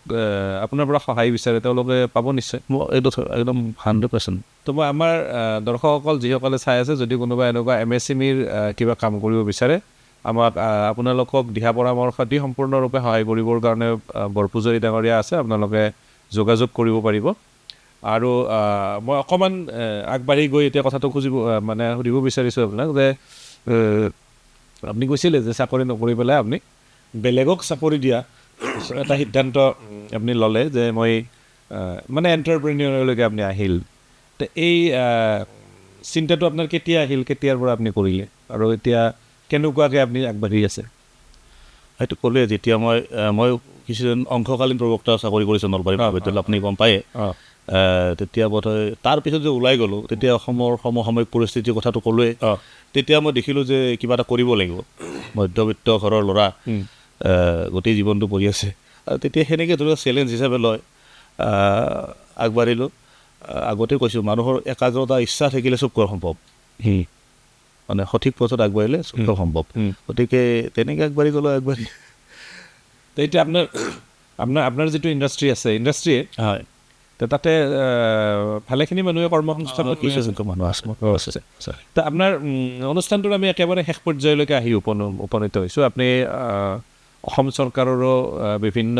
আপোনাৰ পৰা সহায় বিচাৰে তেওঁলোকে পাব নিশ্চয় এইটো একদম 100%। তো মই আমাৰ দৰ্শকসকল যিসকলে চাই আছে যদি কোনোবা এনেকুৱা MSMEৰ কিবা কাম কৰিব বিচাৰে আমাক আপোনালোকক দিহা পৰামৰ্শ দি সম্পূৰ্ণৰূপে সহায় কৰিবৰ কাৰণে বৰপূজাৰী ডাঙৰীয়া আছে আপোনালোকে যোগাযোগ কৰিব পাৰিব আৰু মই অকণমান আগবাঢ়ি গৈ এতিয়া কথাটো মানে সুধিব বিচাৰিছোঁ আপোনাক যে আপুনি কৈছিলে যে চাকৰি নকৰি পেলাই আপুনি বেলেগক চাকৰি দিয়া এটা সিদ্ধান্ত আপুনি ল'লে যে মই মানে এণ্টাৰপ্ৰেনিয়ৰলৈকে আপুনি আহিল তো এই চিন্তাটো আপোনাৰ কেতিয়া আহিল কেতিয়াৰ পৰা আপুনি কৰিলে আৰু এতিয়া কেনেকুৱাকৈ আপুনি আগবাঢ়ি আছে সেইটো ক'লোৱে যেতিয়া মই কিছুদিন অংশকালীন প্ৰবক্তা চাকৰি কৰিছোঁ নলবাৰী মহাবিদ্যালয় আপুনি গম পায়ে তেতিয়া বোধহয় তাৰপিছত যে ওলাই গ'লোঁ তেতিয়া অসমৰ সমসাময়িক পৰিস্থিতিৰ কথাটো ক'লোৱে তেতিয়া মই দেখিলোঁ যে কিবা এটা কৰিব লাগিব মধ্যবিত্ত ঘৰৰ ল'ৰা গোটেই জীৱনটো পৰি আছে আৰু তেতিয়া সেনেকৈ ধৰি চেলেঞ্জ হিচাপে লয় আগবাঢ়িলোঁ আগতে কৈছোঁ মানুহৰ একাগ্ৰতা ইচ্ছা থাকিলে চব কৰা সম্ভৱ মানে সঠিক পথত আগবাঢ়িলে চব সম্ভৱ গতিকে তেনেকৈ আগবাঢ়ি গ'লোঁ আগবাঢ়ি তো এতিয়া আপোনাৰ যিটো ইণ্ডাষ্ট্ৰী আছে ইণ্ডাষ্ট্ৰীয়ে হয় তো তাতে ভালেখিনি মানুহে কৰ্মসংস্থাপন মানুহ আছে তো আপোনাৰ অনুষ্ঠানটোত আমি একেবাৰে শেষ পৰ্যায়লৈকে আহি উপনীত হৈছোঁ আপুনি অসম চৰকাৰৰো বিভিন্ন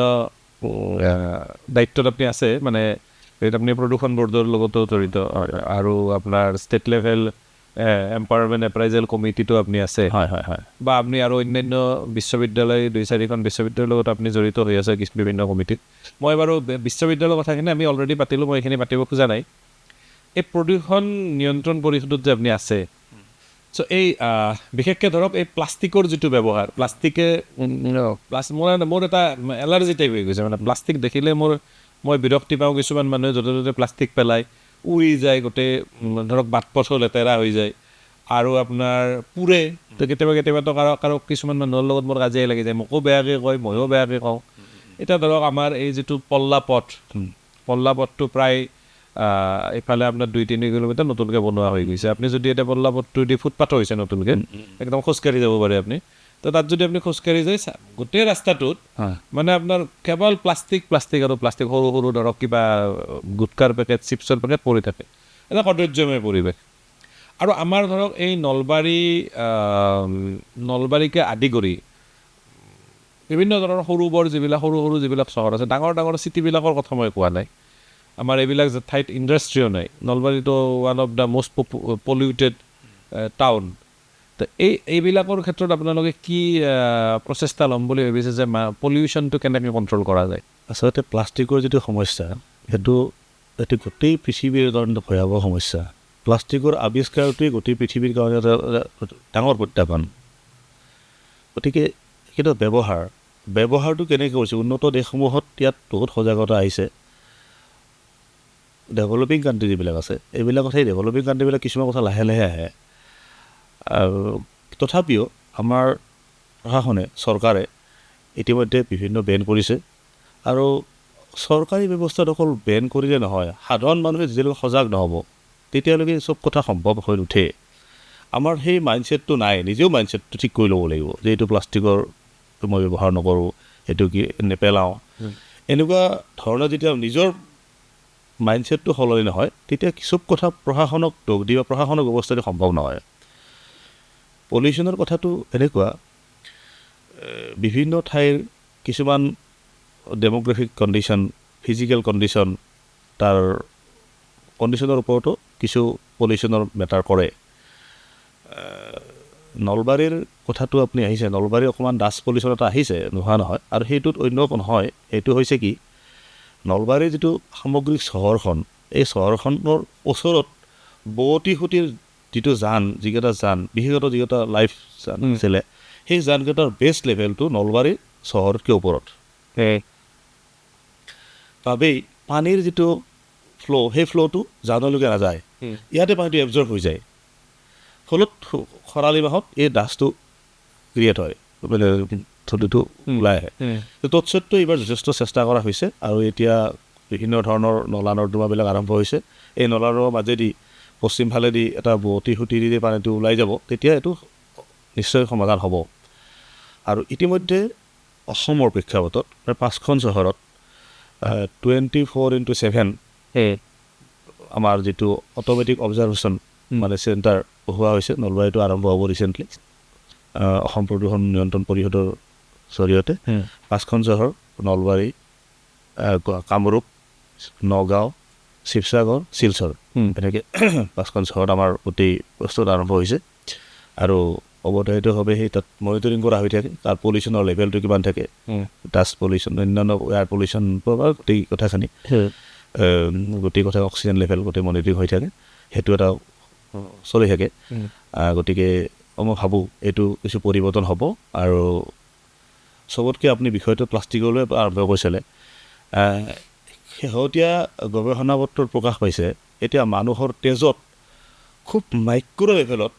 দায়িত্বত আপুনি আছে মানে আপুনি প্ৰদূষণ বৰ্ডৰ লগতো জড়িত আৰু আপোনাৰ ষ্টেট লেভেল এম্পাৱাৰমেণ্ট এপ্ৰাইজেল কমিটিটো আপুনি আছে হয় হয় হয় বা আপুনি আৰু অন্যান্য বিশ্ববিদ্যালয় 2-4খন বিশ্ববিদ্যালয়ৰ লগত আপুনি জড়িত হৈ আছে বিভিন্ন কমিটিত মই বাৰু বিশ্ববিদ্যালয়ৰ কথাখিনি আমি অলৰেডি পাতিলোঁ মই এইখিনি পাতিব খোজা নাই এই প্ৰদূষণ নিয়ন্ত্ৰণ পৰিষদত যে আপুনি আছে চ' এই বিশেষকৈ ধৰক এই প্লাষ্টিকৰ যিটো ব্যৱহাৰ প্লাষ্টিকে মোৰ এটা এলাৰ্জি টাইপ হৈ গৈছে মানে প্লাষ্টিক দেখিলে মই বিৰক্তি পাওঁ কিছুমান মানুহে য'তে ত'তে প্লাষ্টিক পেলায় উৰি যায় গোটেই ধৰক বাট পথো লেতেৰা হৈ যায় আৰু আপোনাৰ পুৰে তো কেতিয়াবাতো কাৰো কিছুমান মানুহৰ লগত মোৰ কাজিয়াই লাগি যায় মোকো বেয়াকৈ কয় ময়ো বেয়াকৈ কওঁ এতিয়া ধৰক আমাৰ এই যিটো পল্লা পথটো প্ৰায় এইফালে আপোনাৰ 2-3 কিলোমিটাৰ নতুনকৈ বনোৱা হৈ গৈছে আপুনি যদি এতিয়া পল্লা পথটো দি ফুটপাথো হৈছে নতুনকৈ একদম খোজকাঢ়ি যাব পাৰে আপুনি তো তাত যদি আপুনি খোজকাঢ়ি যায় গোটেই ৰাস্তাটোত মানে আপোনাৰ কেৱল প্লাষ্টিক আৰু প্লাষ্টিক সৰু সৰু ধৰক কিবা গুটকাৰ পেকেট চিপছৰ পেকেট পৰি থাকে এটা সৌন্দৰ্যময় পৰিৱেশ আৰু আমাৰ ধৰক এই নলবাৰীকে আদি কৰি বিভিন্ন ধৰণৰ সৰু যিবিলাক চহৰ আছে ডাঙৰ চিটিবিলাকৰ কথা মই কোৱা নাই আমাৰ এইবিলাক ঠাইত ইণ্ডাষ্ট্ৰিও নাই নলবাৰীটো one of the most polluted town তো এইবিলাকৰ ক্ষেত্ৰত আপোনালোকে কি প্ৰচেষ্টা ল'ম বুলি ভাবিছে যে পলিউশ্যনটো কেনেকৈ কণ্ট্ৰল কৰা যায় আচলতে প্লাষ্টিকৰ যিটো সমস্যা সেইটো গোটেই পৃথিৱীৰ কাৰণে ভয়াৱহ সমস্যা প্লাষ্টিকৰ আৱিষ্কাৰটোৱেই গোটেই পৃথিৱীৰ কাৰণে এটা ডাঙৰ প্ৰত্যাহ্বান গতিকে সেইটো ব্যৱহাৰটো কেনেকৈ কৰিছে উন্নত দেশসমূহত ইয়াত বহুত সজাগতা আহিছে ডেভেলপিং কাণ্ট্ৰি যিবিলাক আছে এইবিলাকত সেই ডেভেলপিং কাণ্ট্ৰিবিলাক কিছুমান কথা লাহে লাহে আহে আৰু তথাপিও আমাৰ প্ৰশাসনে চৰকাৰে ইতিমধ্যে বিভিন্ন বেন কৰিছে আৰু চৰকাৰী ব্যৱস্থাত অকল বেন কৰিলে নহয় সাধাৰণ মানুহে যেতিয়ালৈকে সজাগ নহ'ব তেতিয়ালৈকে চব কথা সম্ভৱ হৈ নুঠে আমাৰ সেই মাইণ্ডছেটটো নাই নিজেও মাইণ্ডছেটটো ঠিক কৰি ল'ব লাগিব যে এইটো প্লাষ্টিকৰ মই ব্যৱহাৰ নকৰোঁ এইটো কি নেপেলাওঁ এনেকুৱা ধৰণৰ যেতিয়া নিজৰ মাইণ্ডছেটটো সলনি নহয় তেতিয়া চব কথা প্ৰশাসনক দোষ দি বা প্ৰশাসনক ব্যৱস্থাটো সম্ভৱ নহয় পলিউশ্যনৰ কথাটো এনেকুৱা বিভিন্ন ঠাইৰ কিছুমান ডেম'গ্ৰাফিক কণ্ডিশ্যন, ফিজিকেল কণ্ডিশ্যন, তাৰ কণ্ডিশ্যনৰ ওপৰতো কিছু পলিউশ্যনৰ মেটাৰ কৰে। নলবাৰীৰ কথাটো আপুনি আহিছে, নলবাৰী অকণমান ডাষ্ট পলিউশ্যন এটা আহিছে, নোহোৱা নহয়। আৰু সেইটোত অন্য নহয়, সেইটো হৈছে কি, নলবাৰীৰ যিটো সামগ্ৰিক চহৰখন, এই চহৰখনৰ ওচৰত বোৱতী সুঁতিৰ যিটো যিকেইটা যান, বিশেষত যিকেইটা লাইফ যান আছিলে, সেই যানকেইটাৰ বেষ্ট লেভেলটো নলবাৰী চহৰতকৈ ওপৰত। বাবেই পানীৰ যিটো সেই ফ্ল'টো জানলৈকে নাযায়, ইয়াতে পানীটো এবজৰ্ব হৈ যায়। ফলত খৰালি মাহত এই ডাষ্টটো ক্ৰিয়েট হয়, মানে থলুটো ওলাই আহে। তৎসত্ত্বেও এইবাৰ যথেষ্ট চেষ্টা কৰা হৈছে আৰু এতিয়া বিভিন্ন ধৰণৰ নলা নৰ্দমাবিলাক আৰম্ভ হৈছে। এই নলা নৰ্দমাৰ মাজেদি পশ্চিম ফালেদি এটা বোৱতী সুঁতিৰি পানীটো ওলাই যাব, তেতিয়া এইটো নিশ্চয় সমাধান হ'ব। আৰু ইতিমধ্যে অসমৰ প্ৰেক্ষাপটত প্ৰায় 5খন চহৰত 24/7 আমাৰ যিটো অট'মেটিক অবজাৰভেশ্যন মানে চেণ্টাৰ বহোৱা হৈছে। নলবাৰীটো আৰম্ভ হ'ব ৰিচেণ্টলি, অসম প্ৰদূষণ নিয়ন্ত্ৰণ পৰিষদৰ জৰিয়তে। 5খন চহৰ, নলবাৰী, কামৰূপ, নগাঁও, শিৱসাগৰ, শিলচৰ, এনেকৈ 5খন চহৰত আমাৰ গোটেই প্ৰস্তুত আৰম্ভ হৈছে। আৰু অৱধাৰিতভাৱে সেই তাত মনিটৰিং কৰা হৈ থাকে, তাৰ পলিউশ্যনৰ লেভেলটো কিমান থাকে, ডাষ্ট পলিউশ্যন, অন্যান্য এয়াৰ পলিউশ্যন, গোটেই কথাখিনি, গোটেই কথা অক্সিজেন লেভেল গোটেই মনিটৰিং হৈ থাকে, সেইটো এটা চলি থাকে। গতিকে মই ভাবোঁ এইটো কিছু পৰিৱৰ্তন হ'ব। আৰু চবতকৈ আপুনি বিষয়টো প্লাষ্টিকলৈ আৰম্ভ কৰিছিলে, শেহতীয়া গৱেষণা পত্ৰত প্ৰকাশ পাইছে এতিয়া মানুহৰ তেজত খুব মাইক্ৰ' লেভেলত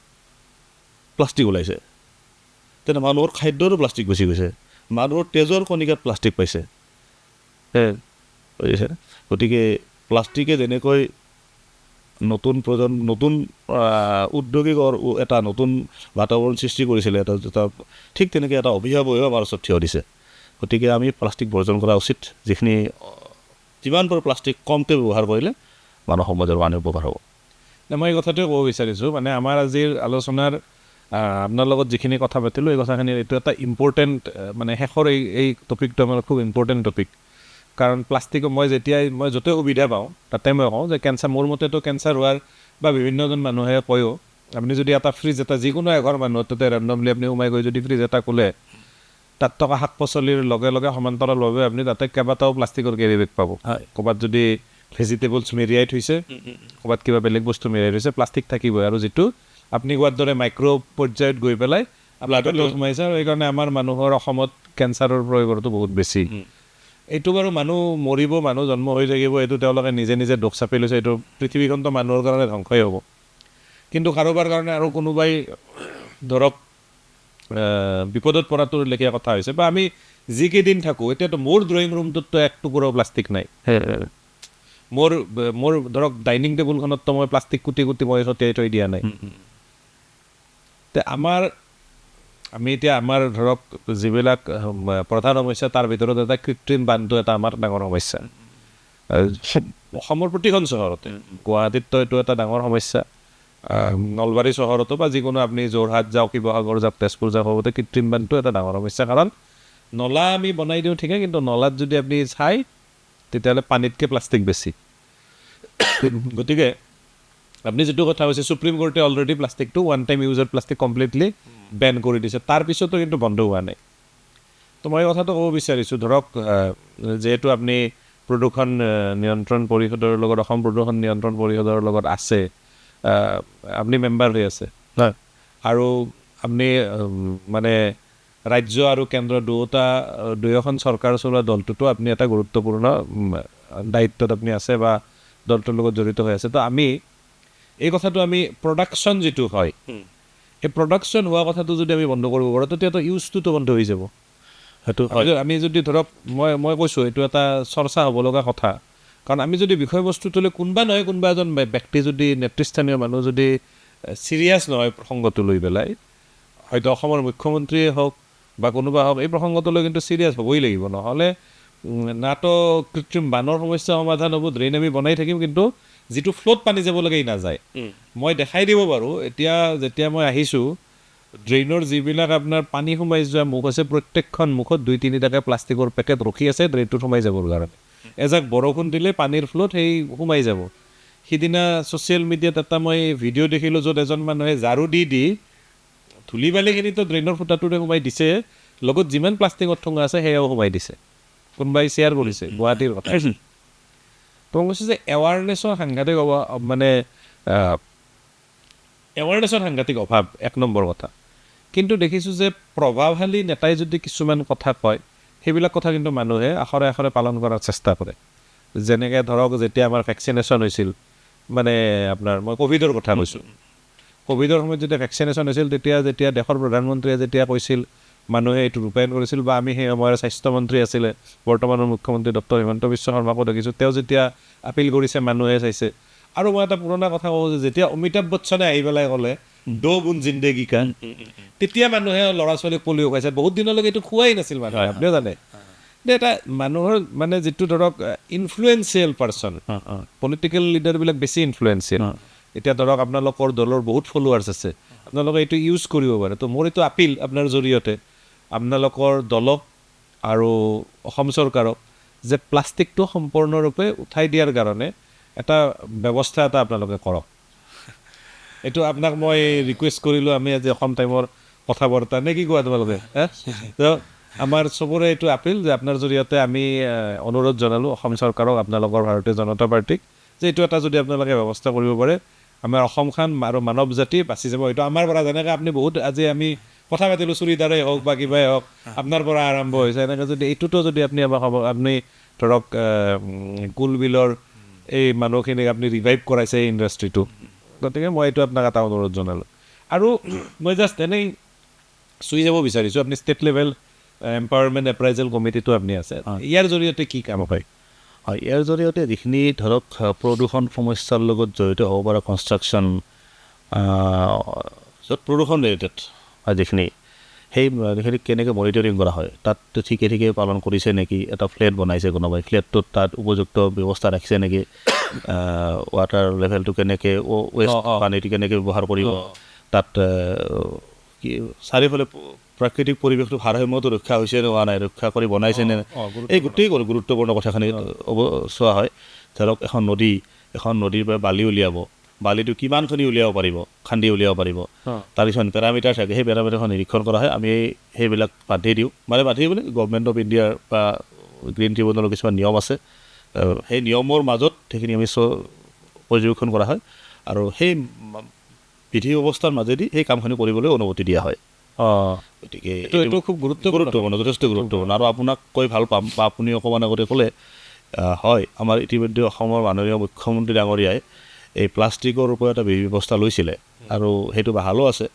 প্লাষ্টিক ওলাইছে। তেনে মানুহৰ খাদ্যৰো প্লাষ্টিক গুচি গৈছে, মানুহৰ তেজৰ কণিকাত প্লাষ্টিক পাইছে, বুজিছে। গতিকে প্লাষ্টিকে যেনেকৈ নতুন উদ্যোগিকৰ এটা নতুন বাতাবৰণ সৃষ্টি কৰিছিলে, এটা ঠিক তেনেকৈ এটা অভিশাপেও আমাৰ ওচৰত থিয় দিছে। গতিকে আমি প্লাষ্টিক বৰ্জন কৰা উচিত। যিমান পাৰোঁ প্লাষ্টিক কমকৈ ব্যৱহাৰ কৰিলে মানৱ সমাজৰ মানুহ উপকাৰ হ'ব। মই এই কথাটোৱে ক'ব বিচাৰিছোঁ, মানে আমাৰ আজিৰ আলোচনাৰ আপোনাৰ লগত যিখিনি কথা পাতিলোঁ, এই কথাখিনিৰ এইটো এটা ইম্পৰ্টেণ্ট, মানে শেষৰ এই টপিকটো আমাৰ খুব ইম্পৰ্টেণ্ট টপিক। কাৰণ প্লাষ্টিক মই য'তে সুবিধা পাওঁ তাতে মই কওঁ যে মোৰ মতেতো কেঞ্চাৰ হোৱাৰ বা বিভিন্নজন মানুহে কয়ও, আপুনি যদি এটা ফ্ৰিজ যিকোনো এঘৰ মানুহৰ তাতে ৰেণ্ডমলি আপুনি সোমাই গৈ যদি ফ্ৰিজ এটা খোলে, তাত থকা শাক পাচলিৰ লগে লগে সমান্তৰালভাৱে আপুনি তাতে কেইবাটাও প্লাষ্টিকৰ কেৰি বেগ পাব। ক'ৰবাত যদি ভেজিটেবলছ মেৰিয়াই থৈছে, ক'ৰবাত কিবা বেলেগ বস্তু মেৰিয়াই থৈছে, প্লাষ্টিক থাকিবই। আৰু যিটো আপুনি কোৱাৰ দৰে মাইক্ৰ' পৰ্যায়ত গৈ পেলাই ব্লাডত সোমাইছে, আৰু সেইকাৰণে আমাৰ মানুহৰ অসমত কেঞ্চাৰৰ প্ৰয়োগটো বহুত বেছি। এইটো বাৰু মানুহ মৰিব, মানুহ জন্ম হৈ থাকিব, এইটো তেওঁলোকে নিজে নিজে দুখ চাপি লৈছে। এইটো পৃথিৱীখনটো মানুহৰ কাৰণে ধ্বংসই হ'ব, কিন্তু কাৰোবাৰ কাৰণে আৰু কোনোবাই ধৰক বিপদত পৰাটোৰ লেখীয়া কথা হৈছে। বা আমি যিকেইদিন থাকোঁ, এতিয়াতো মোৰ ড্ৰয়িং ৰুমটোততো এক টুকুৰাও প্লাষ্টিক নাই। মোৰ ধৰক ডাইনিং টেবুলখনততো মই প্লাষ্টিক কুটি মই ছটিয়াই থৈ দিয়া নাই। আমি এতিয়া আমাৰ ধৰক যিবিলাক প্ৰধান সমস্যা, তাৰ ভিতৰত এটা কৃত্ৰিম বানটো এটা আমাৰ ডাঙৰ সমস্যা অসমৰ প্ৰতিখন চহৰতে। গুৱাহাটীততো এইটো এটা ডাঙৰ সমস্যা, নলবাৰী চহৰতো বা যিকোনো আপুনি যোৰহাট যাওক, শিৱসাগৰ যাওক, তেজপুৰ যাওক, সবতে কৃত্ৰিম বানটো এটা ডাঙৰ সমস্যা। কাৰণ নলা আমি বনাই দিওঁ ঠিকে, কিন্তু নলাত যদি আপুনি চাই তেতিয়াহ'লে পানীতকৈ প্লাষ্টিক বেছি। গতিকে আপুনি যিটো কথা কৈছে, সুপ্ৰিম কোৰ্টে অলৰেডি প্লাষ্টিকটো one time user plastic completely ban কৰি দিছে, তাৰপিছতো কিন্তু বন্ধ হোৱা নাই। তো মই কথাটো ক'ব বিচাৰিছোঁ, ধৰক যিহেতু আপুনি প্ৰদূষণ নিয়ন্ত্ৰণ পৰিষদৰ লগত, অসম প্ৰদূষণ নিয়ন্ত্ৰণ পৰিষদৰ লগত আছে, আপুনি মেম্বাৰ হৈ আছে, আৰু আপুনি মানে ৰাজ্য আৰু কেন্দ্ৰ দুয়োখন চৰকাৰ চলোৱা দলটোতো আপুনি এটা গুৰুত্বপূৰ্ণ দায়িত্বত আপুনি আছে বা দলটোৰ লগত জড়িত হৈ আছে। তো এই কথাটো আমি প্ৰডাকশ্যন যিটো হয়, এই প্ৰডাকশ্যন হোৱা কথাটো যদি আমি বন্ধ কৰিব পাৰোঁ, তেতিয়াতো ইউজটোতো বন্ধ হৈ যাব। সেইটো আমি যদি ধৰক মই কৈছোঁ, এইটো এটা চৰ্চা হ'ব লগা কথা। কাৰণ আমি যদি বিষয়বস্তুটোলৈ কোনোবা এজন ব্যক্তি যদি, নেতৃস্থানীয় মানুহ যদি চিৰিয়াছ নহয় প্ৰসংগটো লৈ পেলাই, হয়তো অসমৰ মুখ্যমন্ত্ৰীয়ে হওক বা কোনোবা হওক, এই প্ৰসংগটোলৈ কিন্তু চিৰিয়াছ হ'বই লাগিব। নহ'লে নাতো কৃত্ৰিম বানৰ সমস্যা সমাধান হ'ব, ড্ৰেইন আমি বনাই থাকিম, কিন্তু যিটো ফ্ল'ত পানী যাব লাগে ই নাযায়। মই দেখাই দিব পাৰোঁ, এতিয়া যেতিয়া মই আহিছোঁ ড্ৰেইনৰ যিবিলাক আপোনাৰ পানী সোমাই যোৱা মুখ আছে প্ৰত্যেকখন মুখত 2-3টাকৈ প্লাষ্টিকৰ পেকেট ৰখি আছে ড্ৰেইনটোত সোমাই যাবৰ কাৰণে এজাক বৰষুণ দিলে পানীৰ ফ্ল'ত সেই সোমাই যাব সিদিনা ছ'চিয়েল মিডিয়াত এটা মই ভিডিঅ' দেখিলোঁ য'ত এজন মানুহে ঝাৰু দি ধূলি বালিখিনিতো ড্ৰেইনৰ ফুটাটোৰে সোমাই দিছে লগত যিমান প্লাষ্টিকত ঠোঙা আছে সেয়াও সোমাই দিছে কোনোবাই শ্বেয়াৰ কৰিছে গুৱাহাটীৰ কথা তো মই কৈছোঁ যে এৱাৰনেছৰ সাংঘাতিক মানে এৱাৰনেছৰ সাংঘাতিক অভাৱ 1 নম্বৰ কথা কিন্তু দেখিছোঁ যে প্ৰভাৱশালী নেতাই যদি কিছুমান কথা কয় সেইবিলাক কথা কিন্তু মানুহে আখৰে আখৰে পালন কৰাৰ চেষ্টা কৰে যেনেকৈ ধৰক যেতিয়া আমাৰ ভেকচিনেশ্যন হৈছিল মানে আপোনাৰ মই ক'ভিডৰ কথা কৈছোঁ ক'ভিডৰ সময়ত যেতিয়া ভেকচিনেশ্যন হৈছিল যেতিয়া দেশৰ প্ৰধানমন্ত্ৰীয়ে যেতিয়া কৈছিল মানুহে এইটো ৰূপায়ণ কৰিছিল বা আমি সেই সময়ৰ স্বাস্থ্যমন্ত্ৰী আছিলে বৰ্তমানৰ মুখ্যমন্ত্ৰী ডক্টৰ হিমন্ত বিশ্ব শৰ্মাকো দেখিছোঁ তেওঁ যেতিয়া আপিল কৰিছে মানুহে চাইছে আৰু মই এটা পুৰণা কথা কওঁ যে যেতিয়া অমিতাভ বচ্চনে আহি পেলাই ক'লে দো বুন জিন্দেগী কা তেতিয়া মানুহে ল'ৰা ছোৱালীক পলিঅ' খুৱাইছে বহুত দিনলৈকে এইটো খোৱাই নাছিল মানুহে আপুনিও জানে এটা মানুহৰ মানে যিটো ধৰক ইনফ্লুৱেঞ্চিয়েল পাৰ্চন পলিটিকেল লিডাৰবিলাক বেছি ইনফ্লুৱেঞ্চিয়েল এতিয়া ধৰক আপোনালোকৰ দলৰ বহুত ফলোৱাৰ্ছ আছে আপোনালোকে এইটো ইউজ কৰিব পাৰে তো মোৰ এইটো আপিল আপোনাৰ জৰিয়তে আপোনালোকৰ দলক আৰু অসম চৰকাৰক যে প্লাষ্টিকটো সম্পূৰ্ণৰূপে উঠাই দিয়াৰ কাৰণে এটা ব্যৱস্থা এটা আপোনালোকে কৰক এইটো আপোনাক মই ৰিকুৱেষ্ট কৰিলোঁ আমি আজি অসম টাইমৰ কথা বৰ্তা নে কি কোৱা তোমালোকে তো আমাৰ চবৰে এইটো আপিল যে আপোনাৰ জৰিয়তে আমি অনুৰোধ জনালোঁ অসম চৰকাৰক আপোনালোকৰ ভাৰতীয় জনতা পাৰ্টীক যে এইটো এটা যদি আপোনালোকে ব্যৱস্থা কৰিব পাৰে আমাৰ অসমখন আৰু মানৱ জাতি বাচি যাব এইটো আমাৰ পৰা যেনেকৈ আপুনি বহুত আজি আমি কথা পাতিলোঁ চুৰিদাৰেই হওক বা কিবাই হওক আপোনাৰ পৰা আৰম্ভ হৈছে এনেকৈ যদি এইটোতো যদি আপুনি আপুনি ধৰক কুল বিলৰ এই মানুহখিনিক আপুনি ৰিভাইভ কৰাইছে এই ইণ্ডাষ্ট্ৰিটো গতিকে মই এইটো আপোনাক এটা অনুৰোধ জনালোঁ আৰু মই জাষ্ট এনেই চুই যাব বিচাৰিছোঁ আপুনি ষ্টেট লেভেল এম্পাৱাৰমেণ্ট এপ্ৰাইজেল কমিটিটো আপুনি আছে ইয়াৰ জৰিয়তে কি কাম হয় ইয়াৰ জৰিয়তে যিখিনি ধৰক প্ৰদূষণ সমস্যাৰ লগত জড়িত হ'ব পৰা কনষ্ট্ৰাকশ্যন য'ত প্ৰদূষণ ৰিলেটেড যিখিনি সেইখিনি কেনেকৈ মনিটৰিং কৰা হয় তাত ঠিকে পালন কৰিছে নেকি এটা ফ্লেট বনাইছে কোনোবাই ফ্লেটটোত তাত উপযুক্ত ব্যৱস্থা ৰাখিছে নেকি ৱাটাৰ লেভেলটো কেনেকৈ ৱেষ্ট পানীটো কেনেকৈ ব্যৱহাৰ কৰিব তাত কি চাৰিওফালে প্ৰাকৃতিক পৰিৱেশটো ভাৰসাম্যটো ৰক্ষা হৈছে নে হোৱা নাই ৰক্ষা কৰি বনাইছে নে এই গোটেই গুৰুত্বপূৰ্ণ কথাখিনি চোৱা হয় ধৰক এখন নদীৰ পৰা বালি উলিয়াব বালিটো কিমানখিনি উলিয়াব পাৰিব খান্দি উলিয়াব পাৰিব তাৰ কিছুমান পেৰামিটাৰ থাকে সেই পেৰামিটাৰখন নিৰীক্ষণ কৰা হয় আমি সেইবিলাক বান্ধি দিওঁ মানে বান্ধি মানে গভৰ্ণমেণ্ট অফ ইণ্ডিয়াৰ বা গ্ৰীণ ট্ৰিবিউনেলৰ কিছুমান নিয়ম আছে সেই নিয়মৰ মাজত সেইখিনি আমি পৰ্যবেক্ষণ কৰা হয় আৰু সেই বিধি ব্যৱস্থাৰ মাজেদি সেই কামখিনি কৰিবলৈ অনুমতি দিয়া হয় গতিকে এইটো খুব গুৰুত্বপূৰ্ণ যথেষ্ট গুৰুত্বপূৰ্ণ আৰু আপোনাক কৈ ভাল পাম বা আপুনি অকণমান আগতে ক'লে হয় আমাৰ ইতিমধ্যে অসমৰ মাননীয় মুখ্যমন্ত্ৰী ডাঙৰীয়াই এই প্লাষ্টিকৰ ওপৰত এটা ব্যৱস্থা লৈছিলে আৰু সেইটো ভালো আছে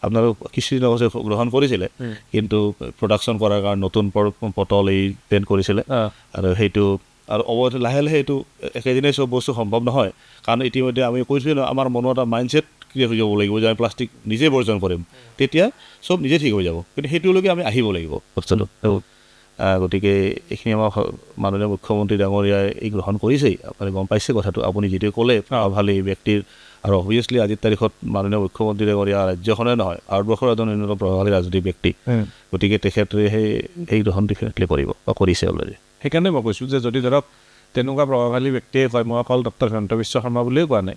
আপোনালোক কিছুদিন আগতে গ্ৰহণ কৰিছিলে কিন্তু প্ৰডাকশ্যন কৰাৰ কাৰণে নতুন পটল এই প্লেন কৰিছিলে আৰু সেইটো আৰু অৱশ্যে লাহে লাহে এইটো একেদিনাই চব বস্তু সম্ভৱ নহয় কাৰণ ইতিমধ্যে আমি কৈছোঁ আমাৰ মনত এটা মাইণ্ডছেট ক্ৰিয়েট হৈ যাব লাগিব যে আমি প্লাষ্টিক নিজে বৰ্জন কৰিম তেতিয়া চব নিজে ঠিক হৈ যাব কিন্তু সেইটোলৈকে আমি আহিব লাগিব বস্তুটো গতিকে এইখিনি আমাৰ মাননীয় মুখ্যমন্ত্ৰী ডাঙৰীয়াই এই গ্ৰহণ কৰিছেই আপুনি গম পাইছে কথাটো আপুনি যিটো ক'লে প্ৰভাৱশালী ব্যক্তিৰ আৰু অভিয়াছলি আজিৰ তাৰিখত মাননীয় মুখ্যমন্ত্ৰী ডাঙৰীয়া ৰাজ্যখনে নহয় ভাৰতবৰ্ষৰ এজন অন্যতম প্ৰভাৱশালী ৰাজনৈতিক ব্যক্তি গতিকে তেখেতে সেই গ্ৰহণ ডিফিনেটলি কৰিব বা কৰিছে অলৰেডি সেইকাৰণে মই কৈছোঁ যে যদি ধৰক তেনেকুৱা প্ৰভাৱশালী ব্যক্তিয়ে কয় মই অকল ডক্টৰ হিমন্ত বিশ্ব শৰ্মা বুলিয়ে কোৱা নাই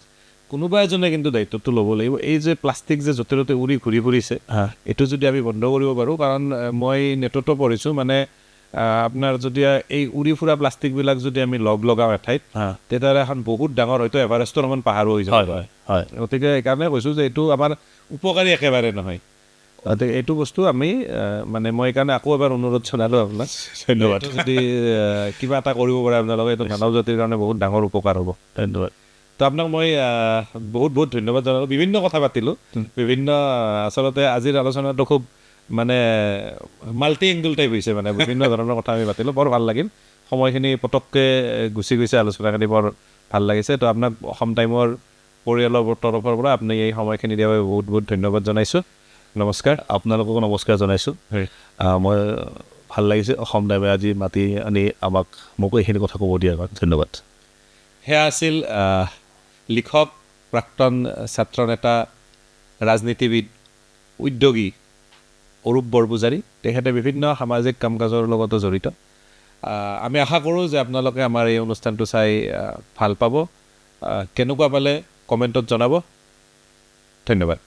কোনোবা এজনে কিন্তু দায়িত্বটো ল'ব লাগিব এই যে প্লাষ্টিক যে য'তে ত'তে উৰি ঘূৰি ফুৰিছে এইটো যদি আমি বন্ধ কৰিব পাৰোঁ কাৰণ মই নেটতো পঢ়িছোঁ মানে আপোনাৰ যদি এই উৰি ফুৰা প্লাষ্টিকবিলাক যদি আমি লগাওঁ এঠাইত তেতিয়াহ'লে এখন বহুত ডাঙৰ হয়তো এভাৰেষ্টৰ সমান পাহাৰো হৈ যায় গতিকে সেইকাৰণে কৈছোঁ যে এইটো আমাৰ উপকাৰী একেবাৰে নহয় গতিকে এইটো বস্তু আমি মানে মই সেইকাৰণে আকৌ এবাৰ অনুৰোধ জনালোঁ আপোনাক ধন্যবাদ যদি কিবা এটা কৰিব পাৰে আপোনালোকে এইটো মানৱ জাতিৰ কাৰণে বহুত ডাঙৰ উপকাৰ হ'ব ধন্যবাদ তো আপোনাক মই বহুত ধন্যবাদ জনালোঁ বিভিন্ন কথা পাতিলোঁ বিভিন্ন আচলতে আজিৰ আলোচনাটো খুব মানে মাল্টি এংগল টাইপ হৈছে মানে বিভিন্ন ধৰণৰ কথা আমি পাতিলোঁ বৰ ভাল লাগিল সময়খিনি পটককৈ গুচি গৈছে আলোচনাখিনি বৰ ভাল লাগিছে তো আপোনাক অসম টাইমৰ পৰিয়ালৰ তৰফৰ পৰা আপুনি এই সময়খিনি দিয়াৰ বাবে বহুত ধন্যবাদ জনাইছোঁ নমস্কাৰ আপোনালোককো নমস্কাৰ জনাইছোঁ মই ভাল লাগিছে অসম টাইমে আজি মাতি আনি মোকো এইখিনি কথা ক'ব দিয়াৰ কাৰণে ধন্যবাদ সেয়া আছিল লিখক প্ৰাক্তন ছাত্ৰ নেতা ৰাজনীতিবিদ উদ্যোগী অৰূপ বৰপূজাৰী, তেখেতে বিভিন্ন সামাজিক কাম কাজৰ লগতো জড়িত। আমি আশা কৰোঁ যে আপোনালোকে আমাৰ এই অনুষ্ঠানটো চাই ভাল পাব। কেনেকুৱা পালে কমেণ্টত জনাব। ধন্যবাদ।